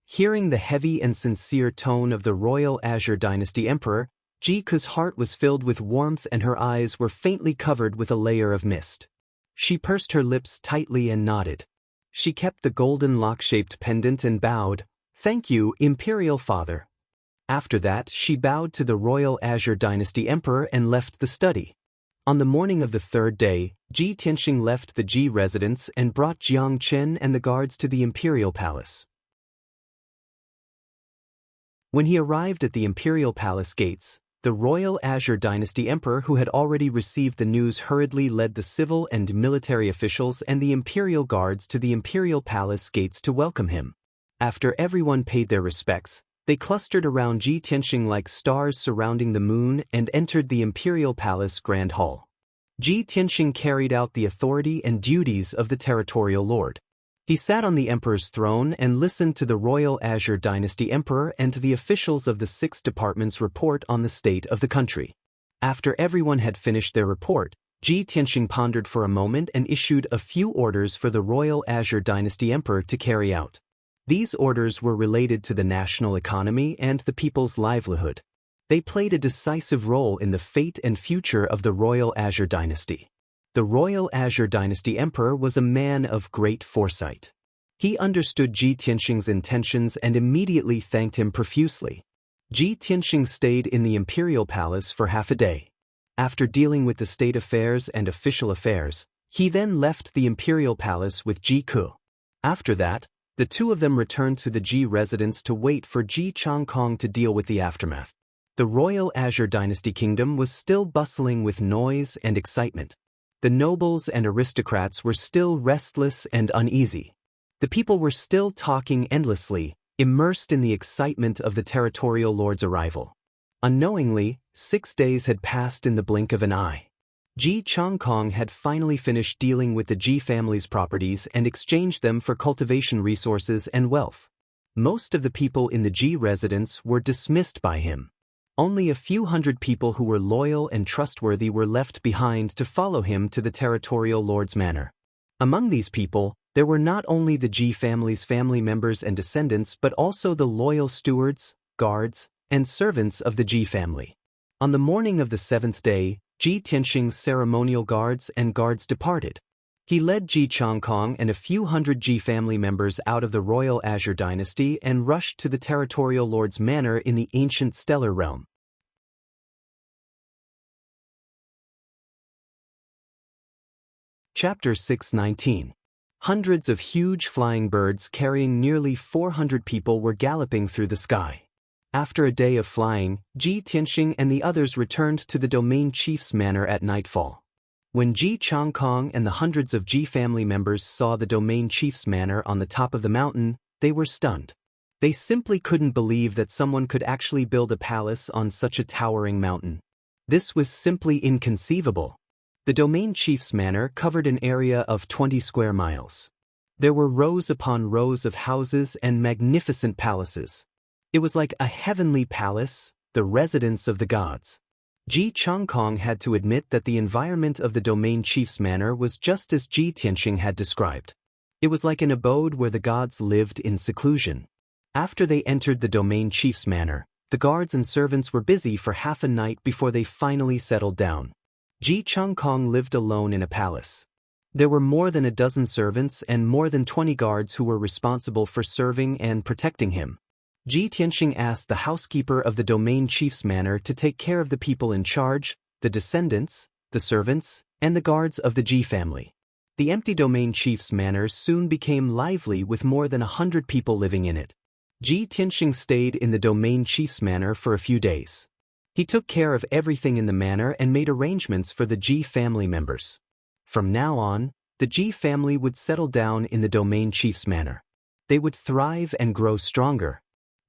A: Hearing the heavy and sincere tone of the Royal Azure Dynasty Emperor, Ji Ku's heart was filled with warmth and her eyes were faintly covered with a layer of mist. She pursed her lips tightly and nodded. She kept the golden lock-shaped pendant and bowed, "Thank you, Imperial Father." After that, she bowed to the royal Azure Dynasty emperor and left the study. On the morning of the third day, Ji Tianxing left the Ji residence and brought Jiang Chen and the guards to the imperial palace. When he arrived at the imperial palace gates, the royal Azure Dynasty emperor who had already received the news hurriedly led the civil and military officials and the imperial guards to the imperial palace gates to welcome him. After everyone paid their respects, they clustered around Ji Tianxing like stars surrounding the moon and entered the imperial palace grand hall. Ji Tianxing carried out the authority and duties of the territorial lord. He sat on the emperor's throne and listened to the royal Azure Dynasty emperor and to the officials of the 6 departments report on the state of the country. After everyone had finished their report, Ji Tianxing pondered for a moment and issued a few orders for the royal Azure Dynasty emperor to carry out. These orders were related to the national economy and the people's livelihood. They played a decisive role in the fate and future of the royal Azure Dynasty. The royal Azure Dynasty emperor was a man of great foresight. He understood Ji Tianxing's intentions and immediately thanked him profusely. Ji Tianxing stayed in the imperial palace for half a day. After dealing with the state affairs and official affairs, he then left the imperial palace with Ji Ke. After that, the two of them returned to the Ji residence to wait for Ji Changkong to deal with the aftermath. The royal Azure Dynasty kingdom was still bustling with noise and excitement. The nobles and aristocrats were still restless and uneasy. The people were still talking endlessly, immersed in the excitement of the territorial lord's arrival. Unknowingly, 6 days had passed in the blink of an eye. Ji Changkong had finally finished dealing with the Ji family's properties and exchanged them for cultivation resources and wealth. Most of the people in the Ji residence were dismissed by him. Only a few hundred people who were loyal and trustworthy were left behind to follow him to the territorial lord's manor. Among these people, there were not only the Ji family's family members and descendants but also the loyal stewards, guards, and servants of the Ji family. On the morning of the 7th day, Ji Tianxing's ceremonial guards and guards departed. He led Ji Changkong and a few hundred Ji family members out of the royal Azure Dynasty and rushed to the territorial lord's manor in the ancient stellar realm. Chapter 619. Hundreds of huge flying birds carrying nearly 400 people were galloping through the sky. After a day of flying, Ji Tianxing and the others returned to the domain chief's manor at nightfall. When Ji Changkong and the hundreds of Ji family members saw the domain chief's manor on the top of the mountain, they were stunned. They simply couldn't believe that someone could actually build a palace on such a towering mountain. This was simply inconceivable. The domain chief's manor covered an area of 20 square miles. There were rows upon rows of houses and magnificent palaces. It was like a heavenly palace, the residence of the gods. Ji Changkong had to admit that the environment of the domain chief's manor was just as Ji Tianxing had described. It was like an abode where the gods lived in seclusion. After they entered the domain chief's manor, the guards and servants were busy for half a night before they finally settled down. Ji Changkong lived alone in a palace. There were more than a dozen servants and more than 20 guards who were responsible for serving and protecting him. Ji Tianxing asked the housekeeper of the domain chief's manor to take care of the people in charge, the descendants, the servants, and the guards of the Ji family. The empty domain chief's manor soon became lively with more than 100 people living in it. Ji Tianxing stayed in the domain chief's manor for a few days. He took care of everything in the manor and made arrangements for the Ji family members. From now on, the Ji family would settle down in the domain chief's manor. They would thrive and grow stronger.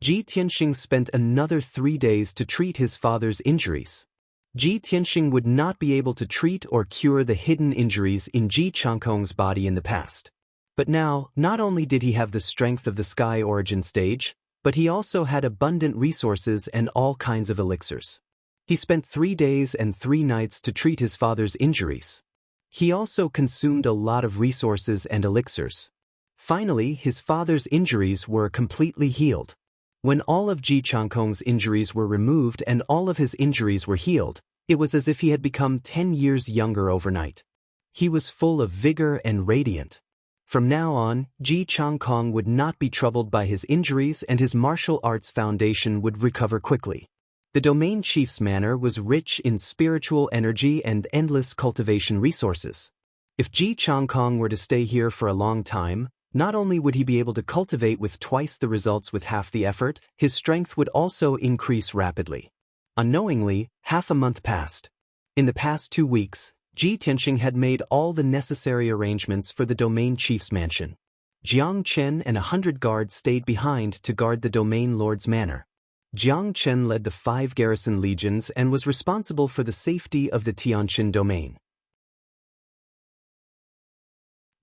A: Ji Tianxing spent another 3 days to treat his father's injuries. Ji Tianxing would not be able to treat or cure the hidden injuries in Ji Changkong's body in the past. But now, not only did he have the strength of the Sky Origin stage, but he also had abundant resources and all kinds of elixirs. He spent 3 days and 3 nights to treat his father's injuries. He also consumed a lot of resources and elixirs. Finally, his father's injuries were completely healed. When all of Ji Changkong's injuries were removed and all of his injuries were healed, it was as if he had become 10 years younger overnight. He was full of vigor and radiant. From now on, Ji Changkong would not be troubled by his injuries and his martial arts foundation would recover quickly. The domain chief's manor was rich in spiritual energy and endless cultivation resources. If Ji Changkong were to stay here for a long time, not only would he be able to cultivate with twice the results with half the effort, his strength would also increase rapidly. Unknowingly, half a month passed. In the past 2 weeks, Ji Tianxing had made all the necessary arrangements for the domain chief's mansion. Jiang Chen and 100 guards stayed behind to guard the domain lord's manor. Jiang Chen led the 5 garrison legions and was responsible for the safety of the Tianqin domain.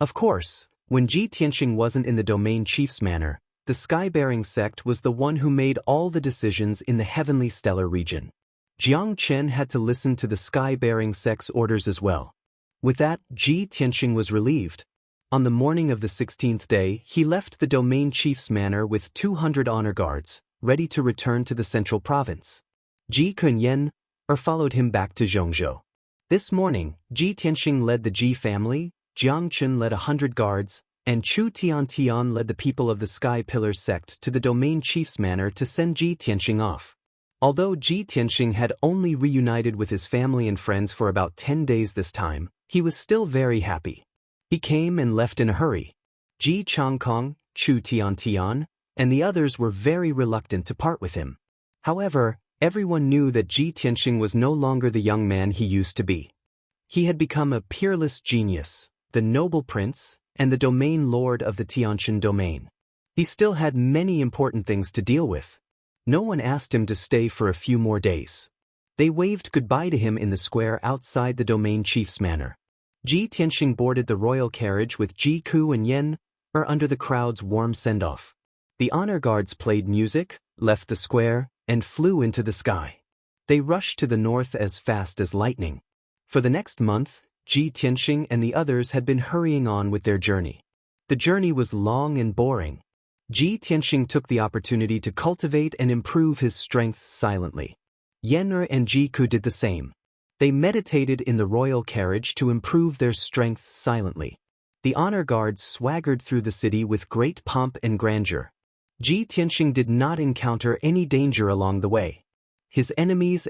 A: Of course, when Ji Tianxing wasn't in the domain chief's manor, the sky-bearing sect was the one who made all the decisions in the heavenly stellar region. Jiang Chen had to listen to the sky-bearing sect's orders as well. With that, Ji Tianxing was relieved. On the morning of the 16th day, he left the domain chief's manor with 200 honor guards, ready to return to the central province. Ji Kunyen followed him back to Zhongzhou. This morning, Ji Tianxing led the Ji family, Jiang Chen led 100 guards, and Chu Tiantian led the people of the Sky Pillar sect to the domain chief's manor to send Ji Tianxing off. Although Ji Tianxing had only reunited with his family and friends for about 10 days this time, he was still very happy. He came and left in a hurry. Ji Changkong, Chu Tiantian, and the others were very reluctant to part with him. However, everyone knew that Ji Tianxing was no longer the young man he used to be. He had become a peerless genius, the noble prince, and the domain lord of the Tianqin domain. He still had many important things to deal with. No one asked him to stay for a few more days. They waved goodbye to him in the square outside the domain chief's manor. Ji Tianxing boarded the royal carriage with Ji Ku and Yen, under the crowd's warm send-off. The honor guards played music, left the square, and flew into the sky. They rushed to the north as fast as lightning. For the next month, Ji Tianxing and the others had been hurrying on with their journey. The journey was long and boring. Ji Tianxing took the opportunity to cultivate and improve his strength silently. Yen'er and Ji Ku did the same. They meditated in the royal carriage to improve their strength silently. The honor guards swaggered through the city with great pomp and grandeur. Ji Tianxing did not encounter any danger along the way. His enemies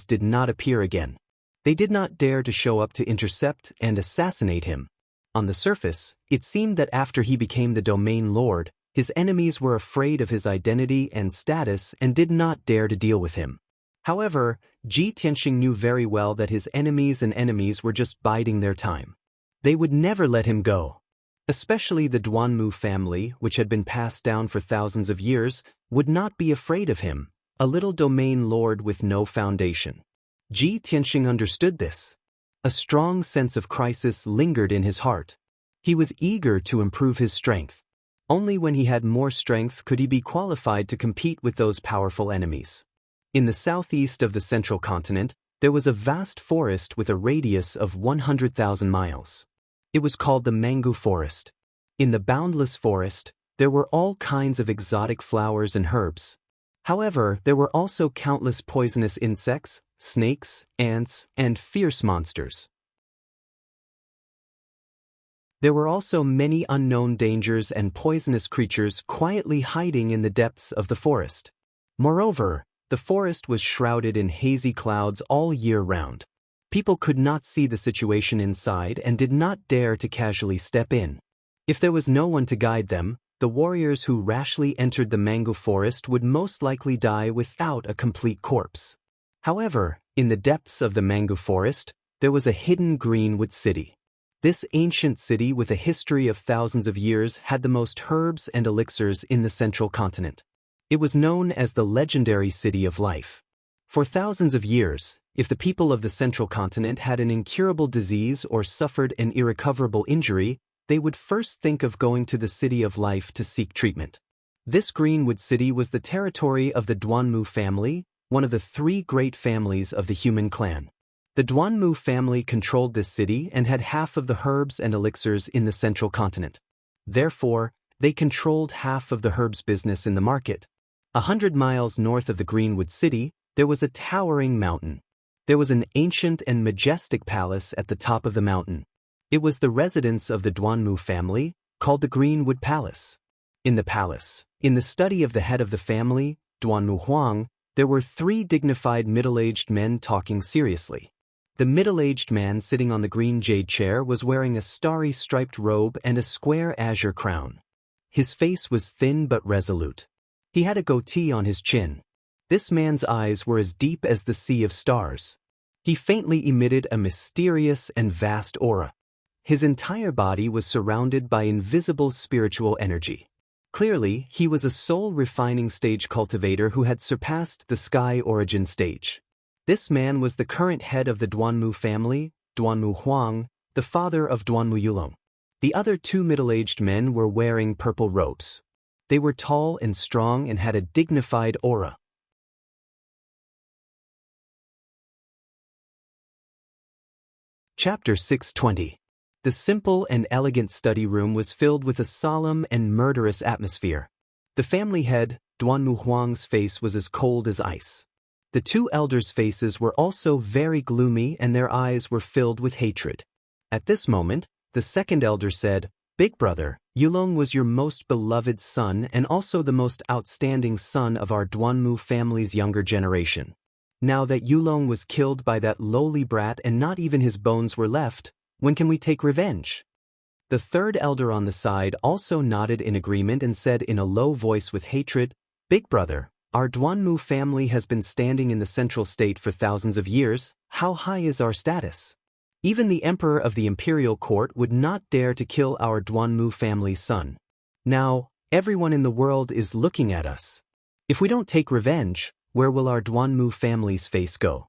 A: did not appear again. They did not dare to show up to intercept and assassinate him. On the surface, it seemed that after he became the domain lord, his enemies were afraid of his identity and status and did not dare to deal with him. However, Ji Tianxing knew very well that his enemies were just biding their time. They would never let him go. Especially the Duanmu family, which had been passed down for thousands of years, would not be afraid of him, a little domain lord with no foundation. Ji Tianxing understood this. A strong sense of crisis lingered in his heart. He was eager to improve his strength. Only when he had more strength could he be qualified to compete with those powerful enemies. In the southeast of the central continent, there was a vast forest with a radius of 100,000 miles. It was called the Mangu Forest. In the boundless forest, there were all kinds of exotic flowers and herbs. However, there were also countless poisonous insects, snakes, ants, and fierce monsters. There were also many unknown dangers and poisonous creatures quietly hiding in the depths of the forest. Moreover, the forest was shrouded in hazy clouds all year round. People could not see the situation inside and did not dare to casually step in. If there was no one to guide them, the warriors who rashly entered the Mangu Forest would most likely die without a complete corpse. However, in the depths of the Mangu Forest, there was a hidden greenwood city. This ancient city with a history of thousands of years had the most herbs and elixirs in the central continent. It was known as the legendary City of Life. For thousands of years, if the people of the central continent had an incurable disease or suffered an irrecoverable injury, they would first think of going to the City of Life to seek treatment. This greenwood city was the territory of the Duanmu family, one of the 3 great families of the human clan. The Duanmu family controlled this city and had half of the herbs and elixirs in the central continent. Therefore, they controlled half of the herbs business in the market. 100 miles north of the Greenwood City, there was a towering mountain. There was an ancient and majestic palace at the top of the mountain. It was the residence of the Duanmu family, called the Greenwood Palace. In the palace, in the study of the head of the family, Duanmu Huang, there were 3 dignified middle-aged men talking seriously. The middle-aged man sitting on the green jade chair was wearing a starry striped robe and a square azure crown. His face was thin but resolute. He had a goatee on his chin. This man's eyes were as deep as the sea of stars. He faintly emitted a mysterious and vast aura. His entire body was surrounded by invisible spiritual energy. Clearly, he was a soul refining stage cultivator who had surpassed the sky origin stage. This man was the current head of the Duanmu family, Duanmu Huang, the father of Duanmu Yulong. The other 2 middle-aged men were wearing purple robes. They were tall and strong and had a dignified aura. Chapter 620. The simple and elegant study room was filled with a solemn and murderous atmosphere. The family head, Duanmu Huang's face was as cold as ice. The 2 elders' faces were also very gloomy and their eyes were filled with hatred. At this moment, the second elder said, "Big brother, Yulong was your most beloved son and also the most outstanding son of our Duanmu family's younger generation. Now that Yulong was killed by that lowly brat and not even his bones were left, when can we take revenge?" The third elder on the side also nodded in agreement and said in a low voice with hatred, "Big brother, our Duanmu family has been standing in the central state for thousands of years. How high is our status? Even the emperor of the imperial court would not dare to kill our Duanmu family's son. Now, everyone in the world is looking at us. If we don't take revenge, where will our Duanmu family's face go?"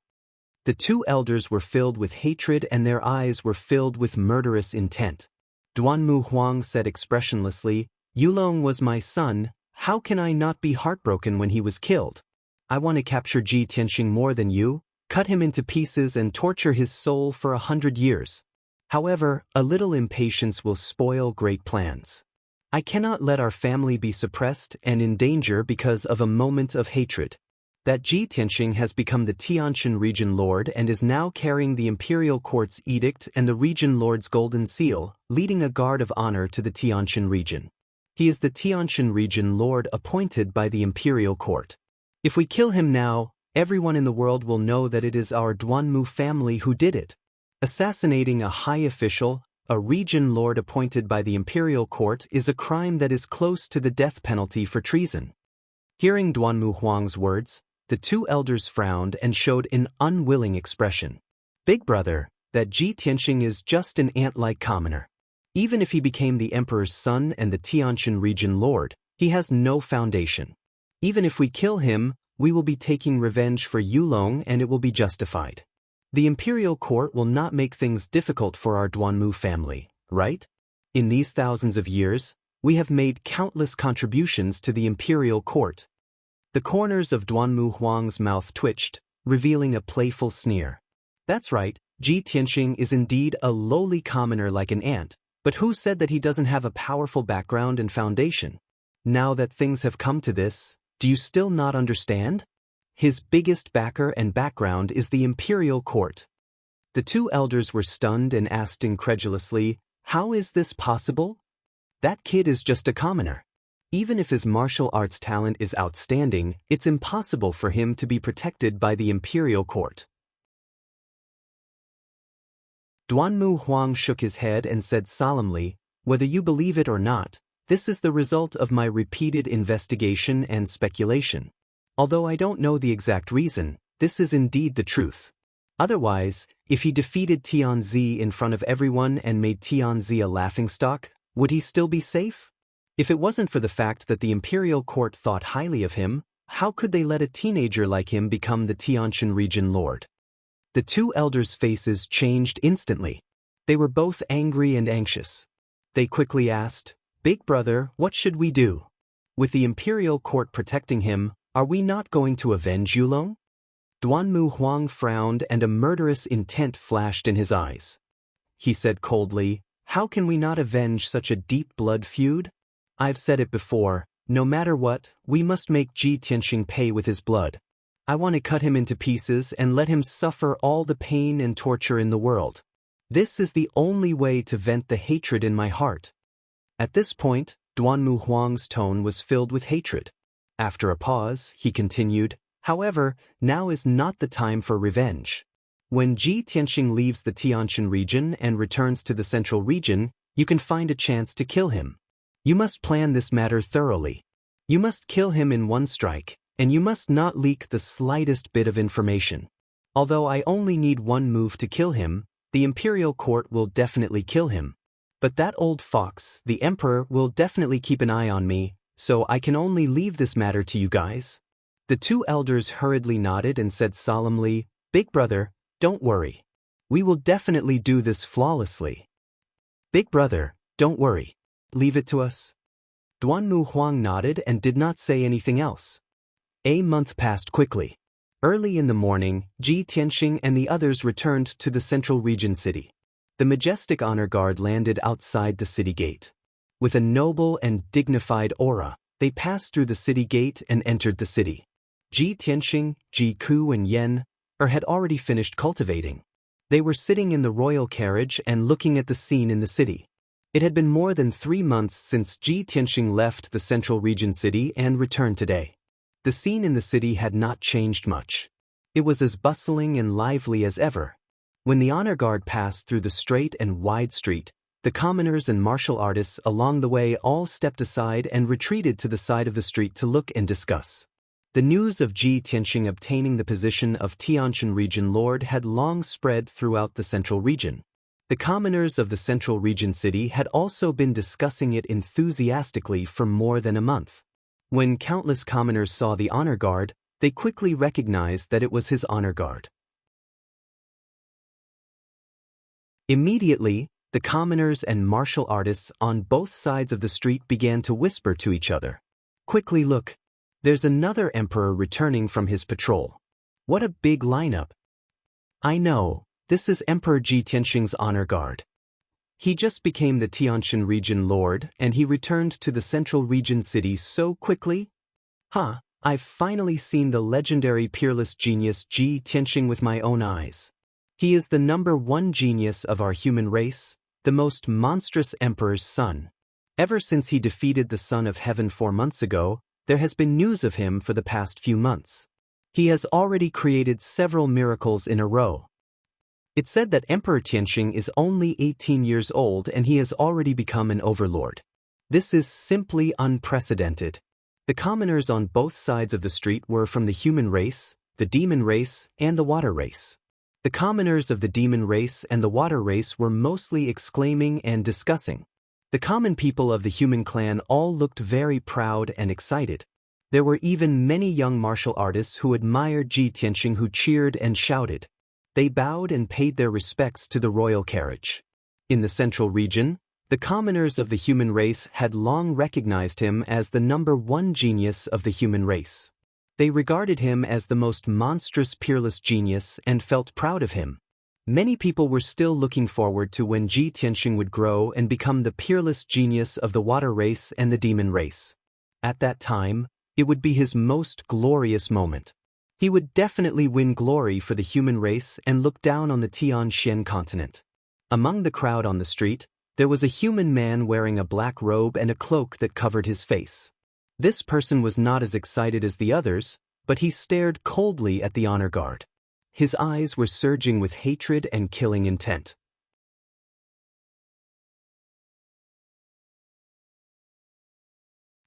A: The 2 elders were filled with hatred and their eyes were filled with murderous intent. Duanmu Huang said expressionlessly, "Yulong was my son. How can I not be heartbroken when he was killed? I want to capture Ji Tianxing more than you, cut him into pieces and torture his soul for 100 years. However, a little impatience will spoil great plans. I cannot let our family be suppressed and in danger because of a moment of hatred. That Ji Tianxing has become the Tianshan region lord and is now carrying the imperial court's edict and the region lord's golden seal, leading a guard of honor to the Tianshan region. He is the Tianshan region lord appointed by the imperial court. If we kill him now, everyone in the world will know that it is our Duanmu family who did it. Assassinating a high official, a region lord appointed by the imperial court, is a crime that is close to the death penalty for treason." Hearing Duanmu Huang's words, the 2 elders frowned and showed an unwilling expression. "Big brother, that Ji Tianxing is just an ant-like commoner. Even if he became the emperor's son and the Tianshan region lord, he has no foundation. Even if we kill him, we will be taking revenge for Yulong and it will be justified. The imperial court will not make things difficult for our Duanmu family, right? In these thousands of years, we have made countless contributions to the imperial court." The corners of Duanmu Huang's mouth twitched, revealing a playful sneer. "That's right, Ji Tianxing is indeed a lowly commoner like an ant, but who said that he doesn't have a powerful background and foundation? Now that things have come to this, do you still not understand? His biggest backer and background is the imperial court." The 2 elders were stunned and asked incredulously, "How is this possible? That kid is just a commoner. Even if his martial arts talent is outstanding, it's impossible for him to be protected by the imperial court." Duanmu Huang shook his head and said solemnly, "Whether you believe it or not, this is the result of my repeated investigation and speculation. Although I don't know the exact reason, this is indeed the truth. Otherwise, if he defeated Tianzi in front of everyone and made Tianzi a laughingstock, would he still be safe? If it wasn't for the fact that the imperial court thought highly of him, how could they let a teenager like him become the Tianshan region lord?" The 2 elders' faces changed instantly. They were both angry and anxious. They quickly asked, "Big brother, what should we do? With the imperial court protecting him, are we not going to avenge Yulong?" Duanmu Huang frowned and a murderous intent flashed in his eyes. He said coldly, "How can we not avenge such a deep blood feud? I've said it before, no matter what, we must make Ji Tianxing pay with his blood. I want to cut him into pieces and let him suffer all the pain and torture in the world. This is the only way to vent the hatred in my heart." At this point, Duanmu Huang's tone was filled with hatred. After a pause, he continued, "However, now is not the time for revenge. When Ji Tianxing leaves the Tianshan region and returns to the central region, you can find a chance to kill him. You must plan this matter thoroughly. You must kill him in one strike, and you must not leak the slightest bit of information. Although I only need one move to kill him, the imperial court will definitely kill him. But that old fox, the emperor, will definitely keep an eye on me, so I can only leave this matter to you guys." The two elders hurriedly nodded and said solemnly, "Big brother, don't worry. We will definitely do this flawlessly. Big brother, don't worry. Leave it to us." Duanmu Huang nodded and did not say anything else. A month passed quickly. Early in the morning, Ji Tianxing and the others returned to the central region city. The majestic honor guard landed outside the city gate. With a noble and dignified aura, they passed through the city gate and entered the city. Ji Tianxing, Ji Ku and Yen had already finished cultivating. They were sitting in the royal carriage and looking at the scene in the city. It had been more than 3 months since Ji Tianxing left the central region city and returned today. The scene in the city had not changed much. It was as bustling and lively as ever. When the honor guard passed through the straight and wide street, the commoners and martial artists along the way all stepped aside and retreated to the side of the street to look and discuss. The news of Ji Tianxing obtaining the position of Tianshan region lord had long spread throughout the central region. The commoners of the central region city had also been discussing it enthusiastically for more than a month. When countless commoners saw the honor guard, they quickly recognized that it was his honor guard. Immediately, the commoners and martial artists on both sides of the street began to whisper to each other. "Quickly look. There's another emperor returning from his patrol. What a big lineup. I know, this is Emperor Ji Tianxing's honor guard. He just became the Tianshan region lord and he returned to the central region city so quickly. I've finally seen the legendary peerless genius Ji Tianxing with my own eyes. He is the #1 genius of our human race, the most monstrous emperor's son. Ever since he defeated the Son of Heaven 4 months ago, there has been news of him for the past few months. He has already created several miracles in a row. It's said that Emperor Tianxing is only 18 years old and he has already become an overlord. This is simply unprecedented." The commoners on both sides of the street were from the human race, the demon race, and the water race. The commoners of the demon race and the water race were mostly exclaiming and discussing. The common people of the human clan all looked very proud and excited. There were even many young martial artists who admired Ji Tianxing who cheered and shouted. They bowed and paid their respects to the royal carriage. In the central region, the commoners of the human race had long recognized him as the #1 genius of the human race. They regarded him as the most monstrous peerless genius and felt proud of him. Many people were still looking forward to when Ji Tianxing would grow and become the peerless genius of the water race and the demon race. At that time, it would be his most glorious moment. He would definitely win glory for the human race and look down on the Tianshan continent. Among the crowd on the street, there was a human man wearing a black robe and a cloak that covered his face. This person was not as excited as the others, but he stared coldly at the honor guard. His eyes were surging with hatred and killing intent.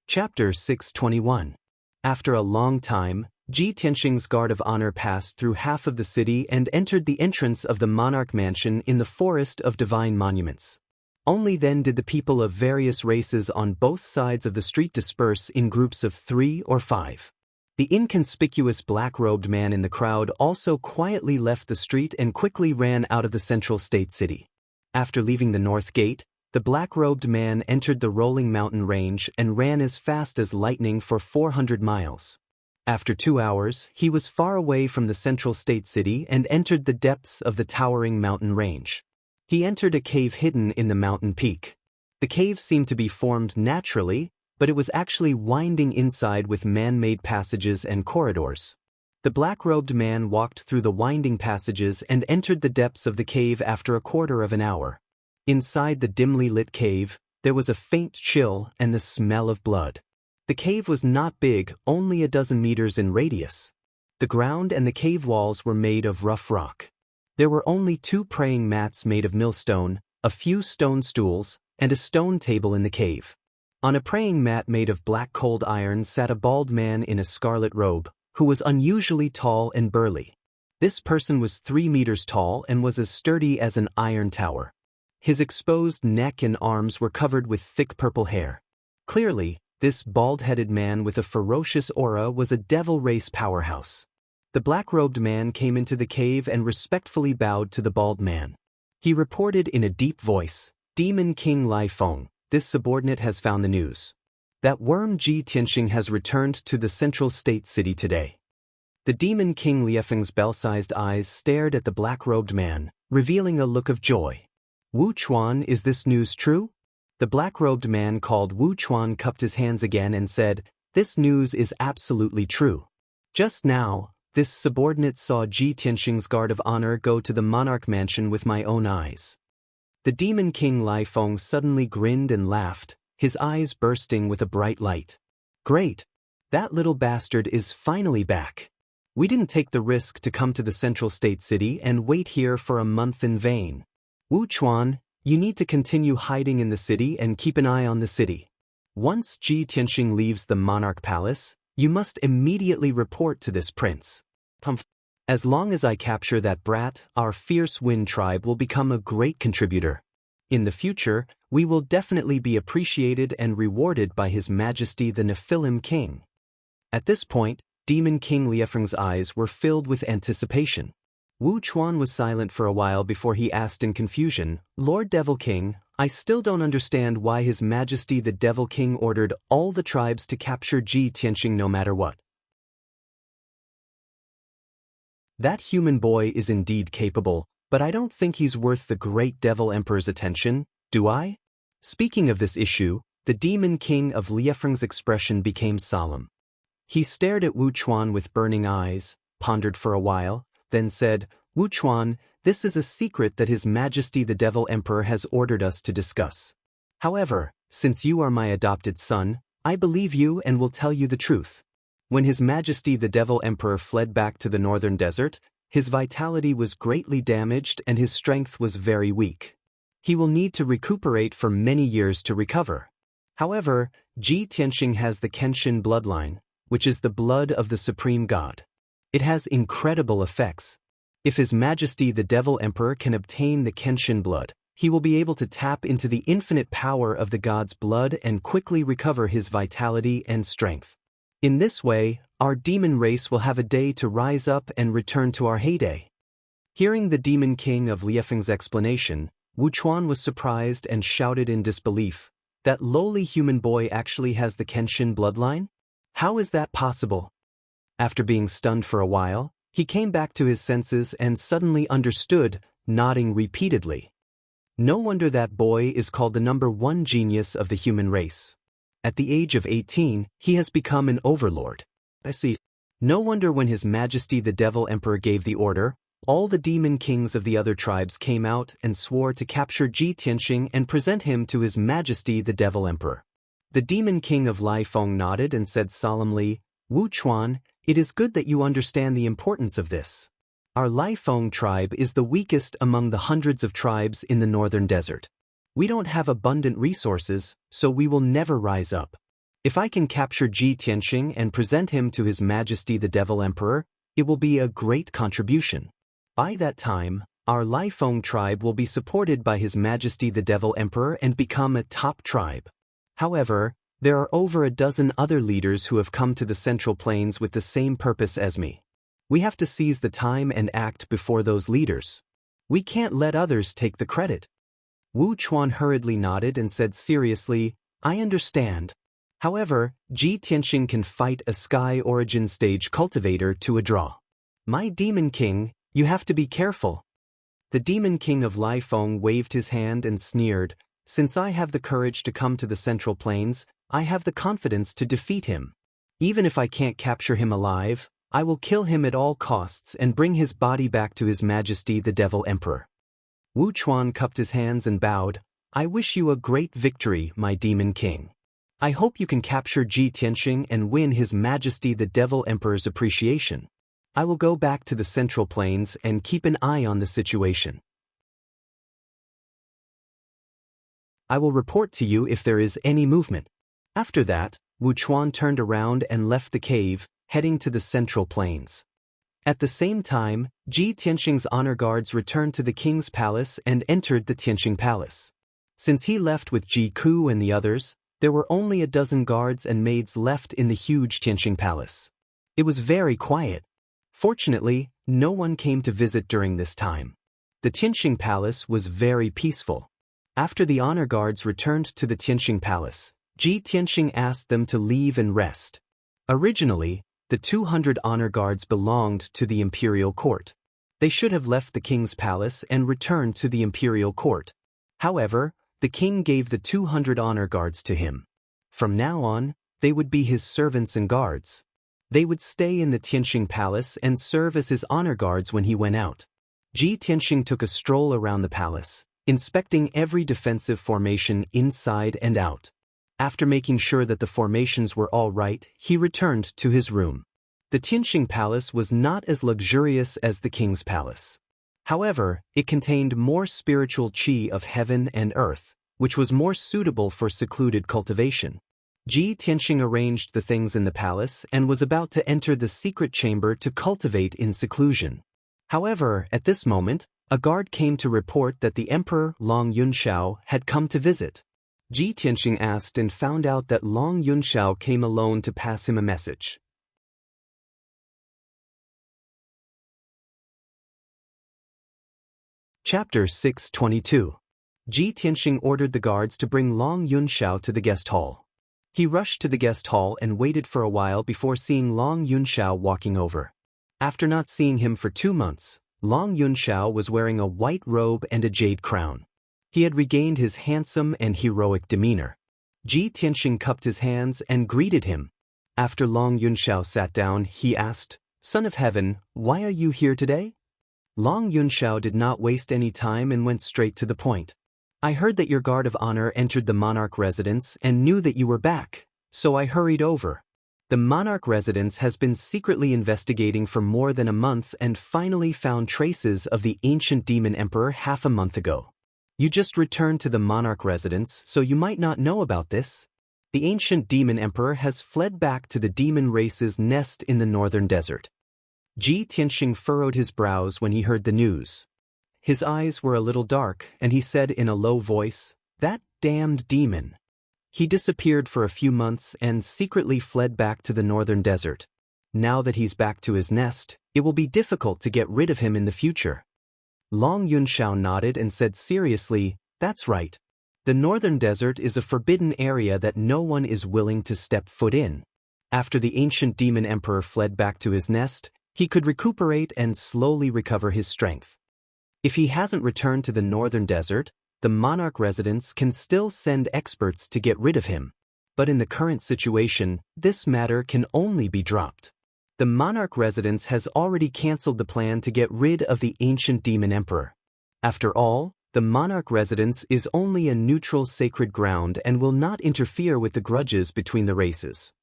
A: Chapter 621. After a long time, Ji Tianxing's guard of honor passed through half of the city and entered the entrance of the monarch mansion in the forest of divine monuments. Only then did the people of various races on both sides of the street disperse in groups of 3 or 5. The inconspicuous black-robed man in the crowd also quietly left the street and quickly ran out of the central state city. After leaving the north gate, the black-robed man entered the rolling mountain range and ran as fast as lightning for 400 miles. After 2 hours, he was far away from the central state city and entered the depths of the towering mountain range. He entered a cave hidden in the mountain peak. The cave seemed to be formed naturally, but it was actually winding inside with man-made passages and corridors. The black-robed man walked through the winding passages and entered the depths of the cave after a quarter of an hour. Inside the dimly lit cave, There was a faint chill and the smell of blood. The cave was not big, only a dozen meters in radius. The ground and the cave walls were made of rough rock. There were only 2 praying mats made of millstone, a few stone stools, and a stone table in the cave. On a praying mat made of black cold iron sat a bald man in a scarlet robe, who was unusually tall and burly. This person was 3 meters tall and was as sturdy as an iron tower. His exposed neck and arms were covered with thick purple hair. Clearly, this bald-headed man with a ferocious aura was a devil race powerhouse. The black-robed man came into the cave and respectfully bowed to the bald man. He reported in a deep voice, "Demon King Lai Feng, this subordinate has found the news. That worm Ji Tianxing has returned to the central state city today." The Demon King Liefeng's bell-sized eyes stared at the black-robed man, revealing a look of joy. "Wu Chuan, is this news true?" The black-robed man called Wu Chuan cupped his hands again and said, "This news is absolutely true. Just now, this subordinate saw Ji Tianxing's guard of honor go to the monarch mansion with my own eyes." The Demon King Lai Feng suddenly grinned and laughed, his eyes bursting with a bright light. "Great! That little bastard is finally back. We didn't take the risk to come to the central state city and wait here for a month in vain. Wu Chuan, you need to continue hiding in the city and keep an eye on the city. Once Ji Tianxing leaves the monarch palace, you must immediately report to this prince. As long as I capture that brat, our fierce wind tribe will become a great contributor. In the future, we will definitely be appreciated and rewarded by His Majesty the Nephilim King." At this point, Demon King Liefeng's eyes were filled with anticipation. Wu Chuan was silent for a while before he asked in confusion, "Lord Devil King, I still don't understand why His Majesty the Devil King ordered all the tribes to capture Ji Tianxing no matter what." "That human boy is indeed capable, but I don't think he's worth the great Devil Emperor's attention, do I?" Speaking of this issue, the Demon King of Liefeng's expression became solemn. He stared at Wu Chuan with burning eyes, pondered for a while, then said, "Wu Chuan, this is a secret that His Majesty the Devil Emperor has ordered us to discuss. However, since you are my adopted son, I believe you and will tell you the truth. When His Majesty the Devil Emperor fled back to the northern desert, his vitality was greatly damaged and his strength was very weak. He will need to recuperate for many years to recover. However, Ji Tianxing has the Kenshin bloodline, which is the blood of the Supreme God. It has incredible effects. If His Majesty the Devil Emperor can obtain the Kenshin blood, he will be able to tap into the infinite power of the God's blood and quickly recover his vitality and strength. In this way, our demon race will have a day to rise up and return to our heyday." Hearing the Demon King of Liefeng's explanation, Wu Chuan was surprised and shouted in disbelief, "That lowly human boy actually has the Kenshin bloodline? How is that possible?" After being stunned for a while, he came back to his senses and suddenly understood, nodding repeatedly. "No wonder that boy is called the #1 genius of the human race. At the age of 18, he has become an overlord. I see. No wonder when His Majesty the Devil Emperor gave the order, all the demon kings of the other tribes came out and swore to capture Ji Tianxing and present him to His Majesty the Devil Emperor." The Demon King of Lai Feng nodded and said solemnly, "Wu Chuan, it is good that you understand the importance of this. Our Lai Feng tribe is the weakest among the hundreds of tribes in the northern desert. We don't have abundant resources, so we will never rise up. If I can capture Ji Tianxing and present him to His Majesty the Devil Emperor, it will be a great contribution. By that time, our Lai Feng tribe will be supported by His Majesty the Devil Emperor and become a top tribe. However, there are over a dozen other leaders who have come to the Central Plains with the same purpose as me. We have to seize the time and act before those leaders. We can't let others take the credit." Wu Chuan hurriedly nodded and said seriously, "I understand. However, Ji Tianxing can fight a Sky Origin Stage cultivator to a draw. My Demon King, you have to be careful." The Demon King of Lai Feng waved his hand and sneered, "Since I have the courage to come to the Central Plains, I have the confidence to defeat him. Even if I can't capture him alive, I will kill him at all costs and bring his body back to His Majesty the Devil Emperor." Wu Chuan cupped his hands and bowed, I wish you a great victory, my demon king. I hope you can capture Ji Tianxing and win His Majesty the Devil Emperor's appreciation. I will go back to the Central Plains and keep an eye on the situation. I will report to you if there is any movement. After that, Wu Chuan turned around and left the cave, heading to the Central Plains. At the same time, Ji Tianxing's honor guards returned to the king's palace and entered the Tianxing Palace. Since he left with Ji Ku and the others, there were only a dozen guards and maids left in the huge Tianxing Palace. It was very quiet. Fortunately, no one came to visit during this time. The Tianxing Palace was very peaceful. After the honor guards returned to the Tianxing Palace, Ji Tianxing asked them to leave and rest. Originally, the 200 honor guards belonged to the imperial court. They should have left the king's palace and returned to the imperial court. However, the king gave the 200 honor guards to him. From now on, they would be his servants and guards. They would stay in the Tianxing Palace and serve as his honor guards when he went out. Ji Tianxing took a stroll around the palace, inspecting every defensive formation inside and out. After making sure that the formations were all right, he returned to his room. The Tianxing Palace was not as luxurious as the king's palace. However, it contained more spiritual qi of heaven and earth, which was more suitable for secluded cultivation. Ji Tianxing arranged the things in the palace and was about to enter the secret chamber to cultivate in seclusion. However, at this moment, a guard came to report that the Emperor Long Yunxiao had come to visit. Ji Tianxing asked and found out that Long Yunxiao came alone to pass him a message. Chapter 622. Ji Tianxing ordered the guards to bring Long Yunxiao to the guest hall. He rushed to the guest hall and waited for a while before seeing Long Yunxiao walking over. After not seeing him for 2 months, Long Yunxiao was wearing a white robe and a jade crown. He had regained his handsome and heroic demeanor. Ji Tianxing cupped his hands and greeted him. After Long Yunxiao sat down, he asked, "Son of Heaven, why are you here today?" Long Yunxiao did not waste any time and went straight to the point. "I heard that your guard of honor entered the monarch residence and knew that you were back, so I hurried over. The monarch residence has been secretly investigating for more than a month and finally found traces of the ancient demon emperor half a month ago. You just returned to the monarch residence, so you might not know about this. The ancient demon emperor has fled back to the demon race's nest in the northern desert." Ji Tianxing furrowed his brows when he heard the news. His eyes were a little dark, and he said in a low voice, "That damned demon. He disappeared for a few months and secretly fled back to the northern desert. Now that he's back to his nest, it will be difficult to get rid of him in the future." Long Yunxiao nodded and said seriously, "That's right. The northern desert is a forbidden area that no one is willing to step foot in. After the ancient demon emperor fled back to his nest, he could recuperate and slowly recover his strength. If he hasn't returned to the northern desert, the monarch residence can still send experts to get rid of him. But in the current situation, this matter can only be dropped. The monarch residence has already cancelled the plan to get rid of the ancient demon emperor. After all, the monarch residence is only a neutral sacred ground and will not interfere with the grudges between the races.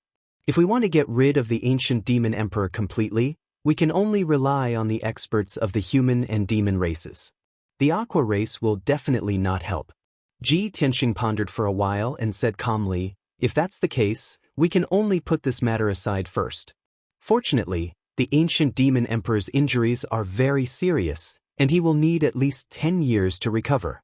A: If we want to get rid of the ancient demon emperor completely, we can only rely on the experts of the human and demon races. The aqua race will definitely not help." Ji Tianxing pondered for a while and said calmly, "If that's the case, we can only put this matter aside first. Fortunately, the ancient demon emperor's injuries are very serious, and he will need at least 10 years to recover."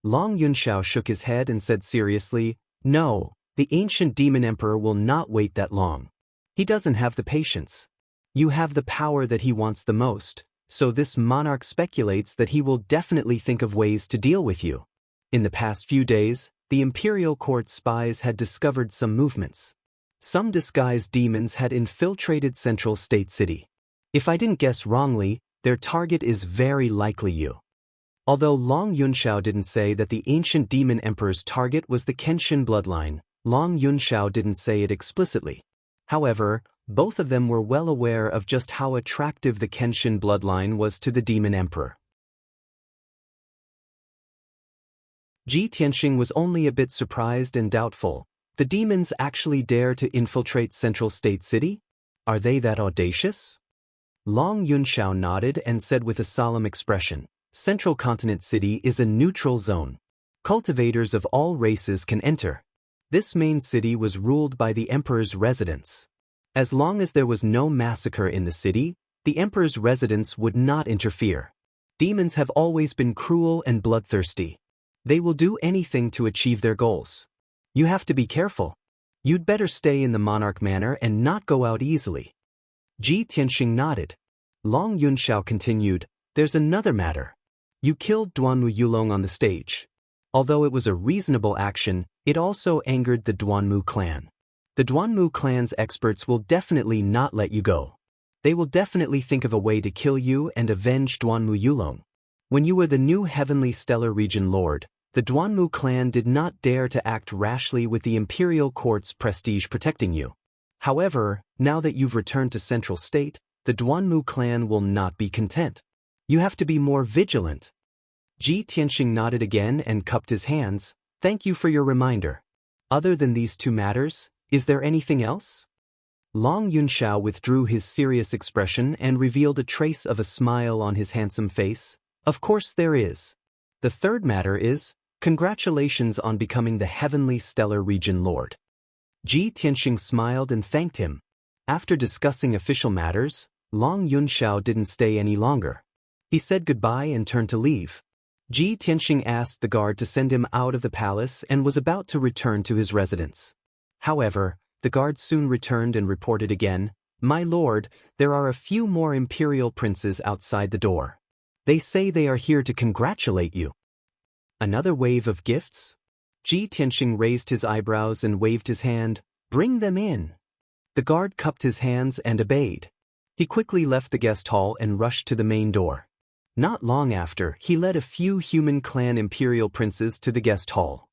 A: Long Yunxiao shook his head and said seriously, "No, the ancient demon emperor will not wait that long. He doesn't have the patience. You have the power that he wants the most, so this monarch speculates that he will definitely think of ways to deal with you. In the past few days, the imperial court spies had discovered some movements. Some disguised demons had infiltrated Central State City. If I didn't guess wrongly, their target is very likely you." Although Long Yunxiao didn't say that the ancient demon emperor's target was the Kenshin bloodline, Long Yunxiao didn't say it explicitly. However, both of them were well aware of just how attractive the Kenshin bloodline was to the demon emperor. Ji Tianxing was only a bit surprised and doubtful. The demons actually dare to infiltrate Central State City? Are they that audacious? Long Yunxiao nodded and said with a solemn expression, Central Continent City is a neutral zone. Cultivators of all races can enter. This main city was ruled by the emperor's residence. As long as there was no massacre in the city, the emperor's residence would not interfere. Demons have always been cruel and bloodthirsty. They will do anything to achieve their goals. You have to be careful. You'd better stay in the monarch manor and not go out easily. Ji Tianxing nodded. Long Yunxiao continued, there's another matter. You killed Duanmu Yulong on the stage. Although it was a reasonable action, it also angered the Duanmu clan. The Duanmu clan's experts will definitely not let you go. They will definitely think of a way to kill you and avenge Duanmu Yulong. When you were the new Heavenly Stellar Region Lord, the Duanmu clan did not dare to act rashly with the Imperial Court's prestige protecting you. However, now that you've returned to Central State, the Duanmu clan will not be content. You have to be more vigilant. Ji Tianxing nodded again and cupped his hands. Thank you for your reminder. Other than these two matters, is there anything else? Long Yunxiao withdrew his serious expression and revealed a trace of a smile on his handsome face. Of course there is. The third matter is, congratulations on becoming the Heavenly Stellar Region Lord. Ji Tianxing smiled and thanked him. After discussing official matters, Long Yunxiao didn't stay any longer. He said goodbye and turned to leave. Ji Tianxing asked the guard to send him out of the palace and was about to return to his residence. However, the guard soon returned and reported again, My lord, there are a few more imperial princes outside the door. They say they are here to congratulate you. Another wave of gifts? Ji Tianxing raised his eyebrows and waved his hand. Bring them in. The guard cupped his hands and obeyed. He quickly left the guest hall and rushed to the main door. Not long after, he led a few human clan imperial princes to the guest hall.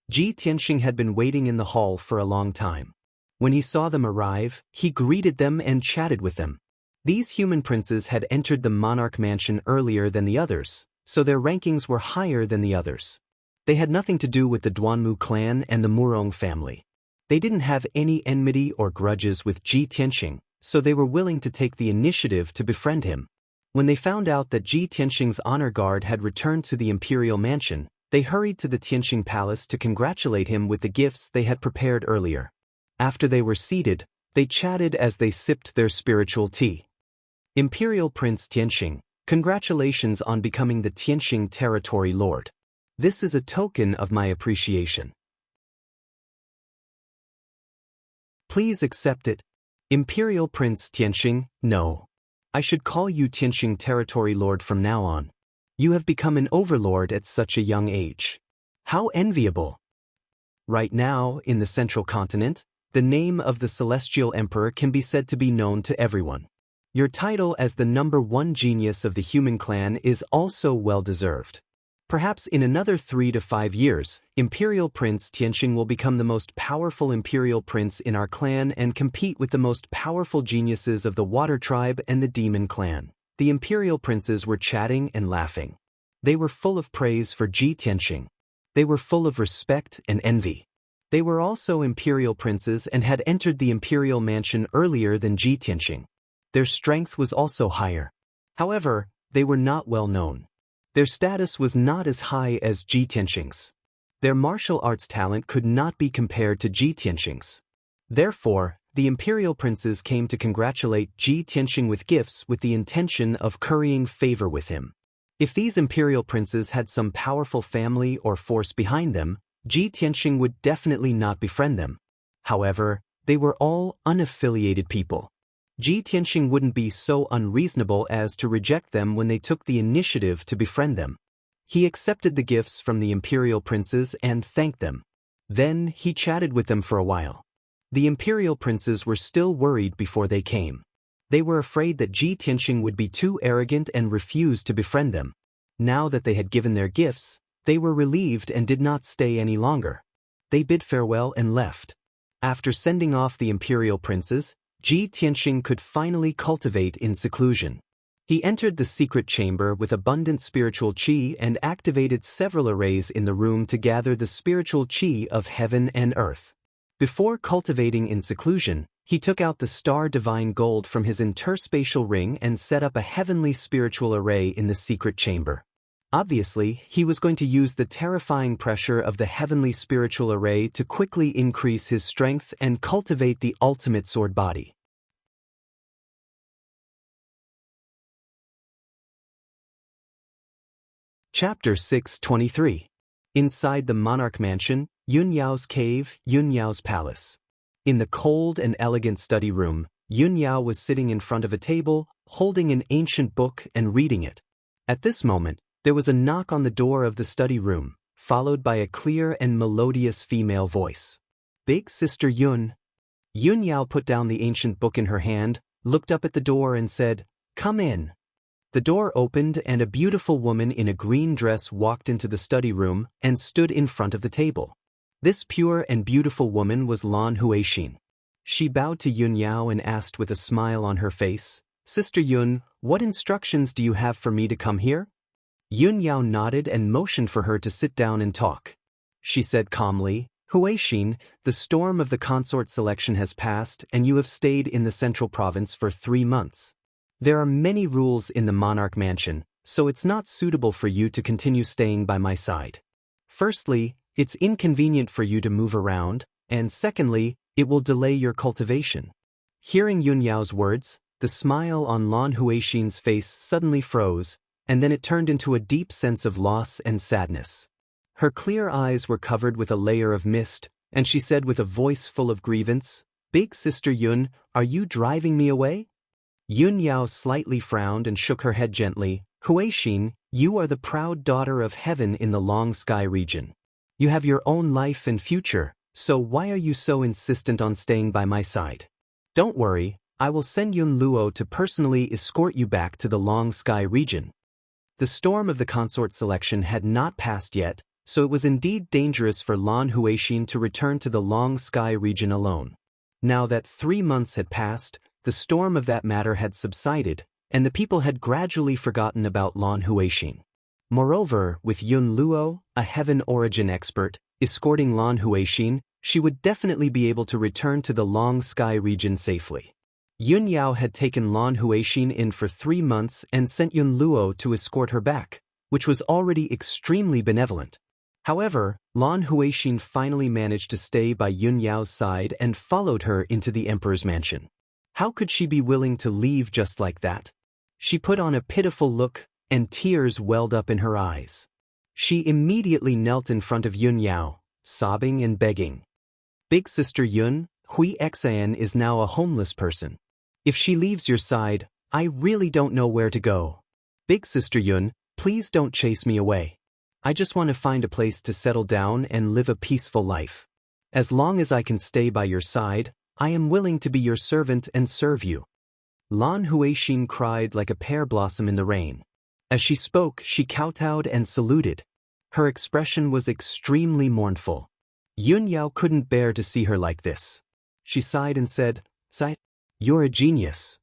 A: Ji Tianxing had been waiting in the hall for a long time. When he saw them arrive, he greeted them and chatted with them. These human princes had entered the monarch mansion earlier than the others, so their rankings were higher than the others. They had nothing to do with the Duanmu clan and the Murong family. They didn't have any enmity or grudges with Ji Tianxing, so they were willing to take the initiative to befriend him. When they found out that Ji Tianxing's honor guard had returned to the imperial mansion, they hurried to the Tianxing palace to congratulate him with the gifts they had prepared earlier. After they were seated, they chatted as they sipped their spiritual tea. Imperial Prince Tianxing, congratulations on becoming the Tianxing Territory Lord. This is a token of my appreciation. Please accept it. Imperial Prince Tianxing, no. I should call you Tianxing Territory Lord from now on. You have become an overlord at such a young age. How enviable. Right now, in the Central Continent, the name of the Celestial Emperor can be said to be known to everyone. Your title as the #1 genius of the human clan is also well-deserved. Perhaps in another 3 to 5 years, Imperial Prince Tianxing will become the most powerful Imperial Prince in our clan and compete with the most powerful geniuses of the Water Tribe and the Demon Clan. The Imperial Princes were chatting and laughing. They were full of praise for Ji Tianxing. They were full of respect and envy. They were also Imperial Princes and had entered the Imperial Mansion earlier than Ji Tianxing. Their strength was also higher. However, they were not well known. Their status was not as high as Ji Tianxing's. Their martial arts talent could not be compared to Ji Tianxing's. Therefore, the Imperial Princes came to congratulate Ji Tianxing with gifts with the intention of currying favor with him. If these Imperial Princes had some powerful family or force behind them, Ji Tianxing would definitely not befriend them. However, they were all unaffiliated people. Ji Tianxing wouldn't be so unreasonable as to reject them when they took the initiative to befriend them. He accepted the gifts from the Imperial Princes and thanked them. Then he chatted with them for a while. The Imperial Princes were still worried before they came. They were afraid that Ji Tianxing would be too arrogant and refuse to befriend them. Now that they had given their gifts, they were relieved and did not stay any longer. They bid farewell and left. After sending off the Imperial Princes, Ji Tianxing could finally cultivate in seclusion. He entered the secret chamber with abundant spiritual qi and activated several arrays in the room to gather the spiritual qi of heaven and earth. Before cultivating in seclusion, he took out the star divine gold from his interspatial ring and set up a heavenly spiritual array in the secret chamber. Obviously, he was going to use the terrifying pressure of the heavenly spiritual array to quickly increase his strength and cultivate the ultimate sword body. Chapter 623. Inside the monarch mansion, Yun Yao's cave, Yun Yao's palace. In the cold and elegant study room, Yun Yao was sitting in front of a table, holding an ancient book and reading it. At this moment, there was a knock on the door of the study room, followed by a clear and melodious female voice. "Big Sister Yun." Yun Yao put down the ancient book in her hand, looked up at the door and said, "Come in." The door opened and a beautiful woman in a green dress walked into the study room and stood in front of the table. This pure and beautiful woman was Lan Huixin. She bowed to Yun Yao and asked with a smile on her face, "Sister Yun, what instructions do you have for me to come here?" Yun Yao nodded and motioned for her to sit down and talk. She said calmly, "Huixin, the storm of the consort selection has passed and you have stayed in the central province for 3 months. There are many rules in the monarch mansion, so it's not suitable for you to continue staying by my side. Firstly, it's inconvenient for you to move around, and secondly, it will delay your cultivation." Hearing Yun Yao's words, the smile on Lan Huixin's face suddenly froze, and then it turned into a deep sense of loss and sadness. Her clear eyes were covered with a layer of mist, and she said with a voice full of grievance, "Big Sister Yun, are you driving me away?" Yun Yao slightly frowned and shook her head gently. "Huixin, you are the proud daughter of heaven in the Long Sky region. You have your own life and future, so why are you so insistent on staying by my side? Don't worry, I will send Yun Luo to personally escort you back to the Long Sky region." The storm of the consort selection had not passed yet, so it was indeed dangerous for Lan Huixin to return to the Long Sky region alone. Now that 3 months had passed, the storm of that matter had subsided, and the people had gradually forgotten about Lan Huixin. Moreover, with Yun Luo, a heaven origin expert, escorting Lan Huixin, she would definitely be able to return to the Long Sky region safely. Yun Yao had taken Lan Huixin in for 3 months and sent Yun Luo to escort her back, which was already extremely benevolent. However, Lan Huixin finally managed to stay by Yun Yao's side and followed her into the emperor's mansion. How could she be willing to leave just like that? She put on a pitiful look, and tears welled up in her eyes. She immediately knelt in front of Yun Yao, sobbing and begging. "Big Sister Yun, Huixin is now a homeless person. If she leaves your side, I really don't know where to go. Big Sister Yun, please don't chase me away. I just want to find a place to settle down and live a peaceful life. As long as I can stay by your side, I am willing to be your servant and serve you." Lan Huixin cried like a pear blossom in the rain. As she spoke, she kowtowed and saluted. Her expression was extremely mournful. Yun Yao couldn't bear to see her like this. She sighed and said, "Sai, you're a genius.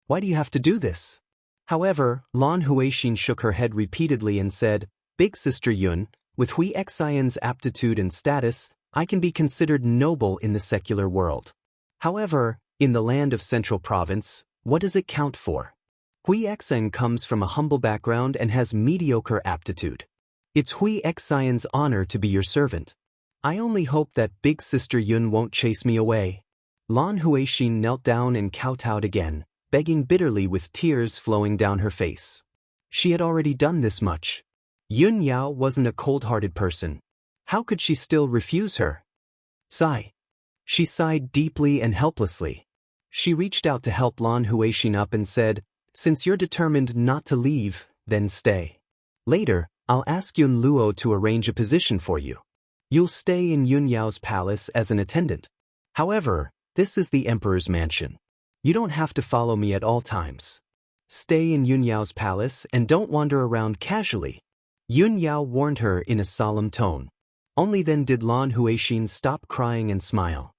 A: Why do you have to do this?" However, Lan Huixin shook her head repeatedly and said, "Big Sister Yun, with Huixin's aptitude and status, I can be considered noble in the secular world. However, in the land of Central Province, what does it count for? Huixin comes from a humble background and has mediocre aptitude. It's Huixin's honor to be your servant. I only hope that Big Sister Yun won't chase me away." Lan Huixin knelt down and kowtowed again, begging bitterly with tears flowing down her face. She had already done this much. Yun Yao wasn't a cold-hearted person. How could she still refuse her? Sigh. She sighed deeply and helplessly. She reached out to help Lan Huixin up and said, "Since you're determined not to leave, then stay. Later, I'll ask Yun Luo to arrange a position for you. You'll stay in Yun Yao's palace as an attendant. However, this is the emperor's mansion. You don't have to follow me at all times. Stay in Yun Yao's palace and don't wander around casually." Yun Yao warned her in a solemn tone. Only then did Lan Huixin stop crying and smile.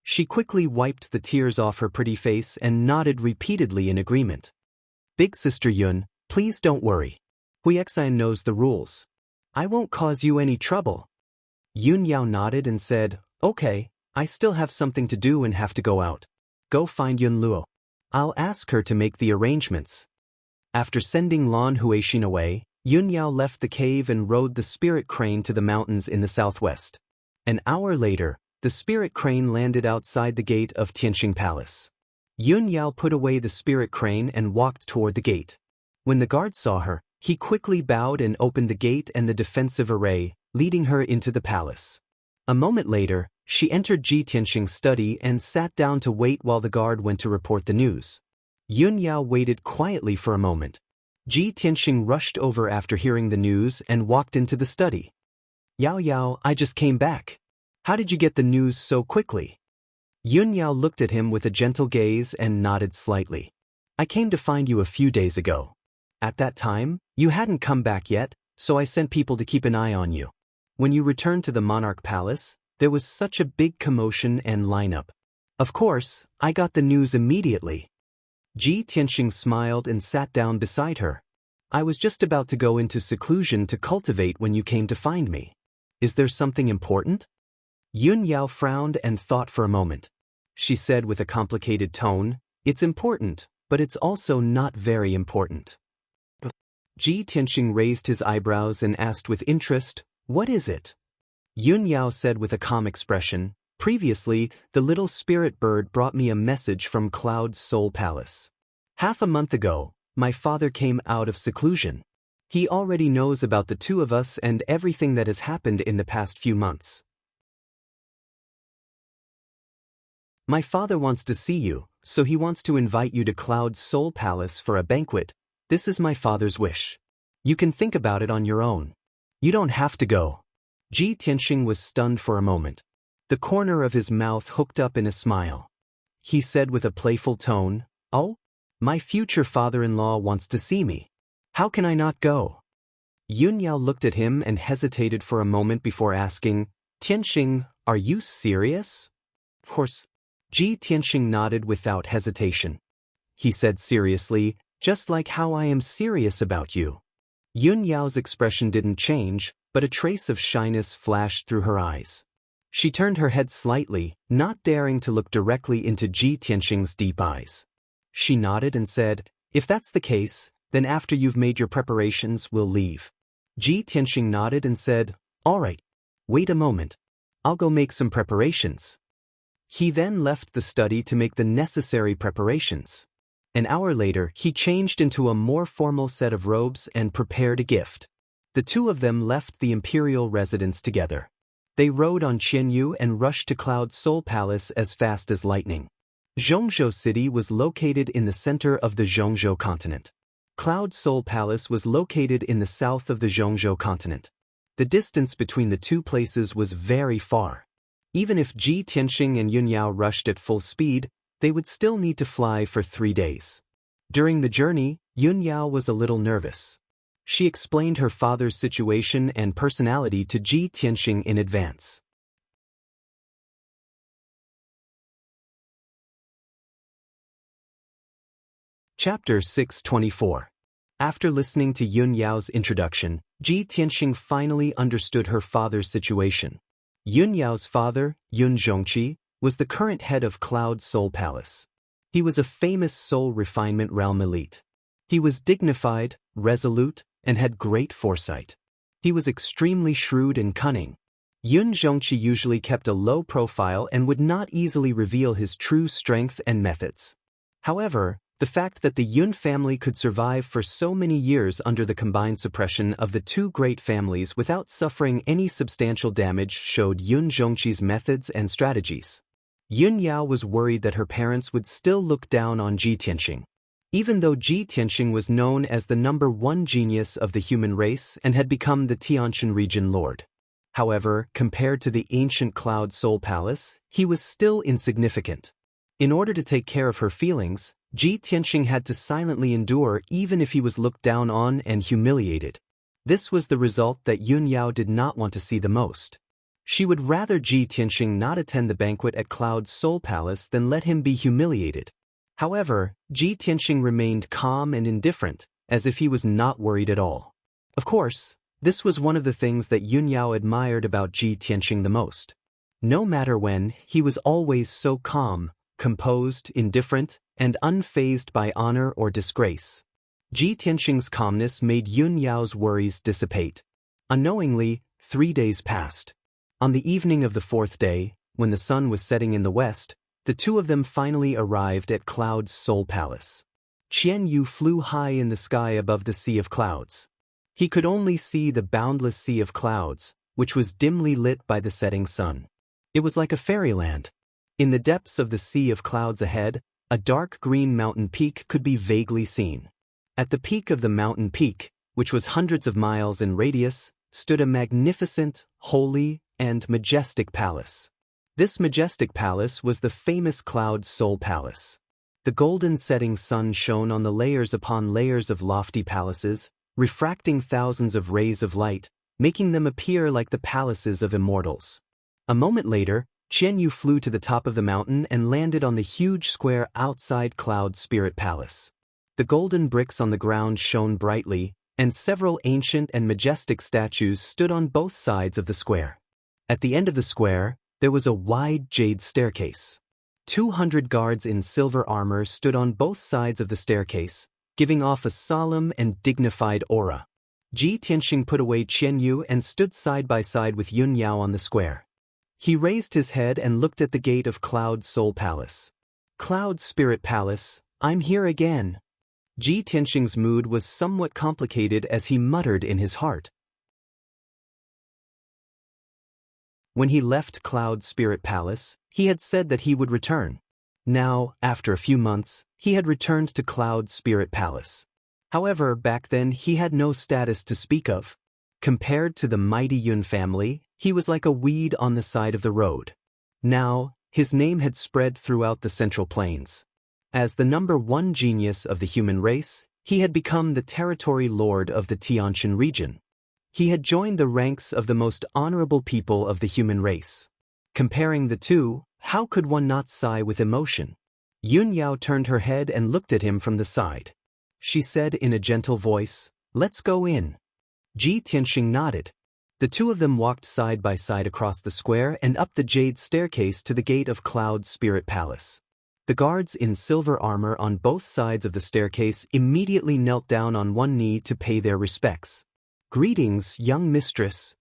A: She quickly wiped the tears off her pretty face and nodded repeatedly in agreement. Big Sister Yun, please don't worry. Huixian knows the rules. I won't cause you any trouble. Yun Yao nodded and said, Okay, I still have something to do and have to go out. Go find Yun Luo. I'll ask her to make the arrangements. After sending Lan Huixin away, Yun Yao left the cave and rode the spirit crane to the mountains in the southwest. An hour later, the spirit crane landed outside the gate of Tianxing Palace. Yun Yao put away the spirit crane and walked toward the gate. When the guard saw her, he quickly bowed and opened the gate and the defensive array, leading her into the palace. A moment later, she entered Ji Tianxing's study and sat down to wait while the guard went to report the news. Yun Yao waited quietly for a moment. Ji Tianxing rushed over after hearing the news and walked into the study. Yao Yao, I just came back. How did you get the news so quickly? Yun Yao looked at him with a gentle gaze and nodded slightly. I came to find you a few days ago. At that time, you hadn't come back yet, so I sent people to keep an eye on you. When you returned to the monarch palace, there was such a big commotion and lineup. Of course, I got the news immediately. Ji Tianxing smiled and sat down beside her. I was just about to go into seclusion to cultivate when you came to find me. Is there something important? Yun Yao frowned and thought for a moment. She said with a complicated tone, It's important, but it's also not very important. Ji Tianxing raised his eyebrows and asked with interest, What is it? Yun Yao said with a calm expression, Previously, the little spirit bird brought me a message from Cloud's Soul Palace. Half a month ago, my father came out of seclusion. He already knows about the two of us and everything that has happened in the past few months. My father wants to see you, so he wants to invite you to Cloud's Soul Palace for a banquet. This is my father's wish. You can think about it on your own. You don't have to go. Ji Tianxing was stunned for a moment. The corner of his mouth hooked up in a smile. He said with a playful tone, Oh? My future father-in-law wants to see me. How can I not go? Yun Yao looked at him and hesitated for a moment before asking, Tianxing, are you serious? Of course. Ji Tianxing nodded without hesitation. He said seriously, Just like how I am serious about you. Yun Yao's expression didn't change, but a trace of shyness flashed through her eyes. She turned her head slightly, not daring to look directly into Ji Tianxing's deep eyes. She nodded and said, If that's the case, then after you've made your preparations, we'll leave. Ji Tianxing nodded and said, All right. Wait a moment. I'll go make some preparations. He then left the study to make the necessary preparations. An hour later, he changed into a more formal set of robes and prepared a gift. The two of them left the imperial residence together. They rode on Qianyu and rushed to Cloud's Soul Palace as fast as lightning. Zhongzhou City was located in the center of the Zhongzhou continent. Cloud's Soul Palace was located in the south of the Zhongzhou continent. The distance between the two places was very far. Even if Ji Tianxing and Yun Yao rushed at full speed, they would still need to fly for 3 days. During the journey, Yun Yao was a little nervous. She explained her father's situation and personality to Ji Tianxing in advance. Chapter 624. After listening to Yun Yao's introduction, Ji Tianxing finally understood her father's situation. Yun Yao's father, Yun Zhongqi, was the current head of Cloud Soul Palace. He was a famous soul refinement realm elite. He was dignified, resolute, and had great foresight. He was extremely shrewd and cunning. Yun Zhongqi usually kept a low profile and would not easily reveal his true strength and methods. However, the fact that the Yun family could survive for so many years under the combined suppression of the two great families without suffering any substantial damage showed Yun Zhongqi's methods and strategies. Yun Yao was worried that her parents would still look down on Ji Tianxing. Even though Ji Tianxing was known as the #1 genius of the human race and had become the Tianshan region lord. However, compared to the ancient Cloud Soul Palace, he was still insignificant. In order to take care of her feelings, Ji Tianxing had to silently endure even if he was looked down on and humiliated. This was the result that Yun Yao did not want to see the most. She would rather Ji Tianxing not attend the banquet at Cloud's Soul Palace than let him be humiliated. However, Ji Tianxing remained calm and indifferent, as if he was not worried at all. Of course, this was one of the things that Yun Yao admired about Ji Tianxing the most. No matter when, he was always so calm, composed, indifferent, and unfazed by honor or disgrace. Ji Tianxing's calmness made Yun Yao's worries dissipate. Unknowingly, 3 days passed. On the evening of the 4th day, when the sun was setting in the west, the two of them finally arrived at Cloud's Soul Palace. Qian Yu flew high in the sky above the sea of clouds. He could only see the boundless sea of clouds, which was dimly lit by the setting sun. It was like a fairyland. In the depths of the sea of clouds ahead, a dark green mountain peak could be vaguely seen. At the peak of the mountain peak, which was hundreds of miles in radius, stood a magnificent, holy, and majestic palace. This majestic palace was the famous Cloud's Soul Palace. The golden setting sun shone on the layers upon layers of lofty palaces, refracting thousands of rays of light, making them appear like the palaces of immortals. A moment later, Qian Yu flew to the top of the mountain and landed on the huge square outside Cloud Spirit Palace. The golden bricks on the ground shone brightly, and several ancient and majestic statues stood on both sides of the square. At the end of the square, there was a wide jade staircase. 200 guards in silver armor stood on both sides of the staircase, giving off a solemn and dignified aura. Ji Tianxing put away Qian Yu and stood side by side with Yun Yao on the square. He raised his head and looked at the gate of Cloud Soul Palace. Cloud Spirit Palace, I'm here again. Ji Tianxing's mood was somewhat complicated as he muttered in his heart. When he left Cloud Spirit Palace, he had said that he would return. Now, after a few months, he had returned to Cloud Spirit Palace. However, back then he had no status to speak of. Compared to the mighty Yun family, he was like a weed on the side of the road. Now, his name had spread throughout the Central Plains. As the #1 genius of the human race, he had become the territory lord of the Tianqian region. He had joined the ranks of the most honorable people of the human race. Comparing the two, how could one not sigh with emotion? Yun Yao turned her head and looked at him from the side. She said in a gentle voice, "Let's go in." Ji Tianxing nodded. The two of them walked side by side across the square and up the jade staircase to the gate of Cloud Spirit Palace. The guards in silver armor on both sides of the staircase immediately knelt down on one knee to pay their respects. "Greetings, young mistress."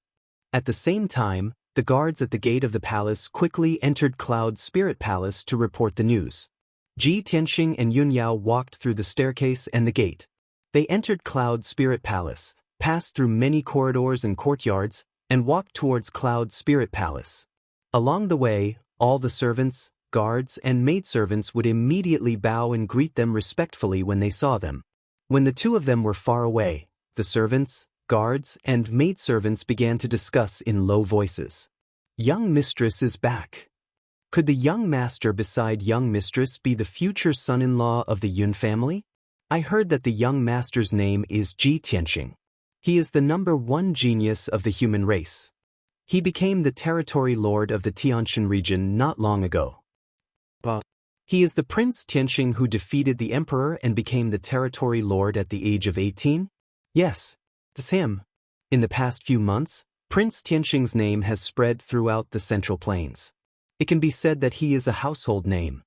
A: At the same time, the guards at the gate of the palace quickly entered Cloud Spirit Palace to report the news. Ji Tianxing and Yun Yao walked through the staircase and the gate. They entered Cloud Spirit Palace, passed through many corridors and courtyards, and walked towards Cloud Spirit Palace. Along the way, all the servants, guards, and maidservants would immediately bow and greet them respectfully when they saw them. When the two of them were far away, the servants, guards, and maidservants began to discuss in low voices. "Young mistress is back. Could the young master beside young mistress be the future son-in-law of the Yun family? I heard that the young master's name is Ji Tianxing. He is the #1 genius of the human race. He became the territory lord of the Tianqian region not long ago. He is the Prince Tianxing who defeated the emperor and became the territory lord at the age of 18? Yes, it's him. In the past few months, Prince Tianxing's name has spread throughout the Central Plains. It can be said that he is a household name.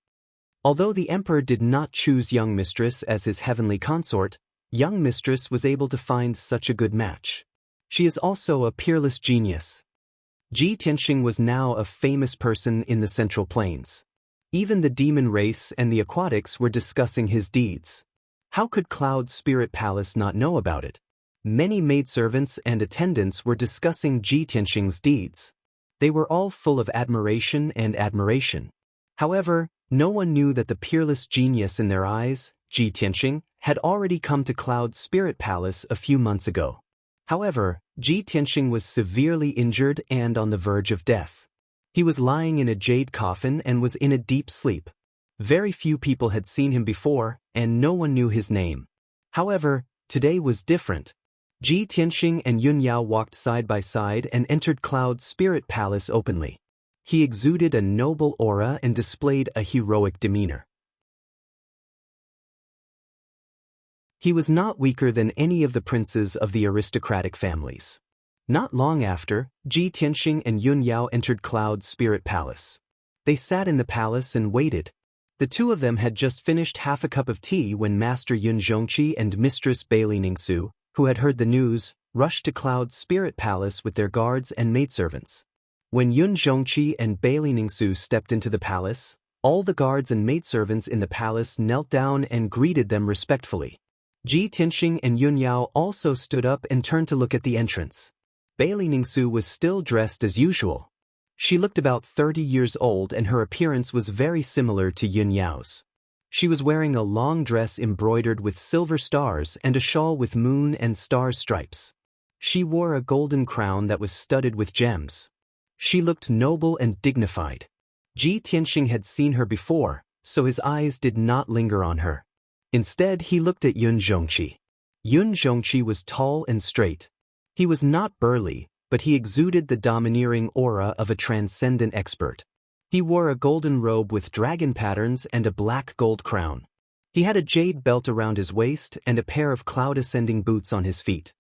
A: Although the emperor did not choose young mistress as his heavenly consort, young mistress was able to find such a good match. She is also a peerless genius." Ji Tianxing was now a famous person in the Central Plains. Even the demon race and the aquatics were discussing his deeds. How could Cloud Spirit Palace not know about it? Many maidservants and attendants were discussing Ji Tianxing's deeds. They were all full of admiration and admiration. However, no one knew that the peerless genius in their eyes, Ji Tianxing, had already come to Cloud Spirit Palace a few months ago. However, Ji Tianxing was severely injured and on the verge of death. He was lying in a jade coffin and was in a deep sleep. Very few people had seen him before, and no one knew his name. However, today was different. Ji Tianxing and Yun Yao walked side by side and entered Cloud's spirit palace openly. He exuded a noble aura and displayed a heroic demeanor. He was not weaker than any of the princes of the aristocratic families. Not long after, Ji Tianxing and Yun Yao entered Cloud's spirit palace. They sat in the palace and waited. The two of them had just finished half a cup of tea when Master Yun Zhongqi and Mistress Bailey Ningsu, who had heard the news, rushed to Cloud's spirit palace with their guards and maidservants. When Yun Zhongqi and Bailey Ningsu stepped into the palace, all the guards and maidservants in the palace knelt down and greeted them respectfully. Ji Tianxing and Yun Yao also stood up and turned to look at the entrance. Bailey Ningsu was still dressed as usual. She looked about 30 years old and her appearance was very similar to Yun Yao's. She was wearing a long dress embroidered with silver stars and a shawl with moon and star stripes. She wore a golden crown that was studded with gems. She looked noble and dignified. Ji Tianxing had seen her before, so his eyes did not linger on her. Instead, he looked at Yun Zhongqi. Yun Zhongqi was tall and straight. He was not burly, but he exuded the domineering aura of a transcendent expert. He wore a golden robe with dragon patterns and a black gold crown. He had a jade belt around his waist and a pair of cloud-ascending boots on his feet.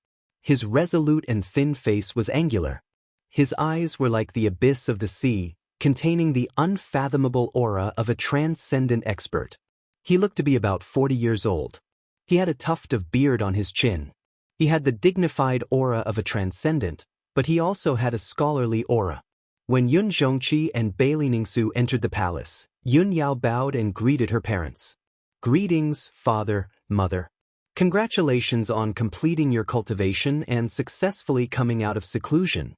A: His resolute and thin face was angular. His eyes were like the abyss of the sea, containing the unfathomable aura of a transcendent expert. He looked to be about 40 years old. He had a tuft of beard on his chin. He had the dignified aura of a transcendent, but he also had a scholarly aura. When Yun Zhongqi and Bailey Ningsu entered the palace, Yun Yao bowed and greeted her parents. "Greetings, father, mother. Congratulations on completing your cultivation and successfully coming out of seclusion."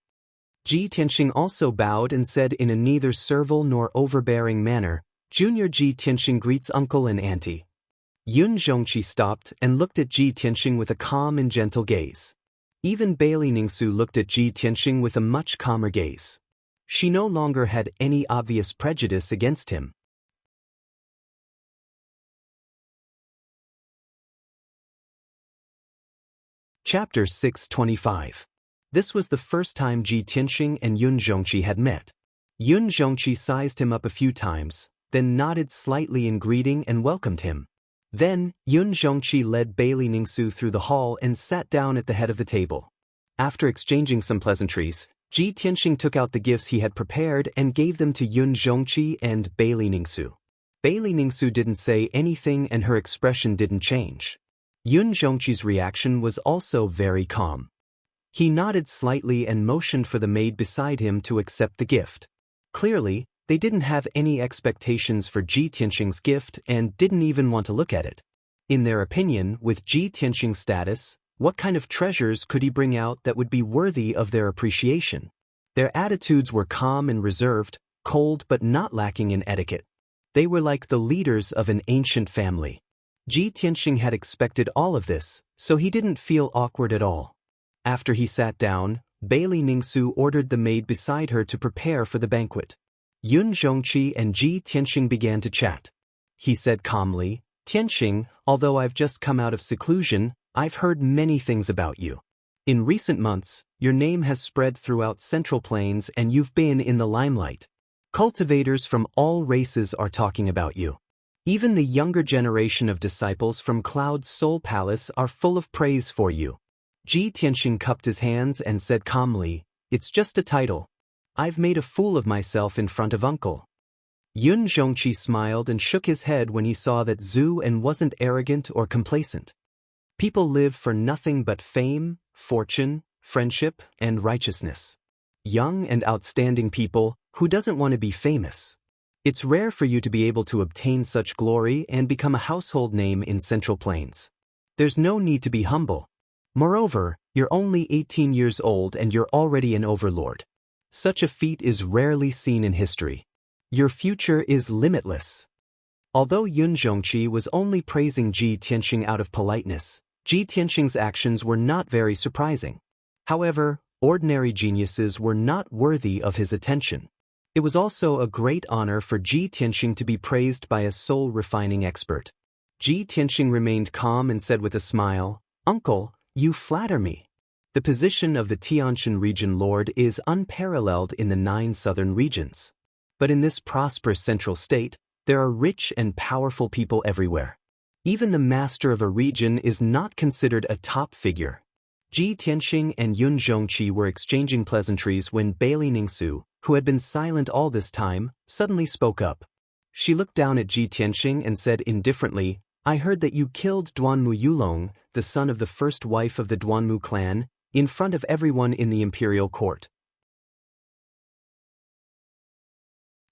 A: Ji Tianxing also bowed and said in a neither servile nor overbearing manner, "Junior Ji Tianxing greets uncle and auntie." Yun Zhongqi stopped and looked at Ji Tianxing with a calm and gentle gaze. Even Bailey Ningsu looked at Ji Tianxing with a much calmer gaze. She no longer had any obvious prejudice against him. Chapter 625. This was the first time Ji Tianxing and Yun Zhongqi had met. Yun Zhongqi sized him up a few times, then nodded slightly in greeting and welcomed him. Then, Yun Zhongqi led Bailey Ningsu through the hall and sat down at the head of the table. After exchanging some pleasantries, Ji Tianxing took out the gifts he had prepared and gave them to Yun Zhongqi and Bailey Ningsu. Bailey Ningsu didn't say anything and her expression didn't change. Yun Zhongqi's reaction was also very calm. He nodded slightly and motioned for the maid beside him to accept the gift. Clearly, they didn't have any expectations for Ji Tianxing's gift and didn't even want to look at it. In their opinion, with Ji Tianxing's status, what kind of treasures could he bring out that would be worthy of their appreciation? Their attitudes were calm and reserved, cold but not lacking in etiquette. They were like the leaders of an ancient family. Ji Tianxing had expected all of this, so he didn't feel awkward at all. After he sat down, Bailey Ningsu ordered the maid beside her to prepare for the banquet. Yun Zhongqi and Ji Tianxing began to chat. He said calmly, "Tianxing, although I've just come out of seclusion, I've heard many things about you. In recent months, your name has spread throughout Central Plains and you've been in the limelight. Cultivators from all races are talking about you. Even the younger generation of disciples from Cloud's Soul Palace are full of praise for you." Ji Tianxing cupped his hands and said calmly, "It's just a title. I've made a fool of myself in front of uncle." Yun Zhongqi smiled and shook his head when he saw that Zhu En wasn't arrogant or complacent. People live for nothing but fame, fortune, friendship, and righteousness. Young and outstanding people, who doesn't want to be famous? It's rare for you to be able to obtain such glory and become a household name in Central Plains. There's no need to be humble. Moreover, you're only 18 years old and you're already an overlord. Such a feat is rarely seen in history. Your future is limitless." Although Yun Zhongqi was only praising Ji Tianxing out of politeness, Ji Tianxing's actions were not very surprising. However, ordinary geniuses were not worthy of his attention. It was also a great honor for Ji Tianxing to be praised by a soul-refining expert. Ji Tianxing remained calm and said with a smile, "Uncle, you flatter me. The position of the Tianshan region lord is unparalleled in the 9 southern regions. But in this prosperous central state, there are rich and powerful people everywhere. Even the master of a region is not considered a top figure. Ji Tianxing and Yun Zhongqi were exchanging pleasantries when Bailey Ningsu, who had been silent all this time, suddenly spoke up. She looked down at Ji Tianxing and said indifferently, "I heard that you killed Duanmu Yulong, the son of the first wife of the Duanmu clan, in front of everyone in the imperial court."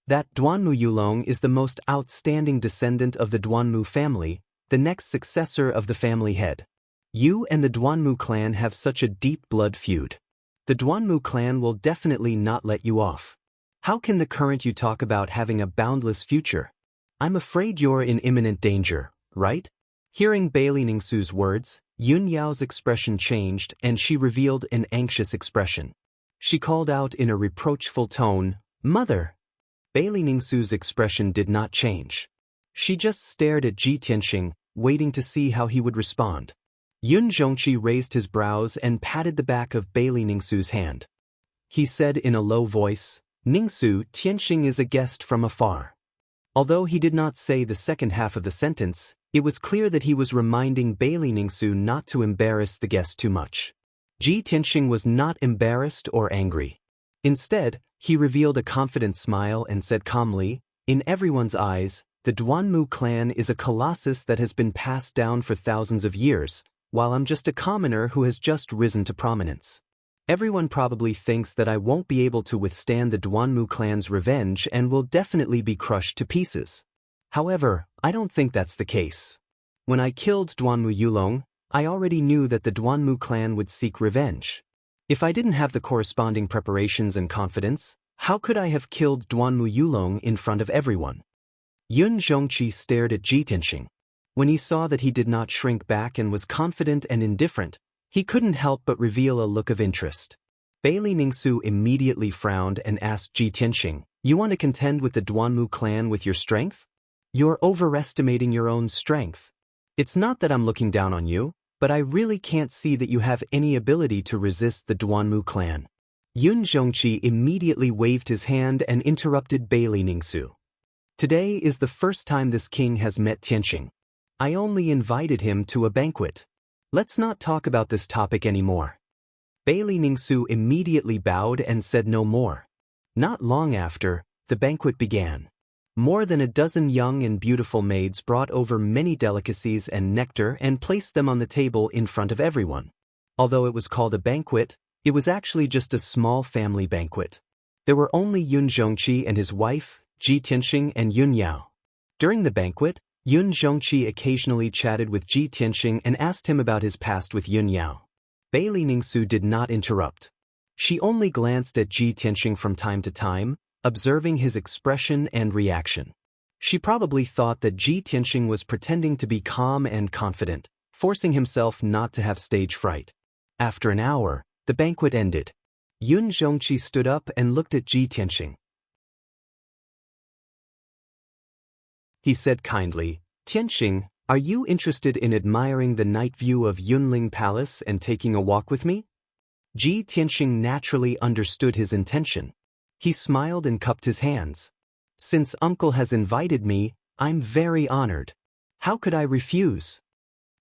A: That Duanmu Yulong is the most outstanding descendant of the Duanmu family, the next successor of the family head. You and the Duanmu clan have such a deep blood feud. The Duanmu clan will definitely not let you off. How can the current you talk about having a boundless future? I'm afraid you're in imminent danger, right? Hearing Bailey Ningsu's words, Yun Yao's expression changed and she revealed an anxious expression. She called out in a reproachful tone, "Mother!" Bailey Ningsu's expression did not change. She just stared at Ji Tianxing, waiting to see how he would respond. Yun Zhongqi raised his brows and patted the back of Bailey Ningsu's hand. He said in a low voice, "Ningsu, Tianxing is a guest from afar." Although he did not say the second half of the sentence, it was clear that he was reminding Bailey Ningsu not to embarrass the guest too much. Ji Tianxing was not embarrassed or angry. Instead, he revealed a confident smile and said calmly, "In everyone's eyes, the Duanmu clan is a colossus that has been passed down for thousands of years, while I'm just a commoner who has just risen to prominence. Everyone probably thinks that I won't be able to withstand the Duanmu clan's revenge and will definitely be crushed to pieces. However, I don't think that's the case. When I killed Duanmu Yulong, I already knew that the Duanmu clan would seek revenge. If I didn't have the corresponding preparations and confidence, how could I have killed Duanmu Yulong in front of everyone?" Yun Zhongqi stared at Ji Tianxing. When he saw that he did not shrink back and was confident and indifferent, he couldn't help but reveal a look of interest. Bailey Ningsu immediately frowned and asked Ji Tianxing, "You want to contend with the Duanmu clan with your strength? You're overestimating your own strength. It's not that I'm looking down on you, but I really can't see that you have any ability to resist the Duanmu clan." Yun Zhongqi immediately waved his hand and interrupted Bailey Ningsu. "Today is the first time this king has met Tianxing. I only invited him to a banquet. Let's not talk about this topic anymore." Bailey Ningsu immediately bowed and said no more. Not long after, the banquet began. More than a dozen young and beautiful maids brought over many delicacies and nectar and placed them on the table in front of everyone. Although it was called a banquet, it was actually just a small family banquet. There were only Yun Zhongqi and his wife, Ji Tianxing and Yun Yao. During the banquet, Yun Zhongqi occasionally chatted with Ji Tianxing and asked him about his past with Yun Yao. Bailey Ningsu did not interrupt. She only glanced at Ji Tianxing from time to time, observing his expression and reaction. She probably thought that Ji Tianxing was pretending to be calm and confident, forcing himself not to have stage fright. After an hour, the banquet ended. Yun Zhongqi stood up and looked at Ji Tianxing. He said kindly, "Tianxing, are you interested in admiring the night view of Yunling Palace and taking a walk with me?" Ji Tianxing naturally understood his intention. He smiled and cupped his hands. "Since uncle has invited me, I'm very honored. How could I refuse?"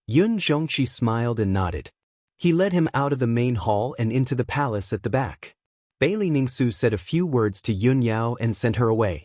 A: Yun Zhongqi smiled and nodded. He led him out of the main hall and into the palace at the back. Bailey Ningsu said a few words to Yun Yao and sent her away.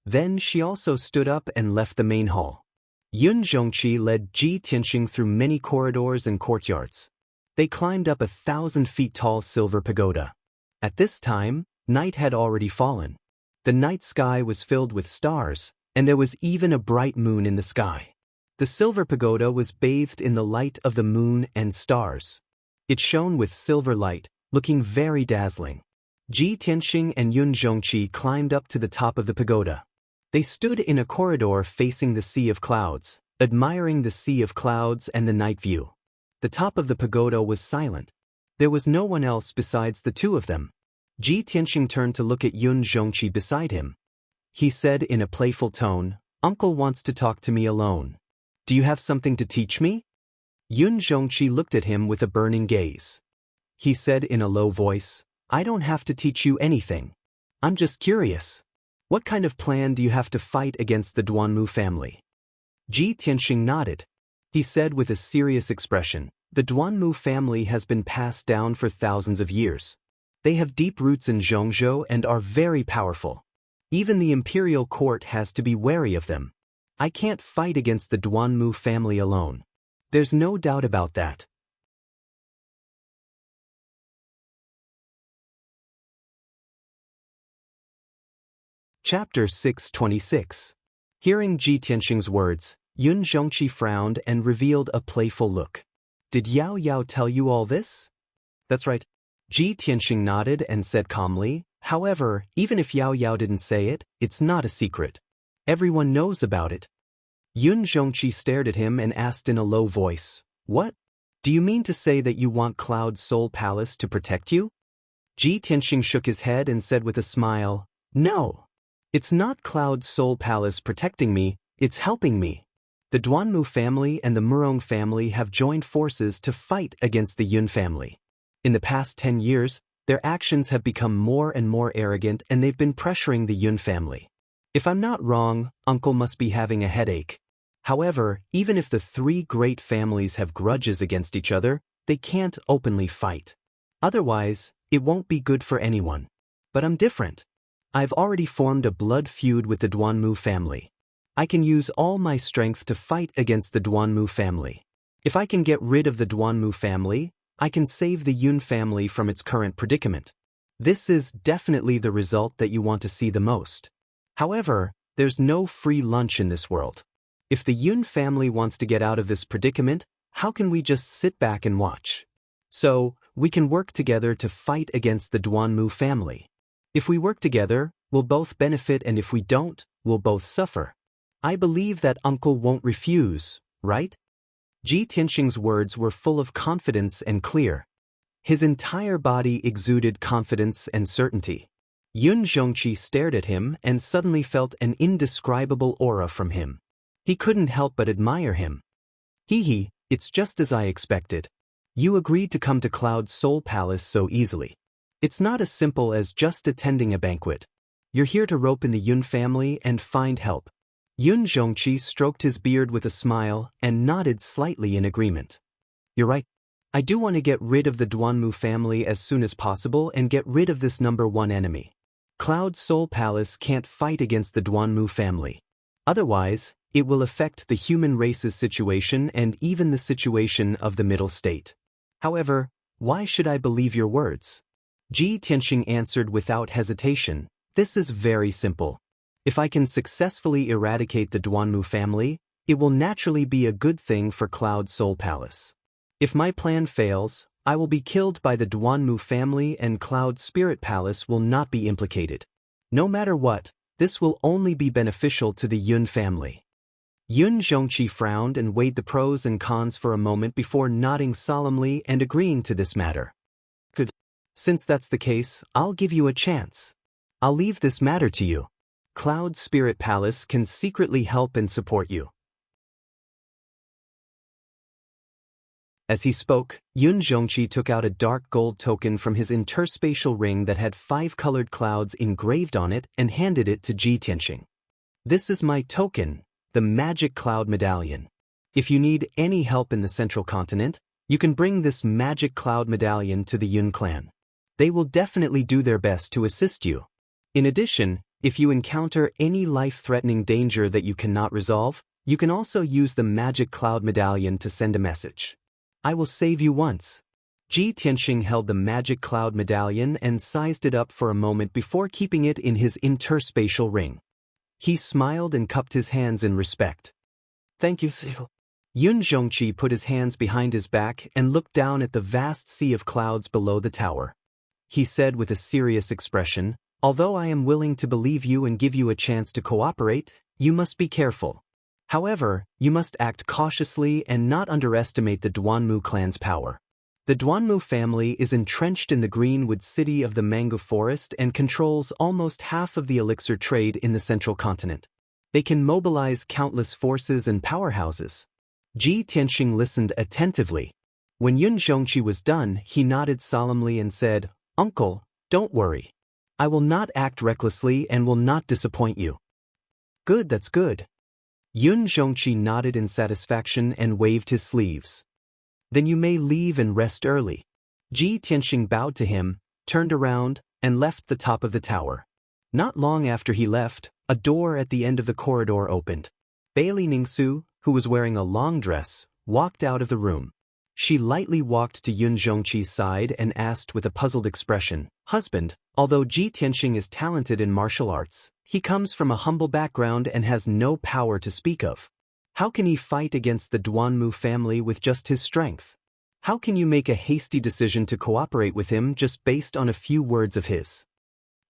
A: Then she also stood up and left the main hall. Yun Zhongqi led Ji Tianxing through many corridors and courtyards. They climbed up a 1,000 feet tall silver pagoda. At this time, night had already fallen. The night sky was filled with stars, and there was even a bright moon in the sky. The silver pagoda was bathed in the light of the moon and stars. It shone with silver light, looking very dazzling. Ji Tianxing and Yun Zhongqi climbed up to the top of the pagoda. They stood in a corridor facing the sea of clouds, admiring the sea of clouds and the night view. The top of the pagoda was silent. There was no one else besides the two of them. Ji Tianxing turned to look at Yun Zhongqi beside him. He said in a playful tone, "Uncle wants to talk to me alone. Do you have something to teach me?" Yun Zhongqi looked at him with a burning gaze. he said in a low voice. I don't have to teach you anything. I'm just curious. What kind of plan do you have to fight against the Duanmu family? Ji Tianxing nodded. He said with a serious expression, the Duanmu family has been passed down for thousands of years. They have deep roots in Zhongzhou and are very powerful. Even the imperial court has to be wary of them. I can't fight against the Duanmu family alone. There's no doubt about that. Chapter 626. Hearing Ji Tianxing's words, Yun Zhongqi frowned and revealed a playful look. Did Yao Yao tell you all this? That's right. Ji Tianxing nodded and said calmly, however, even if Yao Yao didn't say it, it's not a secret. Everyone knows about it. Yun Zhongqi stared at him and asked in a low voice, what? Do you mean to say that you want Cloud Soul Palace to protect you? Ji Tianxing shook his head and said with a smile, no. It's not Cloud Soul Palace protecting me, it's helping me. The Duanmu family and the Murong family have joined forces to fight against the Yun family. In the past 10 years, their actions have become more and more arrogant and they've been pressuring the Yun family. If I'm not wrong, Uncle must be having a headache. However, even if the three great families have grudges against each other, they can't openly fight. Otherwise, it won't be good for anyone. But I'm different. I've already formed a blood feud with the Duanmu family. I can use all my strength to fight against the Duanmu family. If I can get rid of the Duanmu family, I can save the Yun family from its current predicament. This is definitely the result that you want to see the most. However, there's no free lunch in this world. If the Yun family wants to get out of this predicament, how can we just sit back and watch? So, we can work together to fight against the Duanmu family. If we work together, we'll both benefit, and if we don't, we'll both suffer. I believe that Uncle won't refuse, right? Ji Tianxing's words were full of confidence and clear. His entire body exuded confidence and certainty. Yun Zhongqi stared at him and suddenly felt an indescribable aura from him. He couldn't help but admire him. Hee, it's just as I expected. You agreed to come to Cloud Soul Palace so easily. It's not as simple as just attending a banquet. You're here to rope in the Yun family and find help. Yun Zhongqi stroked his beard with a smile and nodded slightly in agreement. You're right. I do want to get rid of the Duanmu family as soon as possible and get rid of this number one enemy. Cloud Soul Palace can't fight against the Duanmu family. Otherwise, it will affect the human race's situation and even the situation of the Middle State. However, why should I believe your words? Ji Tianxing answered without hesitation, this is very simple. If I can successfully eradicate the Duanmu family, it will naturally be a good thing for Cloud Soul Palace. If my plan fails, I will be killed by the Duanmu family and Cloud Spirit Palace will not be implicated. No matter what, this will only be beneficial to the Yun family. Yun Zhongqi frowned and weighed the pros and cons for a moment before nodding solemnly and agreeing to this matter. Good. Since that's the case, I'll give you a chance. I'll leave this matter to you. Cloud Spirit Palace can secretly help and support you. As he spoke, Yun Zhongqi took out a dark gold token from his interspatial ring that had 5 colored clouds engraved on it and handed it to Ji Tianxing. This is my token, the Magic Cloud Medallion. If you need any help in the Central Continent, you can bring this Magic Cloud Medallion to the Yun clan. They will definitely do their best to assist you. In addition, if you encounter any life-threatening danger that you cannot resolve, you can also use the Magic Cloud Medallion to send a message. I will save you once. Ji Tianxing held the Magic Cloud Medallion and sized it up for a moment before keeping it in his interspatial ring. He smiled and cupped his hands in respect. Thank you. Yun Zhongqi put his hands behind his back and looked down at the vast sea of clouds below the tower. He said with a serious expression, although I am willing to believe you and give you a chance to cooperate, you must be careful. However, you must act cautiously and not underestimate the Duanmu clan's power. The Duanmu family is entrenched in the Greenwood city of the Mango Forest and controls almost half of the elixir trade in the Central Continent. They can mobilize countless forces and powerhouses. Ji Tianxing listened attentively. When Yun Xianxia was done, he nodded solemnly and said, "Uncle, don't worry. I will not act recklessly and will not disappoint you." "Good, that's good." Yun Xianxia nodded in satisfaction and waved his sleeves. "Then you may leave and rest early." Ji Tianxing bowed to him, turned around, and left the top of the tower. Not long after he left, a door at the end of the corridor opened. Bailey Ningsu, who was wearing a long dress, walked out of the room. She lightly walked to Yun Xianxia's side and asked with a puzzled expression, "Husband, although Ji Tianxing is talented in martial arts, he comes from a humble background and has no power to speak of. How can he fight against the Duanmu family with just his strength? How can you make a hasty decision to cooperate with him just based on a few words of his?"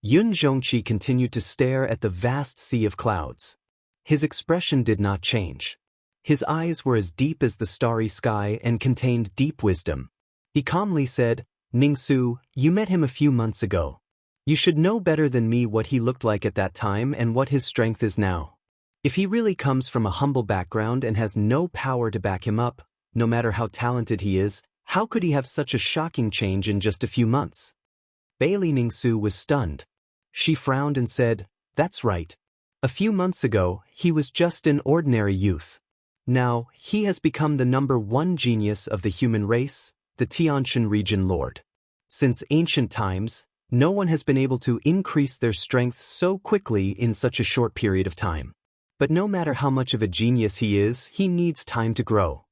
A: Yun Xianxia continued to stare at the vast sea of clouds. His expression did not change. His eyes were as deep as the starry sky and contained deep wisdom. He calmly said, "Ningsu, you met him a few months ago. You should know better than me what he looked like at that time and what his strength is now. If he really comes from a humble background and has no power to back him up, no matter how talented he is, how could he have such a shocking change in just a few months?" Bailey Ningsu was stunned. She frowned and said, "That's right. A few months ago, he was just an ordinary youth. Now, he has become the #1 genius of the human race, the Tianshan region lord. Since ancient times, no one has been able to increase their strength so quickly in such a short period of time. But no matter how much of a genius he is, he needs time to grow.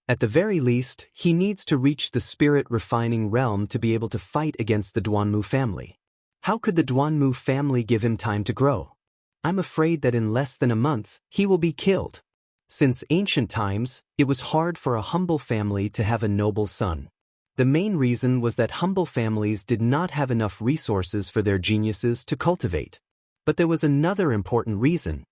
A: At the very least, he needs to reach the spirit-refining realm to be able to fight against the Duanmu family. How could the Duanmu family give him time to grow? I'm afraid that in less than a month, he will be killed. Since ancient times, it was hard for a humble family to have a noble son. The main reason was that humble families did not have enough resources for their geniuses to cultivate. But there was another important reason.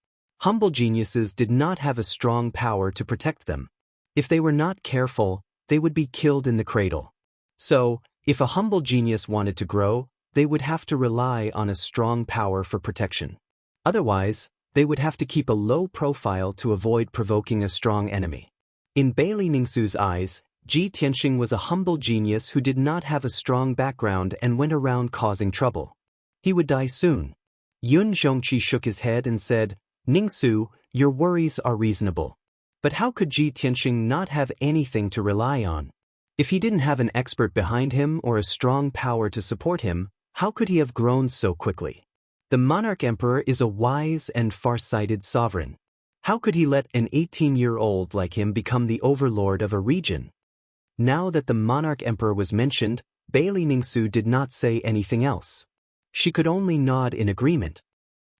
A: Humble geniuses did not have a strong power to protect them. If they were not careful, they would be killed in the cradle. So, if a humble genius wanted to grow, they would have to rely on a strong power for protection. Otherwise, they would have to keep a low profile to avoid provoking a strong enemy. In Bailey Ningsu's eyes, Ji Tianxing was a humble genius who did not have a strong background and went around causing trouble. He would die soon. Yun Xianxia shook his head and said, "Ningsu, your worries are reasonable. But how could Ji Tianxing not have anything to rely on? If he didn't have an expert behind him or a strong power to support him, how could he have grown so quickly? The monarch emperor is a wise and far-sighted sovereign. How could he let an 18-year-old like him become the overlord of a region?" Now that the monarch emperor was mentioned, Bailey Ningsu did not say anything else. She could only nod in agreement.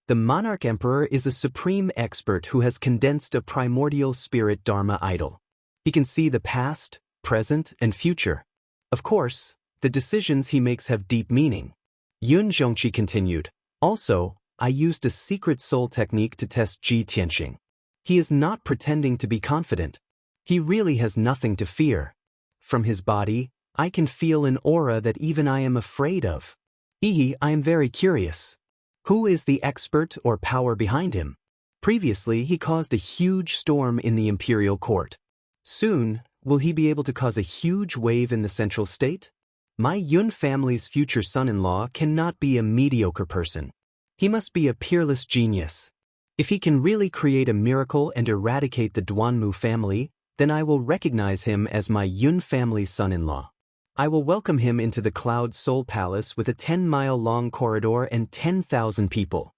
A: The monarch emperor is a supreme expert who has condensed a primordial spirit dharma idol. He can see the past, present, and future. Of course, the decisions he makes have deep meaning. Yun Xianxia continued, "Also, I used a secret soul technique to test Ji Tianxing. He is not pretending to be confident. He really has nothing to fear. From his body, I can feel an aura that even I am afraid of. I am very curious. Who is the expert or power behind him? Previously, he caused a huge storm in the imperial court. Soon, will he be able to cause a huge wave in the central state? My Yun family's future son-in-law cannot be a mediocre person. He must be a peerless genius. If he can really create a miracle and eradicate the Duanmu family, then I will recognize him as my Yun family's son-in-law. I will welcome him into the Cloud Soul Palace with a 10-mile-long corridor and 10,000 people."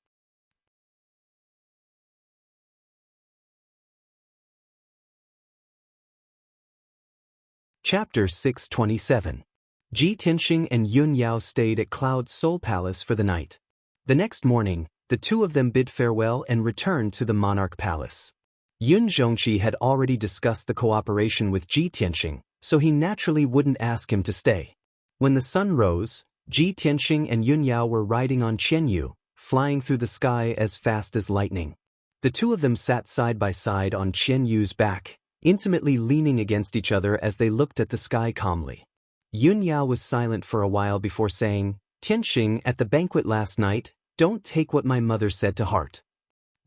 A: Chapter 627. Ji Tianxing and Yun Yao stayed at Cloud Soul Palace for the night. The next morning, the two of them bid farewell and returned to the Monarch Palace. Yun Xianxia had already discussed the cooperation with Ji Tianxing, so he naturally wouldn't ask him to stay. When the sun rose, Ji Tianxing and Yun Yao were riding on Qianyu, flying through the sky as fast as lightning. The two of them sat side by side on Qianyu's back, intimately leaning against each other as they looked at the sky calmly. Yun Yao was silent for a while before saying, "Tianxing, at the banquet last night, don't take what my mother said to heart."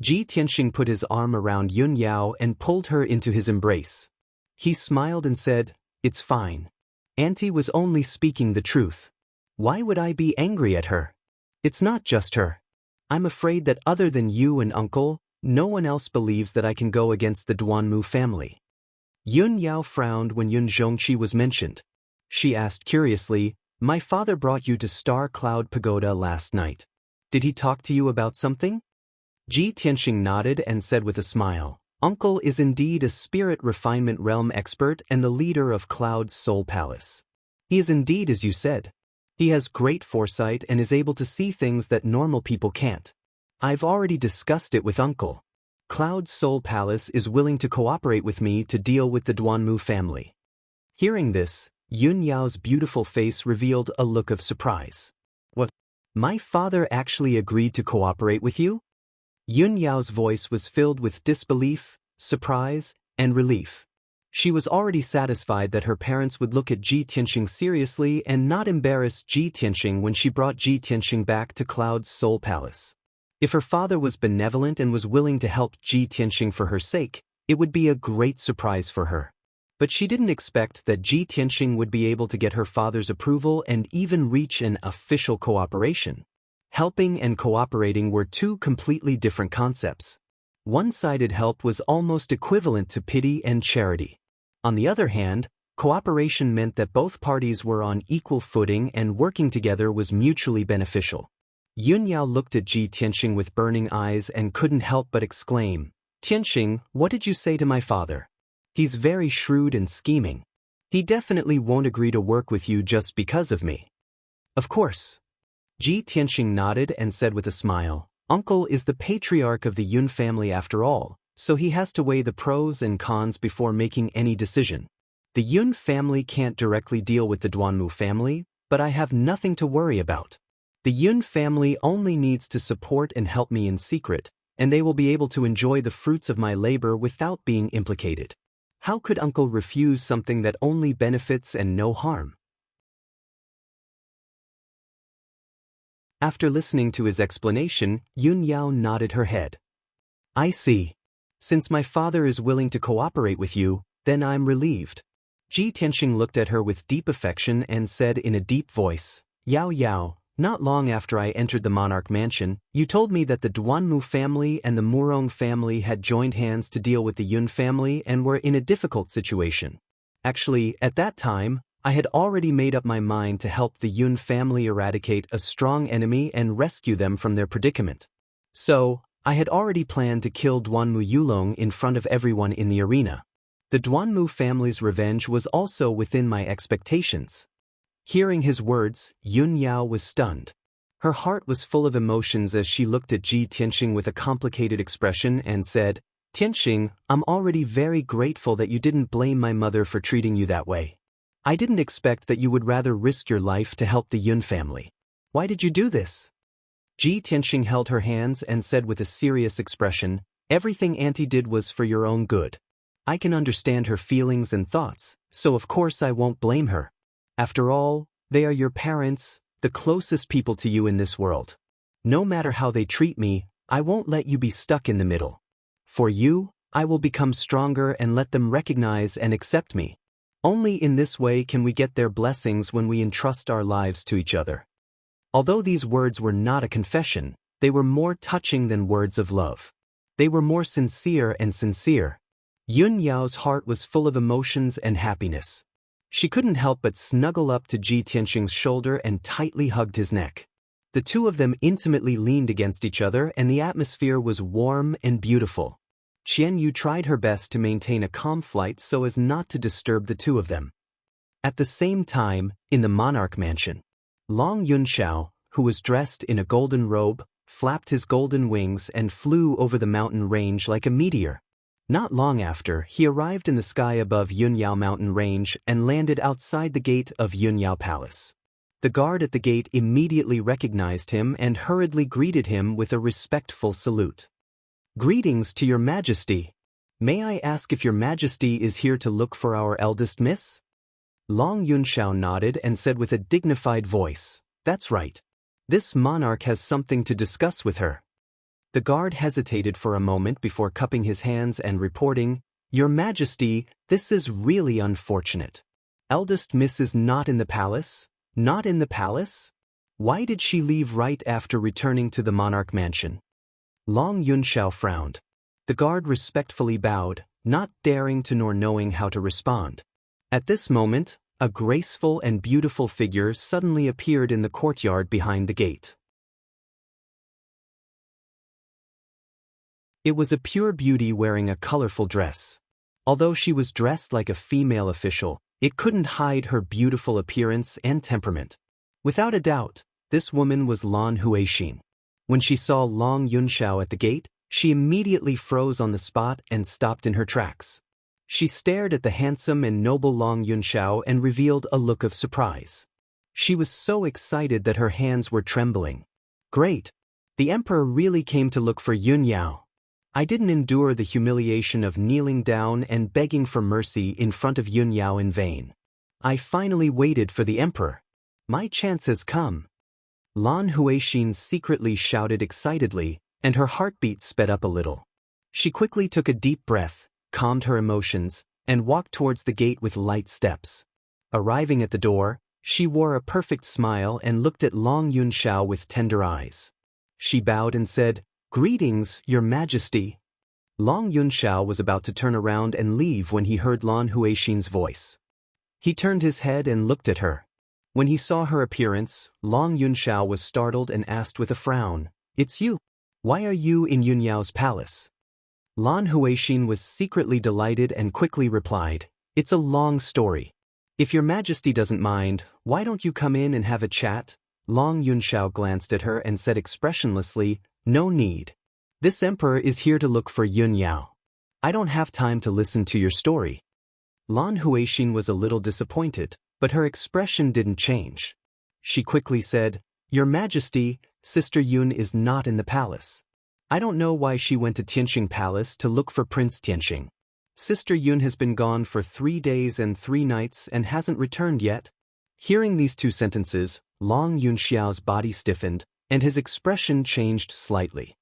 A: Ji Tianxing put his arm around Yun Yao and pulled her into his embrace. He smiled and said, "It's fine. Auntie was only speaking the truth. Why would I be angry at her? It's not just her. I'm afraid that other than you and Uncle, no one else believes that I can go against the Duanmu family." Yun Yao frowned when Yun Zhongqi was mentioned. She asked curiously, "My father brought you to Star Cloud Pagoda last night. Did he talk to you about something?" Ji Tianxing nodded and said with a smile, "Uncle is indeed a spirit refinement realm expert and the leader of Cloud's Soul Palace. He is indeed as you said. He has great foresight and is able to see things that normal people can't. I've already discussed it with Uncle. Cloud's Soul Palace is willing to cooperate with me to deal with the Duanmu family." Hearing this, Yun Yao's beautiful face revealed a look of surprise. "What? My father actually agreed to cooperate with you?" Yun Yao's voice was filled with disbelief, surprise, and relief. She was already satisfied that her parents would look at Ji Tianxing seriously and not embarrass Ji Tianxing when she brought Ji Tianxing back to Cloud's Soul Palace. If her father was benevolent and was willing to help Ji Tianxing for her sake, it would be a great surprise for her. But she didn't expect that Ji Tianxing would be able to get her father's approval and even reach an official cooperation. Helping and cooperating were two completely different concepts. One-sided help was almost equivalent to pity and charity. On the other hand, cooperation meant that both parties were on equal footing and working together was mutually beneficial. Yun Yao looked at Ji Tianxing with burning eyes and couldn't help but exclaim, "Tianxing, what did you say to my father? He's very shrewd and scheming. He definitely won't agree to work with you just because of me." "Of course." Ji Tianxing nodded and said with a smile, "Uncle is the patriarch of the Yun family after all, so he has to weigh the pros and cons before making any decision. The Yun family can't directly deal with the Duanmu family, but I have nothing to worry about. The Yun family only needs to support and help me in secret, and they will be able to enjoy the fruits of my labor without being implicated. How could Uncle refuse something that only benefits and no harm?" After listening to his explanation, Yun Yao nodded her head. "I see. Since my father is willing to cooperate with you, then I'm relieved." Ji Tianxing looked at her with deep affection and said in a deep voice, "Yao Yao, not long after I entered the monarch mansion, you told me that the Duanmu family and the Murong family had joined hands to deal with the Yun family and were in a difficult situation. Actually, at that time, I had already made up my mind to help the Yun family eradicate a strong enemy and rescue them from their predicament. So, I had already planned to kill Duanmu Yulong in front of everyone in the arena. The Duanmu family's revenge was also within my expectations." Hearing his words, Yun Yao was stunned. Her heart was full of emotions as she looked at Ji Tianxing with a complicated expression and said, "Tianxing, I'm already very grateful that you didn't blame my mother for treating you that way. I didn't expect that you would rather risk your life to help the Yun family. Why did you do this?" Ji Tianxing held her hands and said with a serious expression, "Everything Auntie did was for your own good. I can understand her feelings and thoughts, so of course I won't blame her. After all, they are your parents, the closest people to you in this world. No matter how they treat me, I won't let you be stuck in the middle. For you, I will become stronger and let them recognize and accept me. Only in this way can we get their blessings when we entrust our lives to each other." Although these words were not a confession, they were more touching than words of love. They were more sincere and sincere. Yun Yao's heart was full of emotions and happiness. She couldn't help but snuggle up to Ji Tianxing's shoulder and tightly hugged his neck. The two of them intimately leaned against each other and the atmosphere was warm and beautiful. Qian Yu tried her best to maintain a calm flight so as not to disturb the two of them. At the same time, in the monarch mansion, Long Yunxiao, who was dressed in a golden robe, flapped his golden wings and flew over the mountain range like a meteor. Not long after, he arrived in the sky above Yunyao mountain range and landed outside the gate of Yunyao Palace. The guard at the gate immediately recognized him and hurriedly greeted him with a respectful salute. "Greetings to your Majesty. May I ask if your Majesty is here to look for our eldest miss?" Long Yunxiao nodded and said with a dignified voice, "That's right. This monarch has something to discuss with her." The guard hesitated for a moment before cupping his hands and reporting, "Your Majesty, this is really unfortunate. Eldest Miss is not in the palace? Not in the palace? Why did she leave right after returning to the monarch mansion?" Long Yunxiao frowned. The guard respectfully bowed, not daring to nor knowing how to respond. At this moment, a graceful and beautiful figure suddenly appeared in the courtyard behind the gate. It was a pure beauty wearing a colorful dress. Although she was dressed like a female official, it couldn't hide her beautiful appearance and temperament. Without a doubt, this woman was Lan Huixin. When she saw Long Yunxiao at the gate, she immediately froze on the spot and stopped in her tracks. She stared at the handsome and noble Long Yunxiao and revealed a look of surprise. She was so excited that her hands were trembling. "Great! The emperor really came to look for Yunyao. I didn't endure the humiliation of kneeling down and begging for mercy in front of Yunyao in vain. I finally waited for the emperor. My chance has come." Lan Huixin secretly shouted excitedly, and her heartbeat sped up a little. She quickly took a deep breath, calmed her emotions, and walked towards the gate with light steps. Arriving at the door, she wore a perfect smile and looked at Long Yunxiao with tender eyes. She bowed and said, "Greetings, Your Majesty." Long Yunxiao was about to turn around and leave when he heard Lan Huixin's voice. He turned his head and looked at her. When he saw her appearance, Long Yunxiao was startled and asked with a frown, "It's you. Why are you in Yunyao's palace?" Lan Huixin was secretly delighted and quickly replied, "It's a long story. If Your Majesty doesn't mind, why don't you come in and have a chat?" Long Yunxiao glanced at her and said expressionlessly, "No need. This emperor is here to look for Yunyao. I don't have time to listen to your story." Lan Huixin was a little disappointed, but her expression didn't change. She quickly said, "Your Majesty, Sister Yun is not in the palace. I don't know why she went to Tianxing Palace to look for Prince Tianxing. Sister Yun has been gone for 3 days and 3 nights and hasn't returned yet." Hearing these 2 sentences, Long Yunxiao's body stiffened, and his expression changed slightly.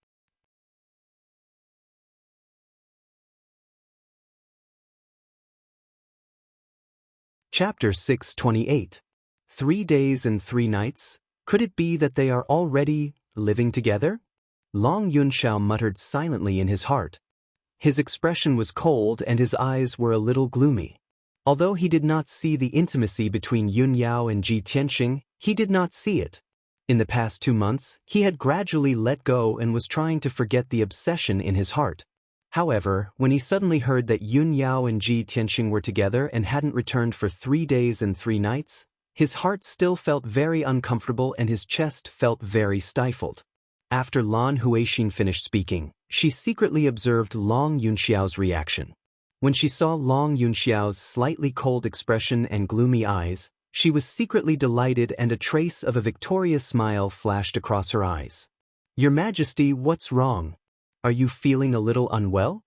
A: Chapter 628. 3 days and 3 nights? Could it be that they are already living together? Long Yunxiao muttered silently in his heart. His expression was cold and his eyes were a little gloomy. Although he did not see the intimacy between Yunyao and Ji Tianxing, he did not see it. In the past 2 months, he had gradually let go and was trying to forget the obsession in his heart. However, when he suddenly heard that Yunyao and Ji Tianxing were together and hadn't returned for 3 days and 3 nights, his heart still felt very uncomfortable and his chest felt very stifled. After Lan Huixin finished speaking, she secretly observed Long Yunxiao's reaction. When she saw Long Yunxiao's slightly cold expression and gloomy eyes, she was secretly delighted and a trace of a victorious smile flashed across her eyes. "Your Majesty, what's wrong? Are you feeling a little unwell?"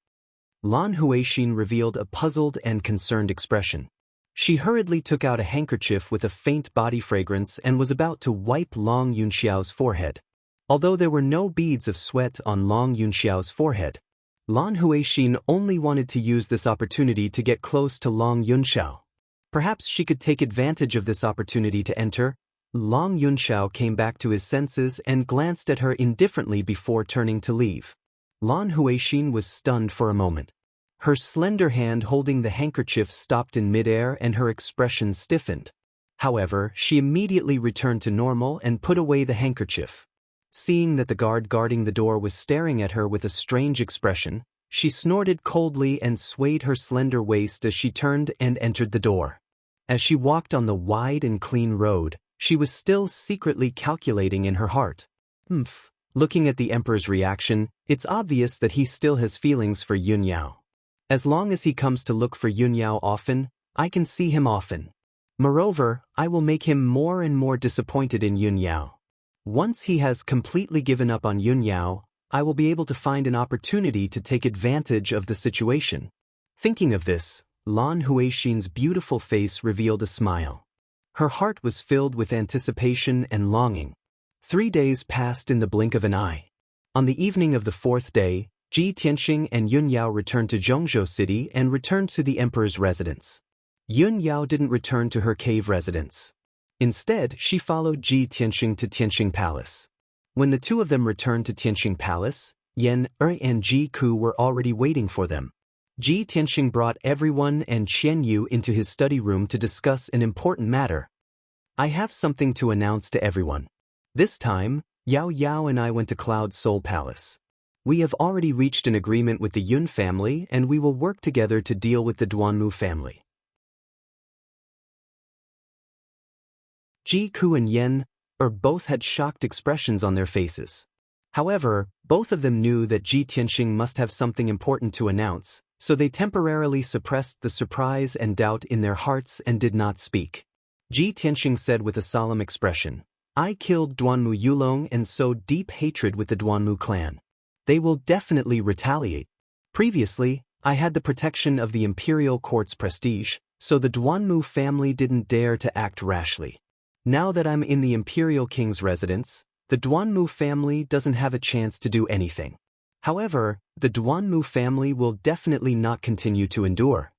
A: Lan Huixin revealed a puzzled and concerned expression. She hurriedly took out a handkerchief with a faint body fragrance and was about to wipe Long Yunxiao's forehead. Although there were no beads of sweat on Long Yunxiao's forehead, Lan Huixin only wanted to use this opportunity to get close to Long Yunxiao. Perhaps she could take advantage of this opportunity to enter. Long Yunxiao came back to his senses and glanced at her indifferently before turning to leave. Lan Huixin was stunned for a moment. Her slender hand holding the handkerchief stopped in midair and her expression stiffened. However, she immediately returned to normal and put away the handkerchief. Seeing that the guard guarding the door was staring at her with a strange expression, she snorted coldly and swayed her slender waist as she turned and entered the door. As she walked on the wide and clean road, she was still secretly calculating in her heart. Looking at the emperor's reaction, it's obvious that he still has feelings for Yunyao. As long as he comes to look for Yunyao often, I can see him often. Moreover, I will make him more and more disappointed in Yunyao. Once he has completely given up on Yunyao, I will be able to find an opportunity to take advantage of the situation. Thinking of this, Lan Huixin's beautiful face revealed a smile. Her heart was filled with anticipation and longing. 3 days passed in the blink of an eye. On the evening of the fourth day, Ji Tianxing and Yun Yao returned to Zhongzhou City and returned to the emperor's residence. Yun Yao didn't return to her cave residence. Instead, she followed Ji Tianxing to Tianxing Palace. When the two of them returned to Tianxing Palace, Yan and Ji Ku were already waiting for them. Ji Tianxing brought everyone and Qian Yu into his study room to discuss an important matter. I have something to announce to everyone. This time, Yao Yao and I went to Cloud Soul Palace. We have already reached an agreement with the Yun family and we will work together to deal with the Duanmu family. Ji Ku and Yan both had shocked expressions on their faces. However, both of them knew that Ji Tianxing must have something important to announce, so they temporarily suppressed the surprise and doubt in their hearts and did not speak. Ji Tianxing said with a solemn expression, I killed Duanmu Yulong and sowed deep hatred with the Duanmu clan. They will definitely retaliate. Previously, I had the protection of the imperial court's prestige, so the Duanmu family didn't dare to act rashly. Now that I'm in the imperial king's residence, the Duanmu family doesn't have a chance to do anything. However, the Duanmu family will definitely not continue to endure.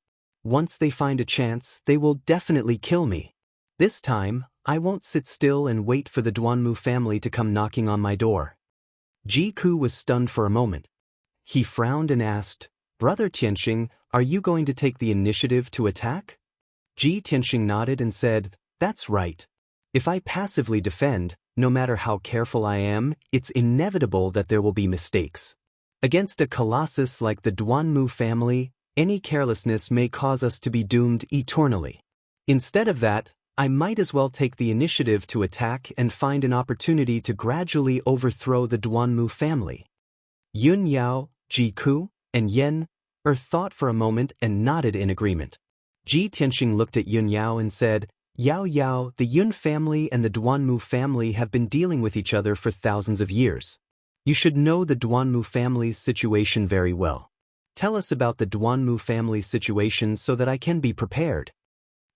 A: Once they find a chance, they will definitely kill me. This time, I won't sit still and wait for the Duanmu family to come knocking on my door. Ji Ku was stunned for a moment. He frowned and asked, Brother Tianxing, are you going to take the initiative to attack? Ji Tianxing nodded and said, That's right. If I passively defend, no matter how careful I am, it's inevitable that there will be mistakes. Against a colossus like the Duanmu family, any carelessness may cause us to be doomed eternally. Instead of that, I might as well take the initiative to attack and find an opportunity to gradually overthrow the Duanmu family. Yun Yao, Ji Ku, and Yan thought for a moment and nodded in agreement. Ji Tianxing looked at Yun Yao and said, Yao Yao, the Yun family and the Duanmu family have been dealing with each other for thousands of years. You should know the Duanmu family's situation very well. Tell us about the Duanmu family's situation so that I can be prepared.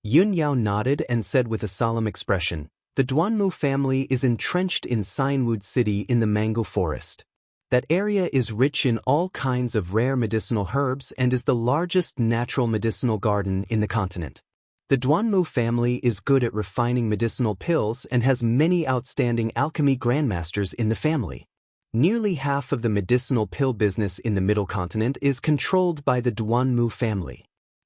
A: Yun Yao nodded and said with a solemn expression, The Duanmu family is entrenched in Signwood City in the mango forest. That area is rich in all kinds of rare medicinal herbs and is the largest natural medicinal garden in the continent. The Duanmu family is good at refining medicinal pills and has many outstanding alchemy grandmasters in the family. Nearly half of the medicinal pill business in the Middle Continent is controlled by the Duanmu family.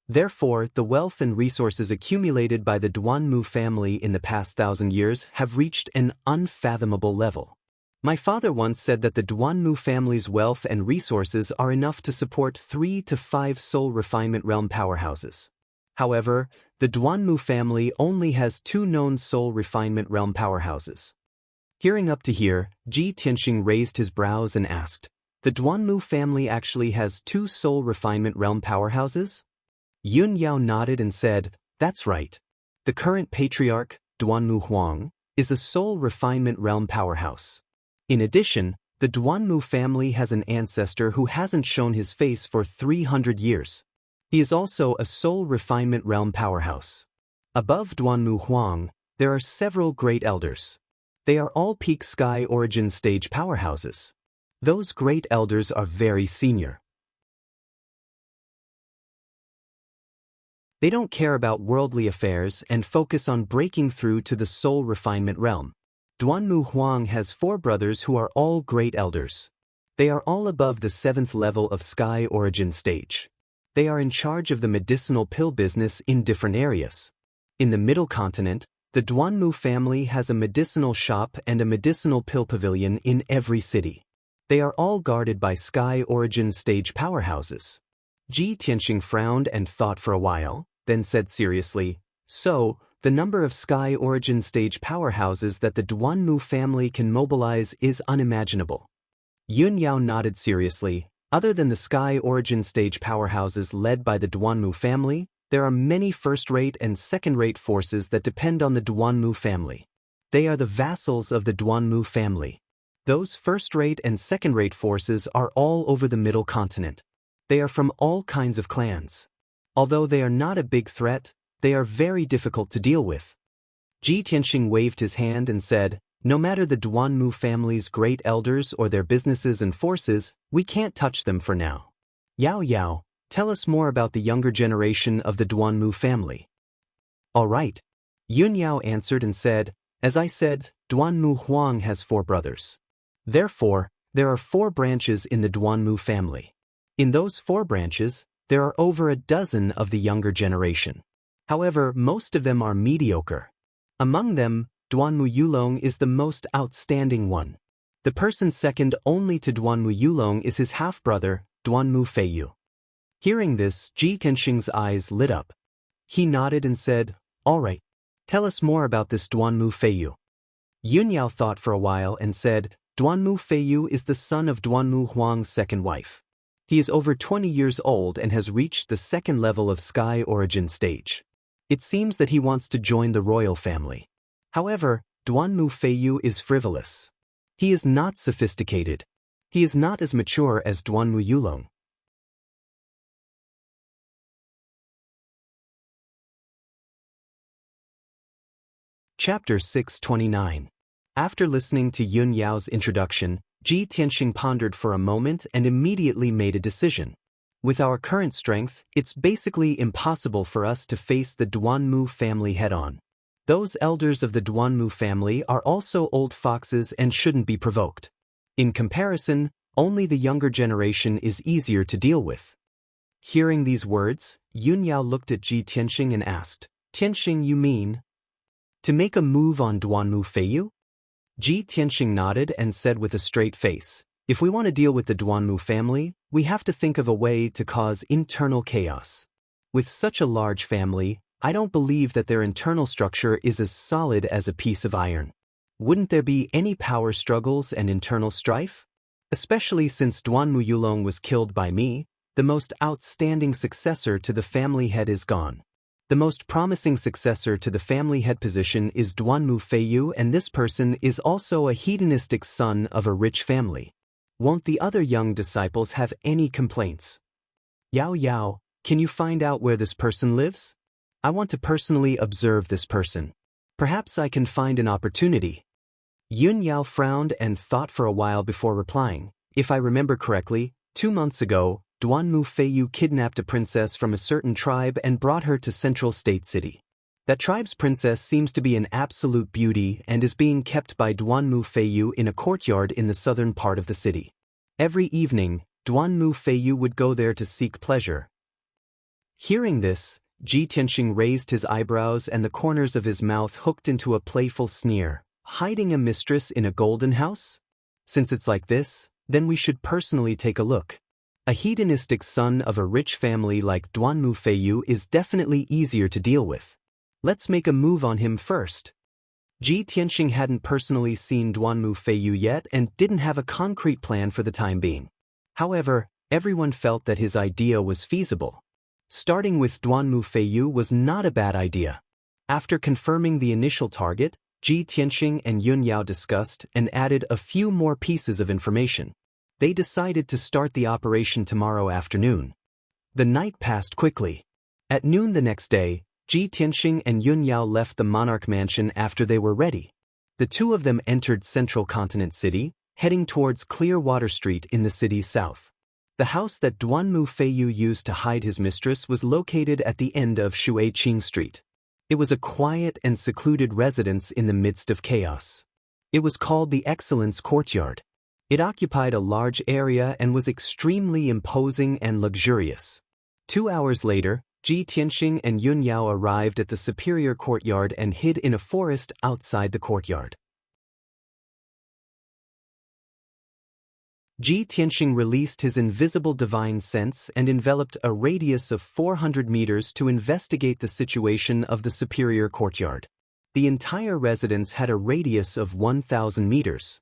A: Therefore, the wealth and resources accumulated by the Duanmu family in the past 1,000 years have reached an unfathomable level. My father once said that the Duanmu family's wealth and resources are enough to support 3 to 5 soul refinement realm powerhouses. However, the Duanmu family only has 2 known soul refinement realm powerhouses. Hearing up to here, Ji Tianxing raised his brows and asked, The Duanmu family actually has 2 soul refinement realm powerhouses? Yun Yao nodded and said, That's right. The current patriarch, Duanmu Huang, is a soul refinement realm powerhouse. In addition, the Duanmu family has an ancestor who hasn't shown his face for 300 years. He is also a soul refinement realm powerhouse. Above Duanmu Huang, there are several great elders. They are all peak sky origin stage powerhouses. Those great elders are very senior. They don't care about worldly affairs and focus on breaking through to the soul refinement realm. Duanmu Huang has 4 brothers who are all great elders. They are all above the 7th level of sky origin stage. They are in charge of the medicinal pill business in different areas. In the Middle Continent, the Duanmu family has a medicinal shop and a medicinal pill pavilion in every city. They are all guarded by sky origin stage powerhouses. Ji Tianxing frowned and thought for a while, then said seriously, So, the number of sky origin stage powerhouses that the Duanmu family can mobilize is unimaginable. Yun Yao nodded seriously. Other than the sky origin stage powerhouses led by the Duanmu family, there are many first-rate and second-rate forces that depend on the Duanmu family. They are the vassals of the Duanmu family. Those first-rate and second-rate forces are all over the Middle Continent. They are from all kinds of clans. Although they are not a big threat, they are very difficult to deal with. Ji Tianxing waved his hand and said, No matter the Duanmu family's great elders or their businesses and forces, we can't touch them for now. Yao Yao, tell us more about the younger generation of the Duanmu family. All right. Yun Yao answered and said, as I said, Duanmu Huang has 4 brothers. Therefore, there are 4 branches in the Duanmu family. In those 4 branches, there are over a dozen of the younger generation. However, most of them are mediocre. Among them, Duanmu Yulong is the most outstanding one. The person second only to Duanmu Yulong is his half-brother, Duanmu Feiyu. Hearing this, Ji Tianxing's eyes lit up. He nodded and said, all right. Tell us more about this Duanmu Feiyu. Yun Yao thought for a while and said, Duanmu Feiyu is the son of Duanmu Huang's second wife. He is over 20 years old and has reached the 2nd level of Sky Origin stage. It seems that he wants to join the royal family. However, Duanmu Feiyu is frivolous. He is not sophisticated. He is not as mature as Duanmu Yulong. Chapter 629. After listening to Yun Yao's introduction, Ji Tianxing pondered for a moment and immediately made a decision. With our current strength, it's basically impossible for us to face the Duanmu family head-on. Those elders of the Duanmu family are also old foxes and shouldn't be provoked. In comparison, only the younger generation is easier to deal with. Hearing these words, Yun Yao looked at Ji Tianxing and asked, Tianxing, you mean to make a move on Duanmu Feiyu? Ji Tianxing nodded and said with a straight face, if we want to deal with the Duanmu family, we have to think of a way to cause internal chaos. With such a large family, I don't believe that their internal structure is as solid as a piece of iron. Wouldn't there be any power struggles and internal strife? Especially since Duanmu Yulong was killed by me, the most outstanding successor to the family head is gone. The most promising successor to the family head position is Duanmu Feiyu, and this person is also a hedonistic son of a rich family. Won't the other young disciples have any complaints? Yao Yao, can you find out where this person lives? I want to personally observe this person. Perhaps I can find an opportunity. Yun Yao frowned and thought for a while before replying. If I remember correctly, 2 months ago, Duanmu Feiyu kidnapped a princess from a certain tribe and brought her to Central State City. That tribe's princess seems to be an absolute beauty and is being kept by Duanmu Feiyu in a courtyard in the southern part of the city. Every evening, Duanmu Feiyu would go there to seek pleasure. Hearing this, Ji Tianxing raised his eyebrows and the corners of his mouth hooked into a playful sneer. Hiding a mistress in a golden house? Since it's like this, then we should personally take a look. A hedonistic son of a rich family like Duanmu Feiyu is definitely easier to deal with. Let's make a move on him first. Ji Tianxing hadn't personally seen Duanmu Feiyu yet and didn't have a concrete plan for the time being. However, everyone felt that his idea was feasible. Starting with Duanmu Feiyu was not a bad idea. After confirming the initial target, Ji Tianxing and Yun Yao discussed and added a few more pieces of information. They decided to start the operation tomorrow afternoon. The night passed quickly. At noon the next day, Ji Tianxing and Yun Yao left the monarch mansion after they were ready. The two of them entered Central Continent City, heading towards Clearwater Street in the city's south. The house that Duanmu Feiyu used to hide his mistress was located at the end of Shuiqing Street. It was a quiet and secluded residence in the midst of chaos. It was called the Excellence Courtyard. It occupied a large area and was extremely imposing and luxurious. 2 hours later, Ji Tianxing and Yun Yao arrived at the superior courtyard and hid in a forest outside the courtyard. Ji Tianxing released his invisible divine sense and enveloped a radius of 400 meters to investigate the situation of the superior courtyard. The entire residence had a radius of 1,000 meters.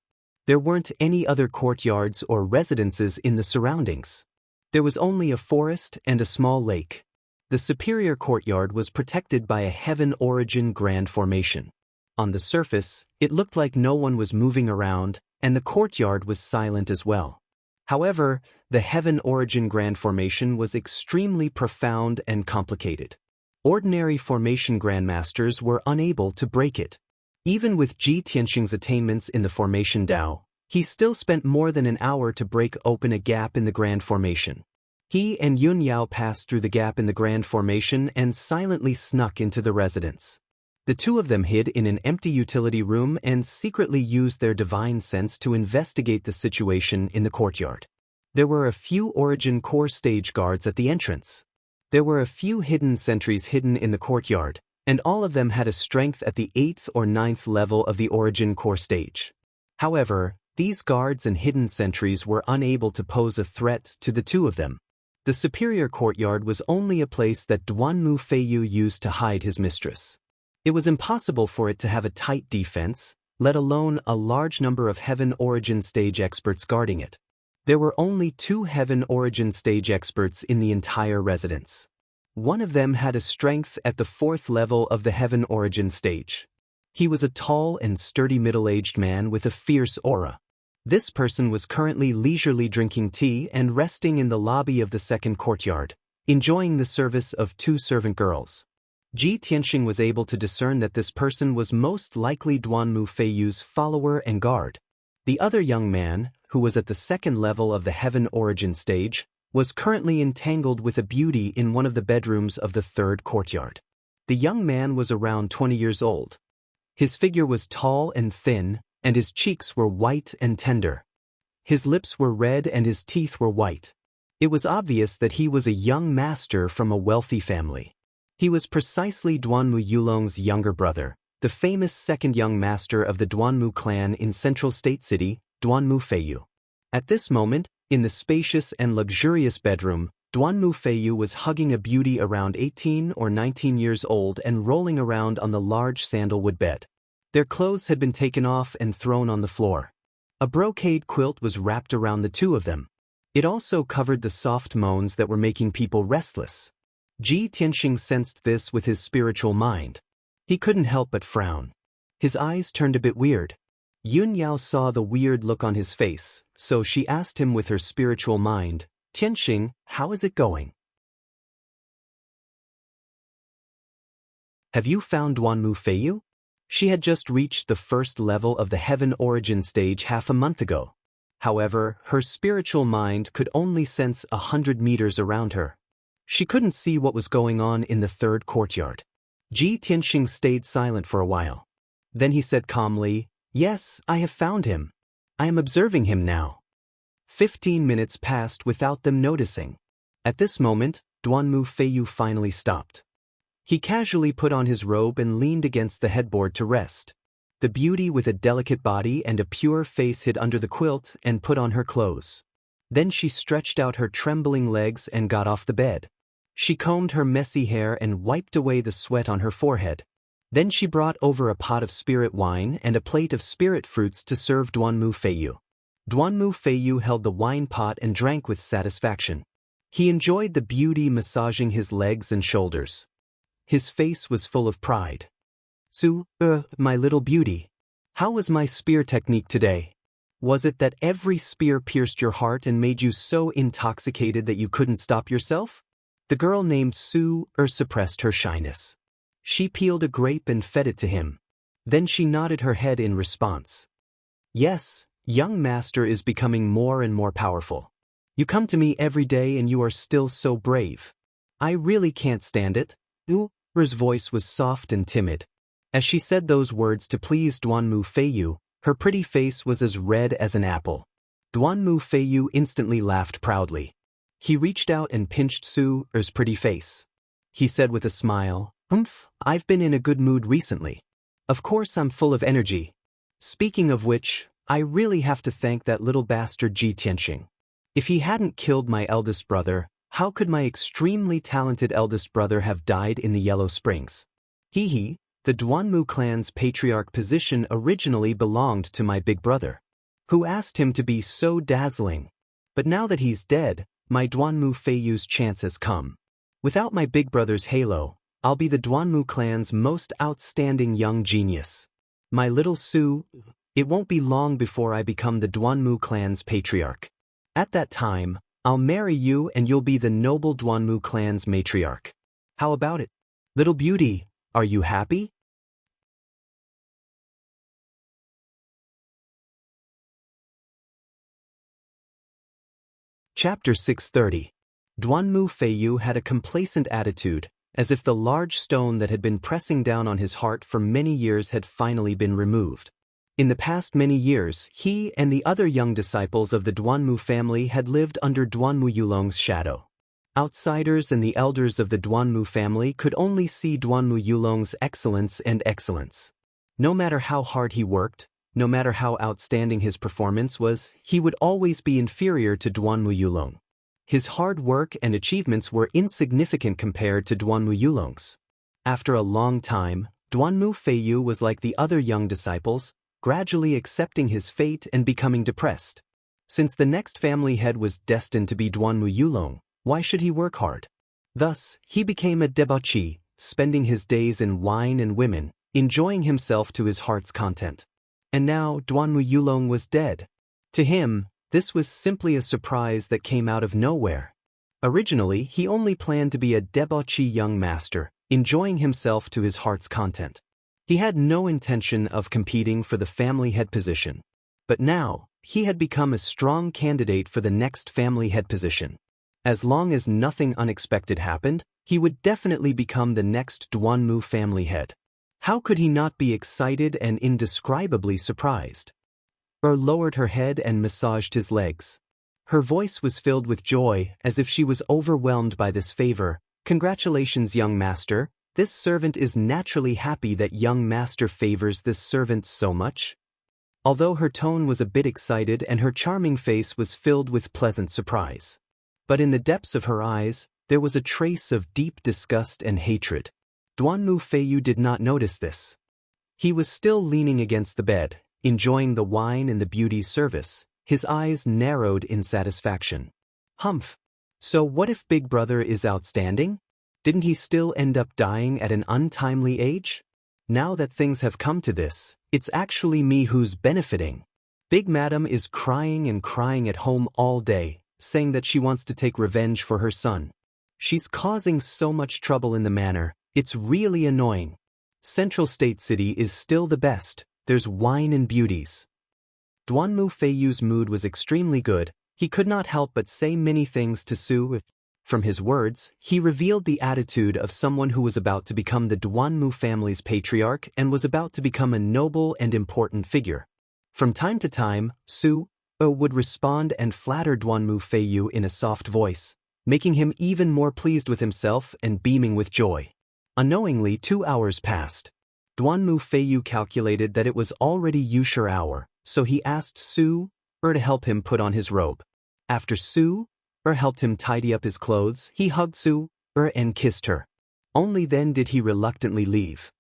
A: There weren't any other courtyards or residences in the surroundings. There was only a forest and a small lake. The superior courtyard was protected by a heaven origin grand formation. On the surface, it looked like no one was moving around, and the courtyard was silent as well. However, the heaven origin grand formation was extremely profound and complicated. Ordinary formation grandmasters were unable to break it. Even with Ji Tianxing's attainments in the formation Dao, he still spent more than an hour to break open a gap in the Grand Formation. He and Yun Yao passed through the gap in the Grand Formation and silently snuck into the residence. The two of them hid in an empty utility room and secretly used their divine sense to investigate the situation in the courtyard. There were a few Origin Core stage guards at the entrance. There were a few hidden sentries hidden in the courtyard, and all of them had a strength at the 8th or 9th level of the Origin Core stage. However, these guards and hidden sentries were unable to pose a threat to the two of them. The superior courtyard was only a place that Duanmu Feiyu used to hide his mistress. It was impossible for it to have a tight defense, let alone a large number of Heaven Origin stage experts guarding it. There were only 2 Heaven Origin stage experts in the entire residence. One of them had a strength at the 4th level of the Heaven Origin stage. He was a tall and sturdy middle-aged man with a fierce aura. This person was currently leisurely drinking tea and resting in the lobby of the second courtyard, enjoying the service of 2 servant girls. Ji Tianxing was able to discern that this person was most likely Duanmu Feiyu's follower and guard. The other young man, who was at the 2nd level of the Heaven Origin stage, was currently entangled with a beauty in one of the bedrooms of the 3rd courtyard. The young man was around 20 years old. His figure was tall and thin, and his cheeks were white and tender. His lips were red and his teeth were white. It was obvious that he was a young master from a wealthy family. He was precisely Duanmu Yulong's younger brother, the famous second young master of the Duanmu clan in Central State City, Duanmu Feiyu. At this moment, in the spacious and luxurious bedroom, Duanmu Feiyu was hugging a beauty around 18 or 19 years old and rolling around on the large sandalwood bed. Their clothes had been taken off and thrown on the floor. A brocade quilt was wrapped around the two of them. It also covered the soft moans that were making people restless. Ji Tianxing sensed this with his spiritual mind. He couldn't help but frown. His eyes turned a bit weird. Yun Yao saw the weird look on his face, so she asked him with her spiritual mind, "Tianxing, how is it going? Have you found Duanmu Feiyu?" She had just reached the 1st level of the Heaven Origin stage half a month ago. However, her spiritual mind could only sense 100 meters around her. She couldn't see what was going on in the 3rd courtyard. Ji Tianxing stayed silent for a while. Then he said calmly, "Yes, I have found him. I am observing him now." 15 minutes passed without them noticing. At this moment, Duanmu Feiyu finally stopped. He casually put on his robe and leaned against the headboard to rest. The beauty with a delicate body and a pure face hid under the quilt and put on her clothes. Then she stretched out her trembling legs and got off the bed. She combed her messy hair and wiped away the sweat on her forehead. Then she brought over a pot of spirit wine and a plate of spirit fruits to serve Duanmu Feiyu. Duanmu Feiyu held the wine pot and drank with satisfaction. He enjoyed the beauty massaging his legs and shoulders. His face was full of pride. "Su, my little beauty. How was my spear technique today? Was it that every spear pierced your heart and made you so intoxicated that you couldn't stop yourself?" The girl named Su suppressed her shyness. She peeled a grape and fed it to him. Then she nodded her head in response. "Yes, young master is becoming more and more powerful. You come to me every day and you are still so brave. I really can't stand it." Her voice was soft and timid. As she said those words to please Duanmu Feiyu, her pretty face was as red as an apple. Duanmu Feiyu instantly laughed proudly. He reached out and pinched Su's pretty face. He said with a smile, "I've been in a good mood recently. Of course I'm full of energy. Speaking of which, I really have to thank that little bastard Ji Tianxing. If he hadn't killed my eldest brother, how could my extremely talented eldest brother have died in the Yellow Springs? The Duanmu clan's patriarch position originally belonged to my big brother, who asked him to be so dazzling. But now that he's dead, my Duanmu Feiyu's chance has come. Without my big brother's halo, I'll be the Duanmu clan's most outstanding young genius. My little Su, it won't be long before I become the Duanmu clan's patriarch. At that time, I'll marry you and you'll be the noble Duanmu clan's matriarch. How about it? Little beauty, are you happy?" Chapter 630. Duanmu Feiyu had a complacent attitude, as if the large stone that had been pressing down on his heart for many years had finally been removed. In the past many years, he and the other young disciples of the Duanmu family had lived under Duanmu Yulong's shadow. Outsiders and the elders of the Duanmu family could only see Duanmu Yulong's excellence and excellence. No matter how hard he worked, no matter how outstanding his performance was, he would always be inferior to Duanmu Yulong. His hard work and achievements were insignificant compared to Duanmu Yulong's. After a long time, Duanmu Feiyu was like the other young disciples, gradually accepting his fate and becoming depressed. Since the next family head was destined to be Duanmu Yulong, why should he work hard? Thus, he became a debauchee, spending his days in wine and women, enjoying himself to his heart's content. And now Duanmu Yulong was dead. To him, this was simply a surprise that came out of nowhere. Originally, he only planned to be a debauchee young master, enjoying himself to his heart's content. He had no intention of competing for the family head position. But now, he had become a strong candidate for the next family head position. As long as nothing unexpected happened, he would definitely become the next Duanmu family head. How could he not be excited and indescribably surprised? Lowered her head and massaged his legs. Her voice was filled with joy, as if she was overwhelmed by this favor. "Congratulations, young master. This servant is naturally happy that young master favors this servant so much." Although her tone was a bit excited and her charming face was filled with pleasant surprise. But in the depths of her eyes, there was a trace of deep disgust and hatred. Duanmu Feiyu did not notice this. He was still leaning against the bed, enjoying the wine and the beauty's service, his eyes narrowed in satisfaction. Humph. So what if Big Brother is outstanding? Didn't he still end up dying at an untimely age? Now that things have come to this, it's actually me who's benefiting. Big Madam is crying and crying at home all day, saying that she wants to take revenge for her son. She's causing so much trouble in the manor, it's really annoying. Central State City is still the best, there's wine and beauties. Duanmu Feiyu's mood was extremely good, he could not help but say many things to Su. From his words, he revealed the attitude of someone who was about to become the Duanmu family's patriarch and was about to become a noble and important figure. From time to time, Su would respond and flatter Duanmu Feiyu in a soft voice, making him even more pleased with himself and beaming with joy. Unknowingly, 2 hours passed. Duanmu Feiyu calculated that it was already Yushur hour, so he asked Su to help him put on his robe. After Su helped him tidy up his clothes, he hugged Su and kissed her. Only then did he reluctantly leave.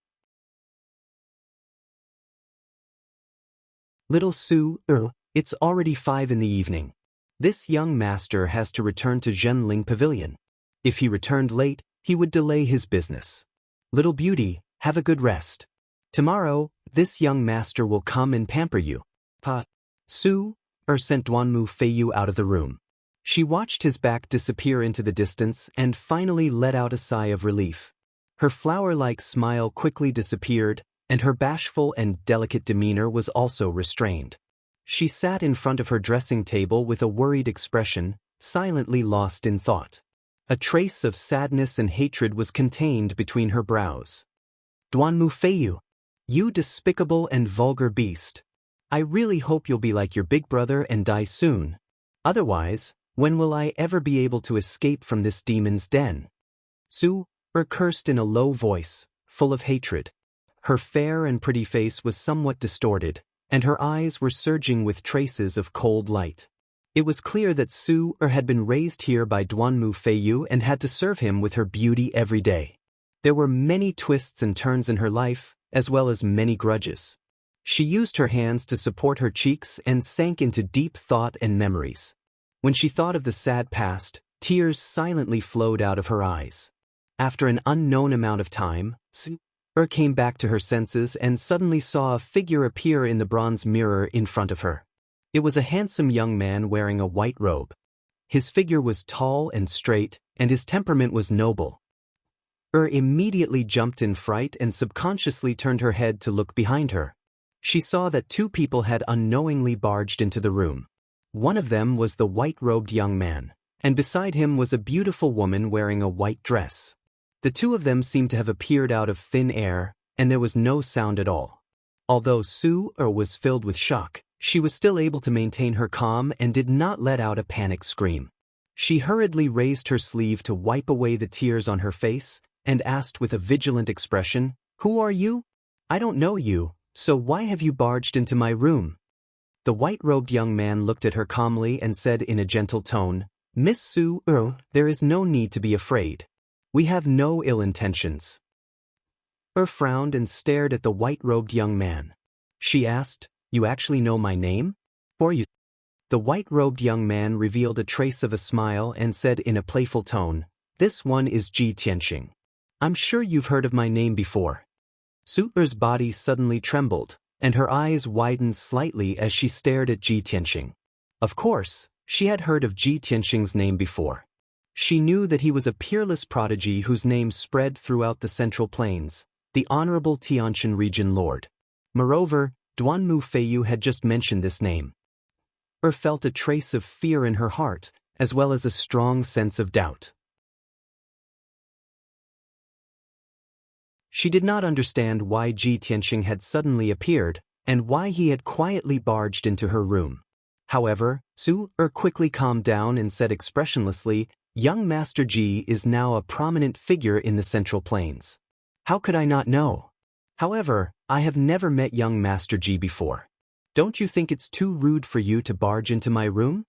A: Little Su, it's already 5 in the evening. This young master has to return to Zhenling Pavilion. If he returned late, he would delay his business. Little beauty, have a good rest. Tomorrow, this young master will come and pamper you. Su sent Duanmu Feiyu out of the room. She watched his back disappear into the distance and finally let out a sigh of relief. Her flower-like smile quickly disappeared, and her bashful and delicate demeanor was also restrained. She sat in front of her dressing table with a worried expression, silently lost in thought. A trace of sadness and hatred was contained between her brows. Duanmu Feiyu, you despicable and vulgar beast. I really hope you'll be like your big brother and die soon. Otherwise, when will I ever be able to escape from this demon's den? Su cursed in a low voice, full of hatred. Her fair and pretty face was somewhat distorted, and her eyes were surging with traces of cold light. It was clear that Su had been raised here by Duanmu Feiyu and had to serve him with her beauty every day. There were many twists and turns in her life, as well as many grudges. She used her hands to support her cheeks and sank into deep thought and memories. When she thought of the sad past, tears silently flowed out of her eyes. After an unknown amount of time, Su came back to her senses and suddenly saw a figure appear in the bronze mirror in front of her. It was a handsome young man wearing a white robe. His figure was tall and straight, and his temperament was noble. Immediately jumped in fright and subconsciously turned her head to look behind her. She saw that 2 people had unknowingly barged into the room. One of them was the white-robed young man, and beside him was a beautiful woman wearing a white dress. The two of them seemed to have appeared out of thin air, and there was no sound at all. Although Su-er was filled with shock, she was still able to maintain her calm and did not let out a panicked scream. She hurriedly raised her sleeve to wipe away the tears on her face, and asked with a vigilant expression, "Who are you? I don't know you, so why have you barged into my room?" The white-robed young man looked at her calmly and said in a gentle tone, "Miss Su-er, there is no need to be afraid. We have no ill intentions." Su-er frowned and stared at the white-robed young man. She asked, "You actually know my name? Or you?" The white-robed young man revealed a trace of a smile and said in a playful tone, "This one is Ji Tianxing. I'm sure you've heard of my name before." Su-er's body suddenly trembled, and her eyes widened slightly as she stared at Ji Tianxing. Of course, she had heard of Ji Tianxing's name before. She knew that he was a peerless prodigy whose name spread throughout the Central Plains, the Honorable Tianshan Region Lord. Moreover, Duanmu Feiyu had just mentioned this name. Su-er felt a trace of fear in her heart, as well as a strong sense of doubt. She did not understand why Ji Tianxing had suddenly appeared, and why he had quietly barged into her room. However, Su-er quickly calmed down and said expressionlessly, "Young Master Ji is now a prominent figure in the Central Plains. How could I not know? However, I have never met young Master Ji before. Don't you think it's too rude for you to barge into my room?"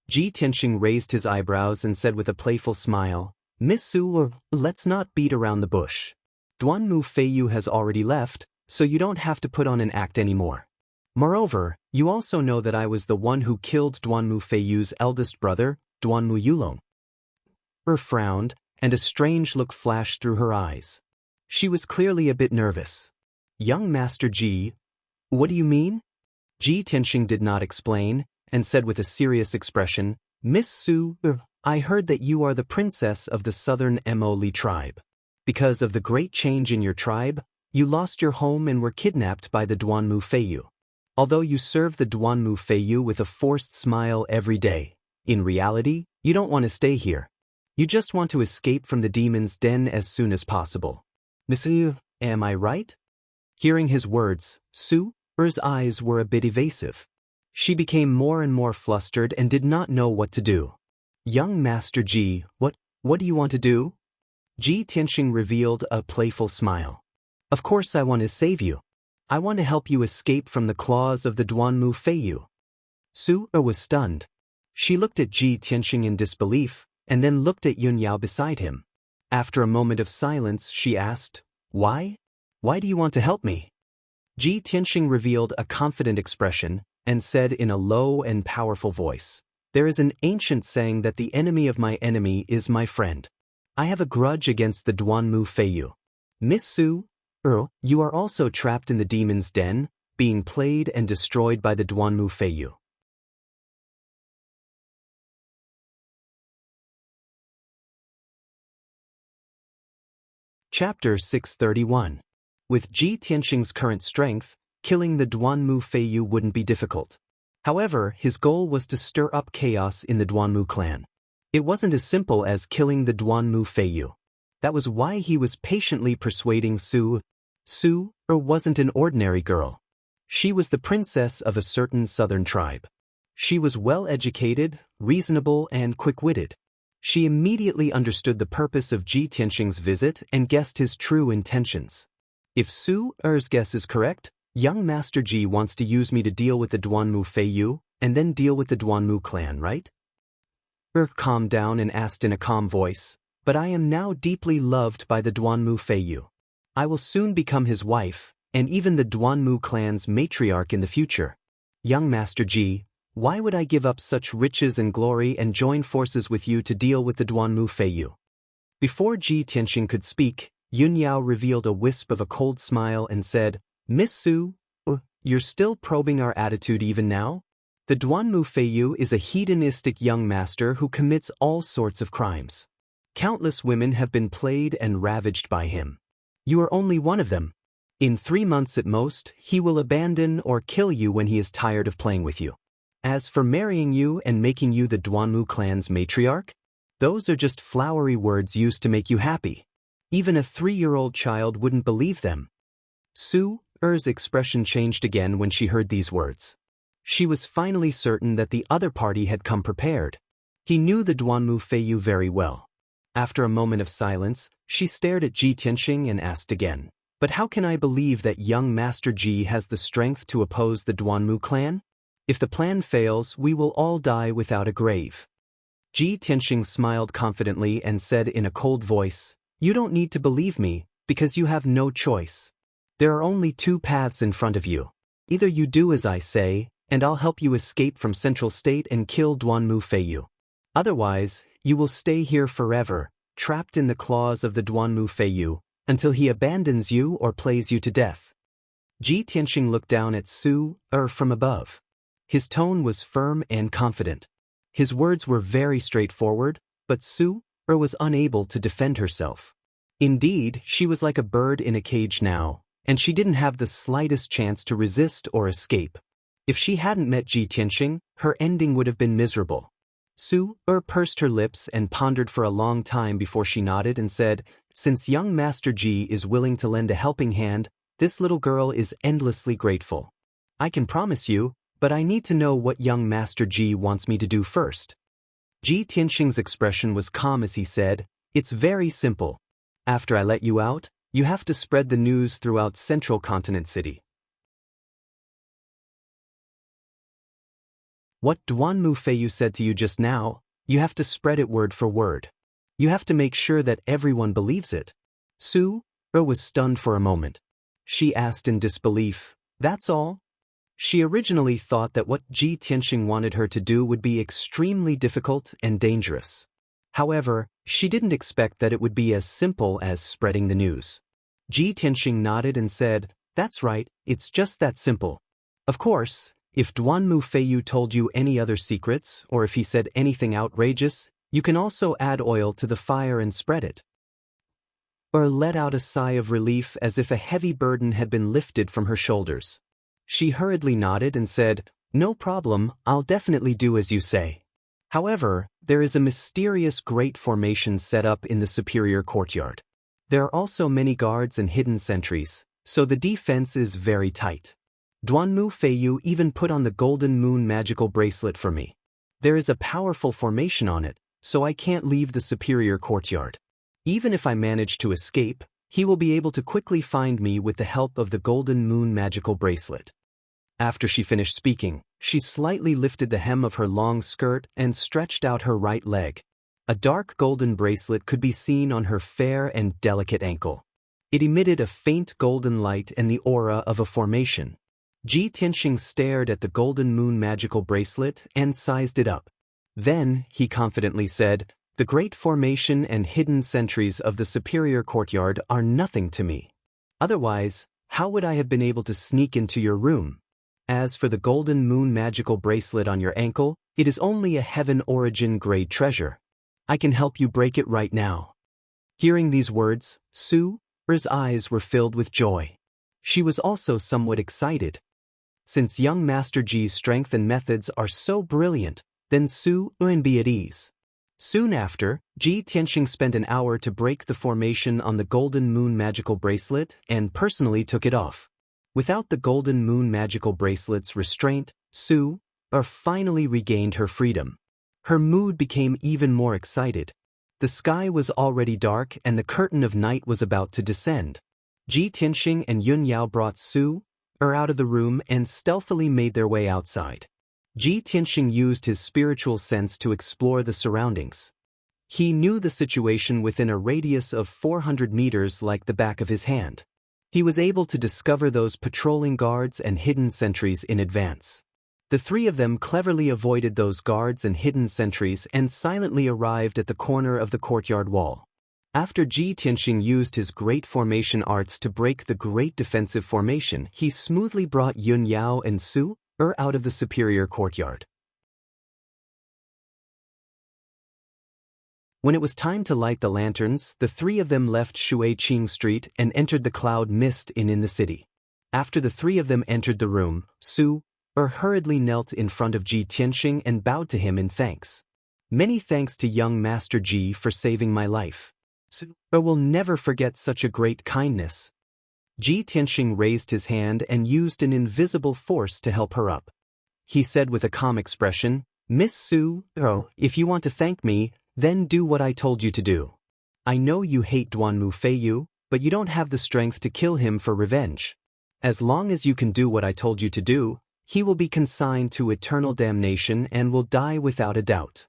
A: Ji Tianxing raised his eyebrows and said with a playful smile, "Miss Su-er, let's not beat around the bush. Duanmu Feiyu has already left, so you don't have to put on an act anymore. Moreover, you also know that I was the one who killed Duanmu Feiyu's eldest brother, Duanmu Yulong." Su-er frowned, and a strange look flashed through her eyes. She was clearly a bit nervous. "Young Master Ji, what do you mean?" Ji Tianxing did not explain, and said with a serious expression, "Miss Su-er, I heard that you are the princess of the southern Mo Li tribe. Because of the great change in your tribe, you lost your home and were kidnapped by the Duanmu Feiyu. Although you serve the Duanmu Feiyu with a forced smile every day, in reality, you don't want to stay here. You just want to escape from the demon's den as soon as possible. Monsieur, am I right?" Hearing his words, Su-er's eyes were a bit evasive. She became more and more flustered and did not know what to do. "Young Master Ji, what do you want to do?" Ji Tianxing revealed a playful smile. "Of course I want to save you. I want to help you escape from the claws of the Duanmu Feiyu." Su-er was stunned. She looked at Ji Tianxing in disbelief, and then looked at Yun Yao beside him. After a moment of silence, she asked, "Why? Why do you want to help me?" Ji Tianxing revealed a confident expression, and said in a low and powerful voice, "There is an ancient saying that the enemy of my enemy is my friend. I have a grudge against the Duanmu Feiyu. Miss Su-er, you are also trapped in the demon's den, being played and destroyed by the Duanmu Feiyu." Chapter 631. With Ji Tianxing's current strength, killing the Duanmu Feiyu wouldn't be difficult. However, his goal was to stir up chaos in the Duanmu clan. It wasn't as simple as killing the Duanmu Feiyu. That was why he was patiently persuading Su-er wasn't an ordinary girl. She was the princess of a certain southern tribe. She was well-educated, reasonable, and quick-witted. She immediately understood the purpose of Ji Tianxing's visit and guessed his true intentions. If Su-er's guess is correct, young Master Ji wants to use me to deal with the Duanmu Feiyu, and then deal with the Duanmu clan, right? Calmed down and asked in a calm voice, "But I am now deeply loved by the Duanmu Feiyu. I will soon become his wife, and even the Duanmu clan's matriarch in the future. Young Master Ji, why would I give up such riches and glory and join forces with you to deal with the Duanmu Feiyu?" Before Ji Tianxing could speak, Yun Yao revealed a wisp of a cold smile and said, "Miss Su, you're still probing our attitude even now? The Duanmu Feiyu is a hedonistic young master who commits all sorts of crimes. Countless women have been played and ravaged by him. You are only one of them. In 3 months at most, he will abandon or kill you when he is tired of playing with you. As for marrying you and making you the Duanmu clan's matriarch, those are just flowery words used to make you happy. Even a 3-year-old child wouldn't believe them. Su Er's expression changed again when she heard these words. She was finally certain that the other party had come prepared. He knew the Duanmu Feiyu very well. After a moment of silence, she stared at Ji Tianxing and asked again, "But how can I believe that young Master Ji has the strength to oppose the Duanmu clan? If the plan fails, we will all die without a grave." Ji Tianxing smiled confidently and said in a cold voice, "You don't need to believe me, because you have no choice. There are only 2 paths in front of you. Either you do as I say, and I'll help you escape from Central State and kill Duanmu Feiyu. Otherwise, you will stay here forever, trapped in the claws of the Duanmu Feiyu, until he abandons you or plays you to death." Ji Tianxing looked down at Su Er from above. His tone was firm and confident. His words were very straightforward, but Su Er was unable to defend herself. Indeed, she was like a bird in a cage now, and she didn't have the slightest chance to resist or escape. If she hadn't met Ji Tianxing, her ending would have been miserable. Su Er pursed her lips and pondered for a long time before she nodded and said, "Since young Master Ji is willing to lend a helping hand, this little girl is endlessly grateful. I can promise you, but I need to know what young Master Ji wants me to do first." Ji Tianxing's expression was calm as he said, "It's very simple. After I let you out, you have to spread the news throughout Central Continent City. What Duanmu Feiyu said to you just now, you have to spread it word for word. You have to make sure that everyone believes it." Su Er was stunned for a moment. She asked in disbelief, "That's all?" She originally thought that what Ji Tianxing wanted her to do would be extremely difficult and dangerous. However, she didn't expect that it would be as simple as spreading the news. Ji Tianxing nodded and said, "That's right, it's just that simple. Of course, if Duanmu Feiyu told you any other secrets, or if he said anything outrageous, you can also add oil to the fire and spread it." Er let out a sigh of relief as if a heavy burden had been lifted from her shoulders. She hurriedly nodded and said, "No problem, I'll definitely do as you say. However, there is a mysterious great formation set up in the superior courtyard. There are also many guards and hidden sentries, so the defense is very tight. Duanmu Feiyu even put on the Golden Moon magical bracelet for me. There is a powerful formation on it, so I can't leave the superior courtyard. Even if I manage to escape, he will be able to quickly find me with the help of the Golden Moon magical bracelet." After she finished speaking, she slightly lifted the hem of her long skirt and stretched out her right leg. A dark golden bracelet could be seen on her fair and delicate ankle. It emitted a faint golden light and the aura of a formation. Ji Tianxing stared at the Golden Moon magical bracelet and sized it up. Then, he confidently said, "The great formation and hidden sentries of the superior courtyard are nothing to me. Otherwise, how would I have been able to sneak into your room? As for the Golden Moon magical bracelet on your ankle, it is only a heaven origin grade treasure. I can help you break it right now." Hearing these words, Su Er's eyes were filled with joy. She was also somewhat excited. Since young Master Ji's strength and methods are so brilliant, then Su Er be at ease. Soon after, Ji Tianxing spent an hour to break the formation on the Golden Moon magical bracelet and personally took it off. Without the Golden Moon magical bracelet's restraint, Su Er finally regained her freedom. Her mood became even more excited. The sky was already dark and the curtain of night was about to descend. Ji Tianxing and Yun Yao brought Su Er out of the room and stealthily made their way outside. Ji Tianxing used his spiritual sense to explore the surroundings. He knew the situation within a radius of 400 meters like the back of his hand. He was able to discover those patrolling guards and hidden sentries in advance. The 3 of them cleverly avoided those guards and hidden sentries and silently arrived at the corner of the courtyard wall. After Ji Tianxing used his great formation arts to break the great defensive formation, he smoothly brought Yun Yao and Su Er out of the superior courtyard. When it was time to light the lanterns, the 3 of them left Shuiqing Street and entered the cloud mist in the city. After the 3 of them entered the room, Su hurriedly knelt in front of Ji Tianxing and bowed to him in thanks. Many thanks to young Master Ji for saving my life. Su will never forget such a great kindness. Ji Tianxing raised his hand and used an invisible force to help her up. He said with a calm expression, Miss Su, if you want to thank me, then do what I told you to do. I know you hate Duanmu Feiyu, but you don't have the strength to kill him for revenge. As long as you can do what I told you to do, he will be consigned to eternal damnation and will die without a doubt.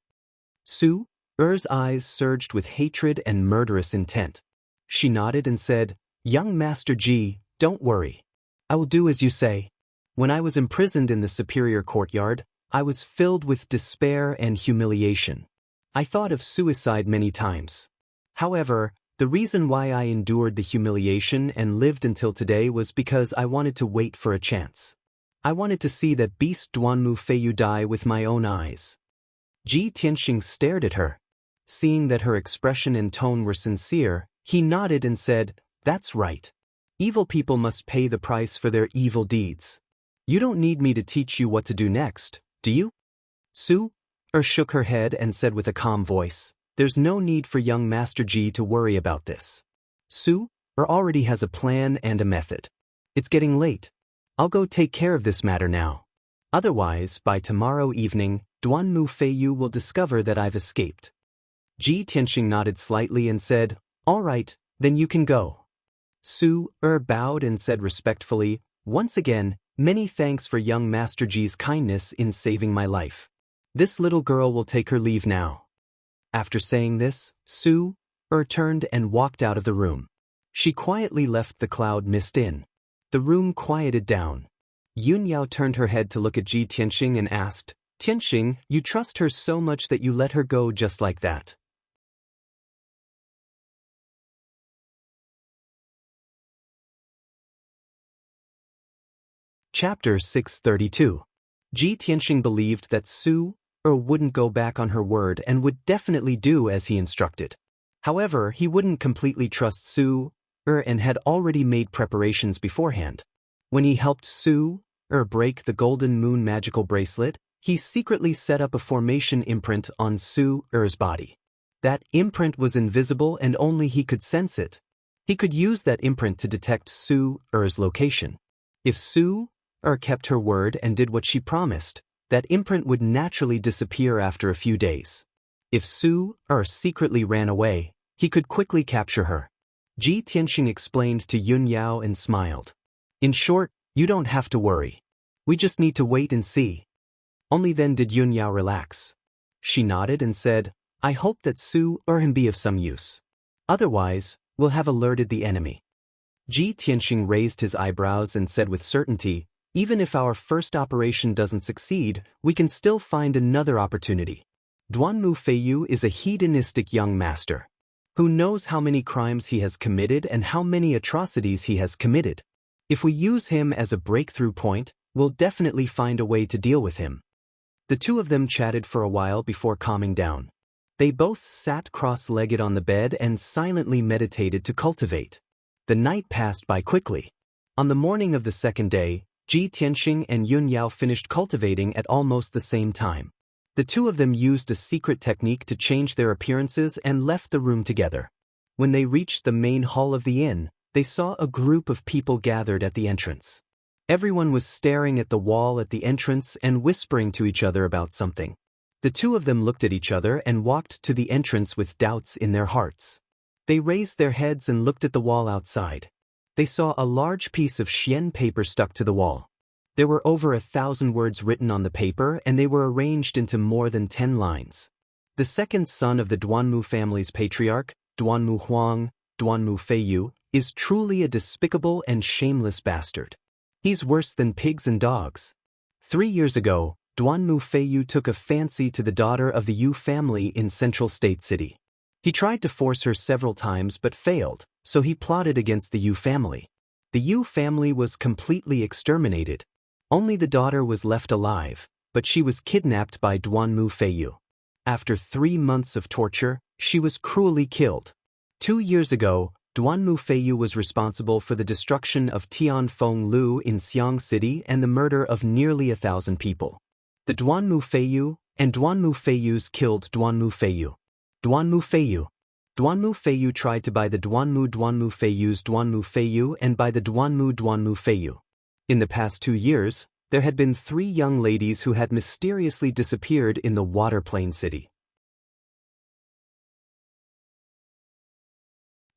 A: Su's eyes surged with hatred and murderous intent. She nodded and said, Young Master Ji, don't worry. I will do as you say. When I was imprisoned in the superior courtyard, I was filled with despair and humiliation. I thought of suicide many times. However, the reason why I endured the humiliation and lived until today was because I wanted to wait for a chance. I wanted to see that beast Duanmu Feiyu die with my own eyes. Ji Tianxing stared at her. Seeing that her expression and tone were sincere, he nodded and said, That's right. Evil people must pay the price for their evil deeds. You don't need me to teach you what to do next, do you? Su shook her head and said with a calm voice, There's no need for young Master Ji to worry about this. Su already has a plan and a method. It's getting late. I'll go take care of this matter now. Otherwise, by tomorrow evening, Duanmu Feiyu will discover that I've escaped. Ji Tianxing nodded slightly and said, All right, then you can go. Su bowed and said respectfully, Once again, many thanks for young Master Ji's kindness in saving my life. This little girl will take her leave now. After saying this, Su turned and walked out of the room. She quietly left the cloud mist in. The room quieted down. Yunyao turned her head to look at Ji Tianxing and asked, Tianxing, you trust her so much that you let her go just like that? Chapter 632. Ji Tianxing believed that Su wouldn't go back on her word and would definitely do as he instructed. However, he wouldn't completely trust Su and had already made preparations beforehand. When he helped Su break the golden moon magical bracelet, he secretly set up a formation imprint on Su's body. That imprint was invisible and only he could sense it. He could use that imprint to detect Su's location. If Su kept her word and did what she promised, that imprint would naturally disappear after a few days. If Su secretly ran away, he could quickly capture her. Ji Tianxing explained to Yunyao and smiled. In short, you don't have to worry. We just need to wait and see. Only then did Yunyao relax. She nodded and said, I hope that Su can be of some use. Otherwise, we'll have alerted the enemy. Ji Tianxing raised his eyebrows and said with certainty, Even if our first operation doesn't succeed, we can still find another opportunity. Duanmu Feiyu is a hedonistic young master. Who knows how many crimes he has committed and how many atrocities he has committed? If we use him as a breakthrough point, we'll definitely find a way to deal with him. The two of them chatted for a while before calming down. They both sat cross-legged on the bed and silently meditated to cultivate. The night passed by quickly. On the morning of the second day, Ji Tianxing and Yunyao finished cultivating at almost the same time. The two of them used a secret technique to change their appearances and left the room together. When they reached the main hall of the inn, they saw a group of people gathered at the entrance. Everyone was staring at the wall at the entrance and whispering to each other about something. The two of them looked at each other and walked to the entrance with doubts in their hearts. They raised their heads and looked at the wall outside. They saw a large piece of xian paper stuck to the wall. There were over 1,000 words written on the paper and they were arranged into more than 10 lines. The second son of the Duanmu family's patriarch, Duanmu Huang, Duanmu Feiyu, is truly a despicable and shameless bastard. He's worse than pigs and dogs. 3 years ago, Duanmu Feiyu took a fancy to the daughter of the Yu family in Central State City. He tried to force her several times but failed, so he plotted against the Yu family. The Yu family was completely exterminated. Only the daughter was left alive, but she was kidnapped by Duanmu Feiyu. After 3 months of torture, she was cruelly killed. 2 years ago, Duanmu Feiyu was responsible for the destruction of Tianfeng Lu in Xiang City and the murder of nearly 1,000 people. The Duanmu Feiyu and Duanmu Feiyus killed Duanmu Feiyu. Duanmu Feiyu. Duanmu Feiyu tried to buy the Duanmu Feiyu's Duanmu Feiyu and buy the Duanmu Feiyu. In the past 2 years, there had been 3 young ladies who had mysteriously disappeared in the Water Plain City.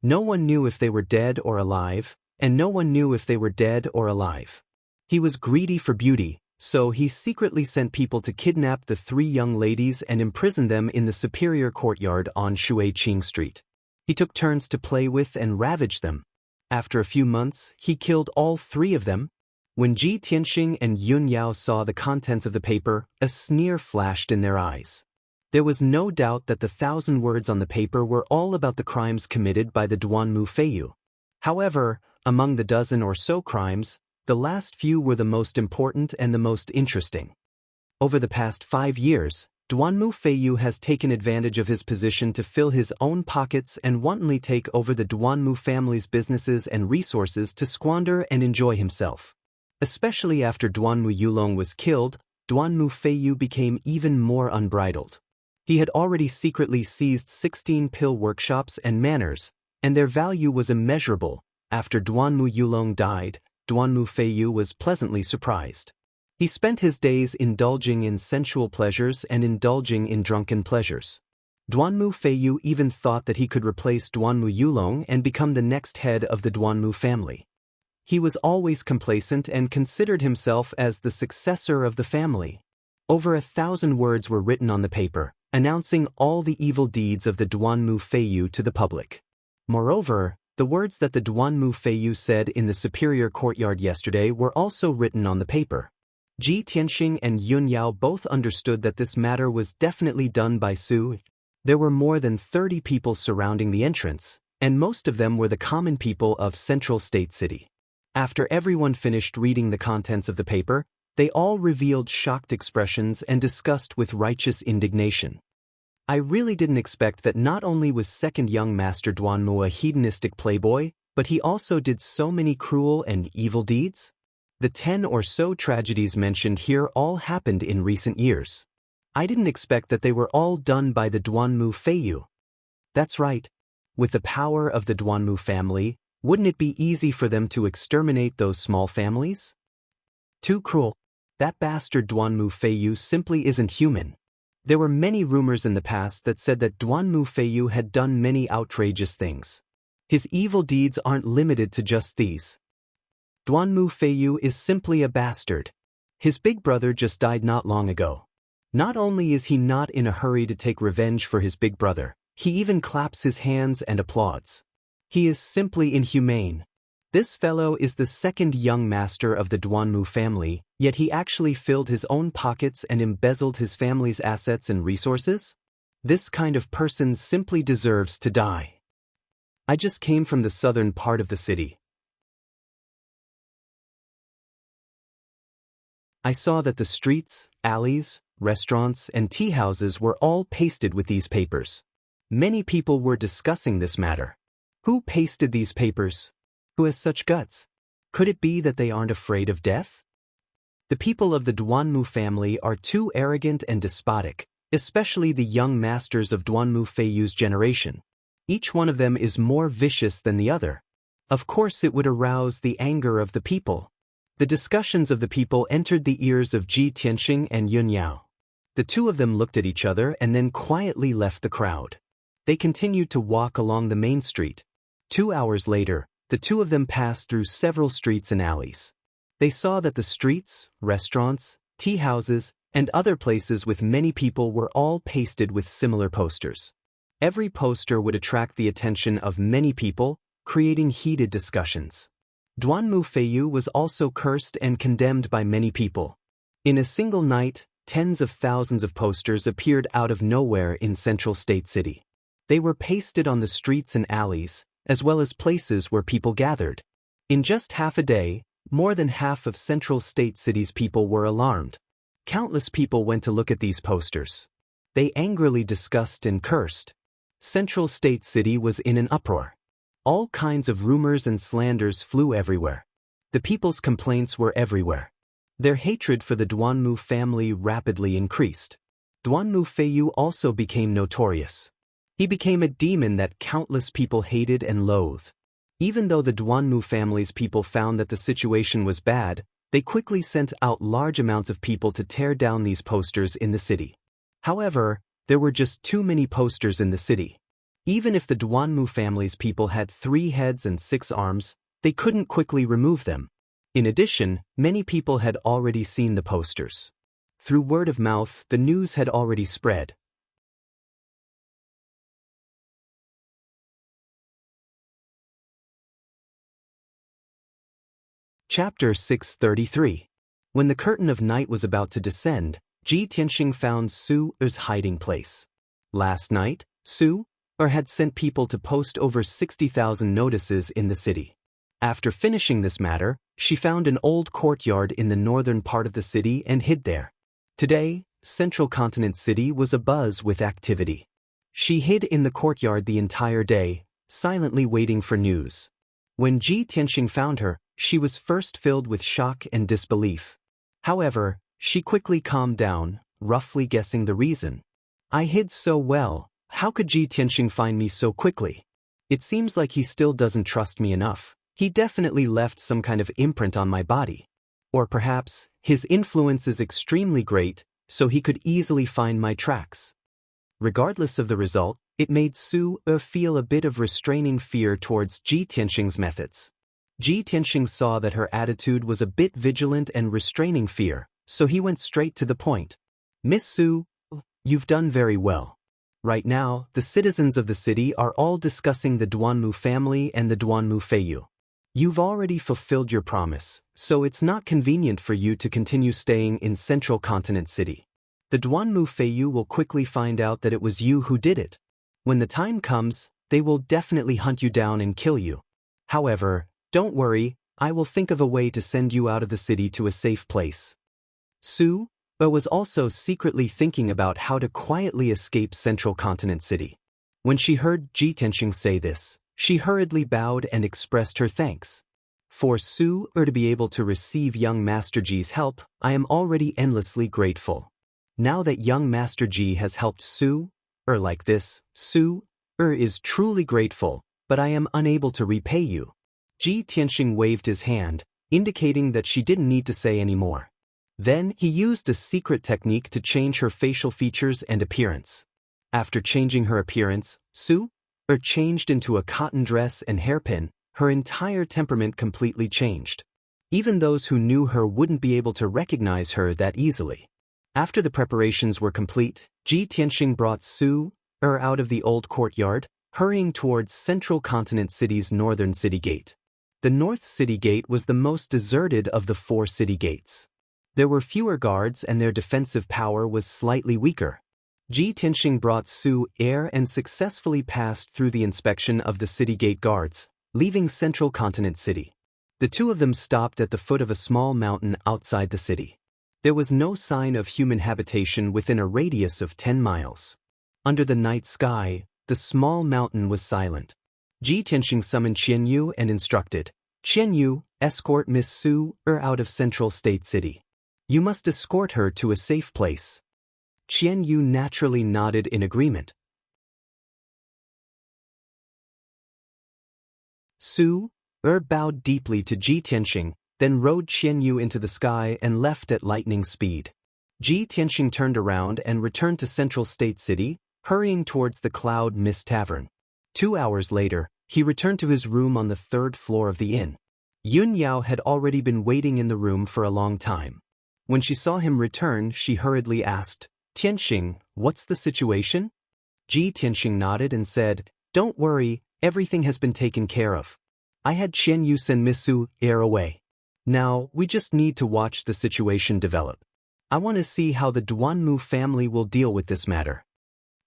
A: No one knew if they were dead or alive, and no one knew if they were dead or alive. He was greedy for beauty, so he secretly sent people to kidnap the 3 young ladies and imprison them in the superior courtyard on Shuiqing Street. He took turns to play with and ravage them. After a few months, he killed all 3 of them. When Ji Tianxing and Yun Yao saw the contents of the paper, a sneer flashed in their eyes. There was no doubt that the 1,000 words on the paper were all about the crimes committed by the Duanmu Feiyu. However, among the dozen or so crimes, the last few were the most important and the most interesting. Over the past 5 years, Duanmu Feiyu has taken advantage of his position to fill his own pockets and wantonly take over the Duanmu family's businesses and resources to squander and enjoy himself. Especially after Duanmu Yulong was killed, Duanmu Feiyu became even more unbridled. He had already secretly seized 16 pill workshops and manors, and their value was immeasurable. After Duanmu Yulong died, Duanmu Feiyu was pleasantly surprised. He spent his days indulging in sensual pleasures and indulging in drunken pleasures. Duanmu Feiyu even thought that he could replace Duanmu Yulong and become the next head of the Duanmu family. He was always complacent and considered himself as the successor of the family. Over 1,000 words were written on the paper, announcing all the evil deeds of the Duanmu Feiyu to the public. Moreover, the words that the Duanmu Feiyu said in the superior courtyard yesterday were also written on the paper. Ji Tianxing and Yun Yao both understood that this matter was definitely done by Su. There were more than 30 people surrounding the entrance, and most of them were the common people of Central State City. After everyone finished reading the contents of the paper, they all revealed shocked expressions and discussed with righteous indignation. I really didn't expect that not only was second young Master Duanmu a hedonistic playboy, but he also did so many cruel and evil deeds. The 10 or so tragedies mentioned here all happened in recent years. I didn't expect that they were all done by the Duanmu Feiyu. That's right. With the power of the Duanmu family, wouldn't it be easy for them to exterminate those small families? Too cruel. That bastard Duanmu Feiyu simply isn't human. There were many rumors in the past that said that Duanmu Feiyu had done many outrageous things. His evil deeds aren't limited to just these. Duanmu Feiyu is simply a bastard. His big brother just died not long ago. Not only is he not in a hurry to take revenge for his big brother, he even claps his hands and applauds. He is simply inhumane. This fellow is the second young master of the Duanmu family, yet he actually filled his own pockets and embezzled his family's assets and resources? This kind of person simply deserves to die. I just came from the southern part of the city. I saw that the streets, alleys, restaurants, and tea houses were all pasted with these papers. Many people were discussing this matter. Who pasted these papers? Who has such guts? Could it be that they aren't afraid of death? The people of the Duanmu family are too arrogant and despotic, especially the young masters of Duanmu Feiyu's generation. Each one of them is more vicious than the other. Of course it would arouse the anger of the people. The discussions of the people entered the ears of Ji Tianxing and Yun Yao. The two of them looked at each other and then quietly left the crowd. They continued to walk along the main street. 2 hours later, the two of them passed through several streets and alleys. They saw that the streets, restaurants, tea houses, and other places with many people were all pasted with similar posters. Every poster would attract the attention of many people, creating heated discussions. Duanmu Feiyu was also cursed and condemned by many people. In a single night, tens of thousands of posters appeared out of nowhere in Central State City. They were pasted on the streets and alleys, as well as places where people gathered. In just half a day, more than half of Central State City's people were alarmed. Countless people went to look at these posters. They angrily discussed and cursed. Central State City was in an uproar. All kinds of rumors and slanders flew everywhere. The people's complaints were everywhere. Their hatred for the Duanmu family rapidly increased. Duanmu Feiyu also became notorious. He became a demon that countless people hated and loathed. Even though the Duanmu family's people found that the situation was bad, they quickly sent out large amounts of people to tear down these posters in the city. However, there were just too many posters in the city. Even if the Duanmu family's people had 3 heads and 6 arms, they couldn't quickly remove them. In addition, many people had already seen the posters. Through word of mouth, the news had already spread. Chapter 633. When the curtain of night was about to descend, Ji Tianxing found Su-er's hiding place. Last night, Su-er had sent people to post over 60,000 notices in the city. After finishing this matter, she found an old courtyard in the northern part of the city and hid there. Today, Central Continent City was abuzz with activity. She hid in the courtyard the entire day, silently waiting for news. When Ji Tianxing found her, she was first filled with shock and disbelief. However, she quickly calmed down, roughly guessing the reason. I hid so well, how could Ji Tianxing find me so quickly? It seems like he still doesn't trust me enough. He definitely left some kind of imprint on my body. Or perhaps, his influence is extremely great, so he could easily find my tracks. Regardless of the result, it made Su-er feel a bit of restraining fear towards Ji Tianxing's methods. Ji Tianxing saw that her attitude was a bit vigilant and restraining fear, so he went straight to the point. Miss Su, you've done very well. Right now, the citizens of the city are all discussing the Duanmu family and the Duanmu Feiyu. You've already fulfilled your promise, so it's not convenient for you to continue staying in Central Continent City. The Duanmu Feiyu will quickly find out that it was you who did it. When the time comes, they will definitely hunt you down and kill you. However, don't worry, I will think of a way to send you out of the city to a safe place. Su-er was also secretly thinking about how to quietly escape Central Continent City. When she heard Ji Tianxing say this, she hurriedly bowed and expressed her thanks. For Su-er to be able to receive young Master Ji's help, I am already endlessly grateful. Now that young Master Ji has helped Su-er like this, Su-er is truly grateful, but I am unable to repay you. Ji Tianxing waved his hand, indicating that she didn't need to say any more. Then he used a secret technique to change her facial features and appearance. After changing her appearance, Su-er changed into a cotton dress and hairpin. Her entire temperament completely changed. Even those who knew her wouldn't be able to recognize her that easily. After the preparations were complete, Ji Tianxing brought Su-er out of the old courtyard, hurrying towards Central Continent City's northern city gate. The North City Gate was the most deserted of the 4 city gates. There were fewer guards and their defensive power was slightly weaker. Ji Tianxing brought Su-er and successfully passed through the inspection of the city gate guards, leaving Central Continent City. The two of them stopped at the foot of a small mountain outside the city. There was no sign of human habitation within a radius of 10 miles. Under the night sky, the small mountain was silent. Ji Tianxing summoned Qianyu and instructed, Qianyu, escort Miss Su-er out of Central State City. You must escort her to a safe place. Qianyu naturally nodded in agreement. Su-er bowed deeply to Ji Tianxing, then rode Qianyu into the sky and left at lightning speed. Ji Tianxing turned around and returned to Central State City, hurrying towards the Cloud Mist Tavern. 2 hours later, he returned to his room on the 3rd floor of the inn. Yun Yao had already been waiting in the room for a long time. When she saw him return, she hurriedly asked, Tianxing, what's the situation? Ji Tianxing nodded and said, Don't worry, everything has been taken care of. I had Qianyu send Miss Su-er away. Now, we just need to watch the situation develop. I want to see how the Duanmu family will deal with this matter.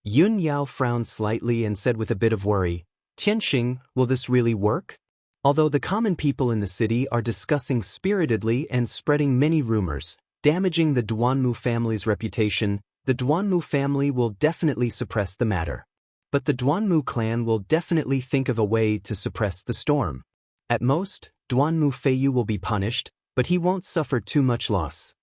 A: Yun Yao frowned slightly and said with a bit of worry, Tianxing, will this really work? Although the common people in the city are discussing spiritedly and spreading many rumors, damaging the Duanmu family's reputation, the Duanmu family will definitely suppress the matter. but the Duanmu clan will definitely think of a way to suppress the storm. At most, Duanmu Feiyu will be punished, but he won't suffer too much loss.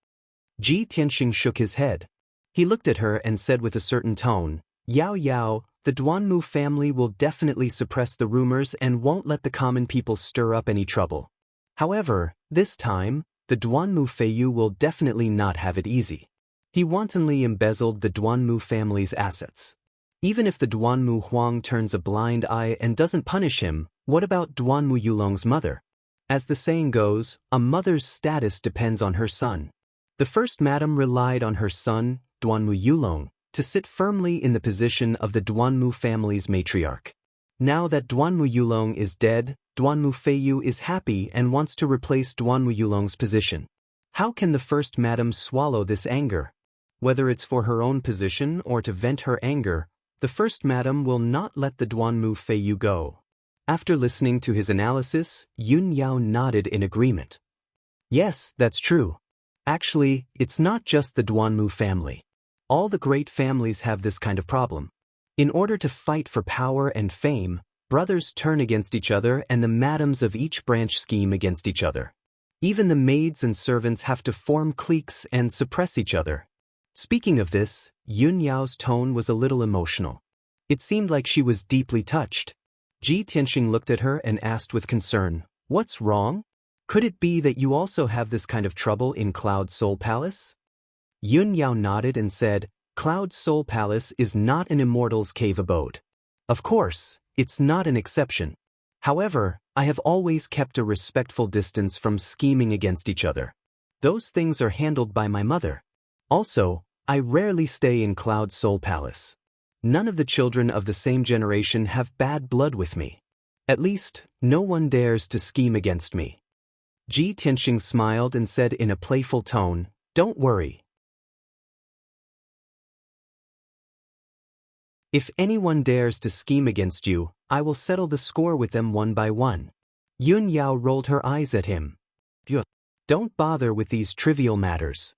A: Ji Tianxing shook his head. He looked at her and said with a certain tone, Yao Yao, the Duanmu family will definitely suppress the rumors and won't let the common people stir up any trouble. However, this time, the Duanmu Feiyu will definitely not have it easy. He wantonly embezzled the Duanmu family's assets. Even if the Duanmu Huang turns a blind eye and doesn't punish him, what about Duanmu Yulong's mother? As the saying goes, a mother's status depends on her son. The first madam relied on her son, Duanmu Yulong, to sit firmly in the position of the Duanmu family's matriarch. Now that Duanmu Yulong is dead, Duanmu Feiyu is happy and wants to replace Duanmu Yulong's position. How can the first madam swallow this anger? Whether it's for her own position or to vent her anger, the first madam will not let the Duanmu Feiyu go. After listening to his analysis, Yun Yao nodded in agreement. Yes, that's true. Actually, it's not just the Duanmu family. All the great families have this kind of problem. In order to fight for power and fame, brothers turn against each other and the madams of each branch scheme against each other. Even the maids and servants have to form cliques and suppress each other. Speaking of this, Yun Yao's tone was a little emotional. It seemed like she was deeply touched. Ji Tianxing looked at her and asked with concern, What's wrong? Could it be that you also have this kind of trouble in Cloud Soul Palace? Yun Yao nodded and said, Cloud Soul Palace is not an immortal's cave abode. Of course, it's not an exception. However, I have always kept a respectful distance from scheming against each other. Those things are handled by my mother. Also, I rarely stay in Cloud Soul Palace. None of the children of the same generation have bad blood with me. At least, no one dares to scheme against me. Ji Tianxing smiled and said in a playful tone, Don't worry. If anyone dares to scheme against you, I will settle the score with them one by one. Yun Yao rolled her eyes at him. Don't bother with these trivial matters.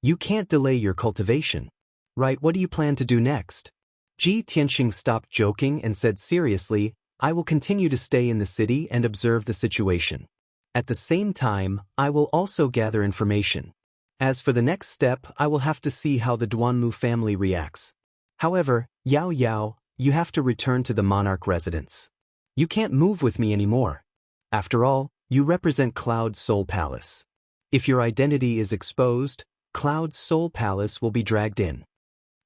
A: You can't delay your cultivation. Right, what do you plan to do next? Ji Tianxing stopped joking and said seriously, I will continue to stay in the city and observe the situation. At the same time, I will also gather information. As for the next step, I will have to see how the Duanmu family reacts. However, Yao Yao, you have to return to the monarch residence. You can't move with me anymore. After all, you represent Cloud Soul Palace. If your identity is exposed, Cloud Soul Palace will be dragged in.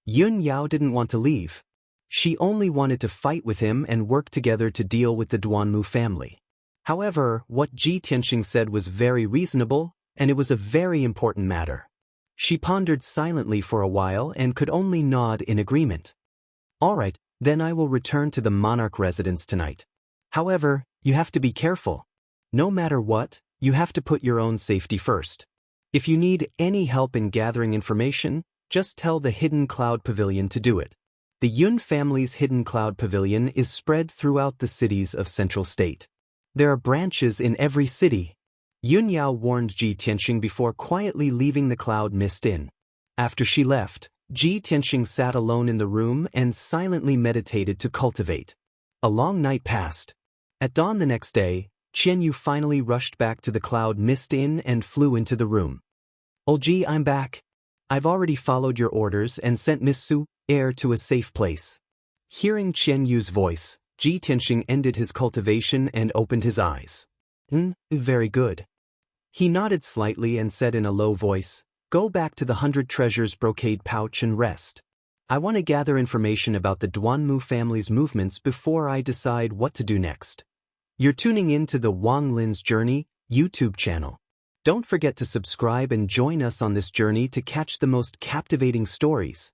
A: Yun Yao didn't want to leave. She only wanted to fight with him and work together to deal with the Duanmu family. However, what Ji Tianxing said was very reasonable, and it was a very important matter. She pondered silently for a while and could only nod in agreement. All right, then I will return to the monarch residence tonight. However, you have to be careful. No matter what, you have to put your own safety first. If you need any help in gathering information, just tell the Hidden Cloud Pavilion to do it. The Yun family's Hidden Cloud Pavilion is spread throughout the cities of Central State. There are branches in every city. Yun Yao warned Ji Tianxing before quietly leaving the Cloud Mist Inn. After she left, Ji Tianxing sat alone in the room and silently meditated to cultivate. A long night passed. At dawn the next day, Qian Yu finally rushed back to the Cloud Mist Inn and flew into the room. "Oh Ji, I'm back. I've already followed your orders and sent Miss Su, heir to a safe place." Hearing Qian Yu's voice, Ji Tianxing ended his cultivation and opened his eyes. Very good." He nodded slightly and said in a low voice, "Go back to the 100 Treasures brocade pouch and rest. I want to gather information about the Duanmu family's movements before I decide what to do next." You're tuning in to the Wang Lin's Journey YouTube channel. Don't forget to subscribe and join us on this journey to catch the most captivating stories.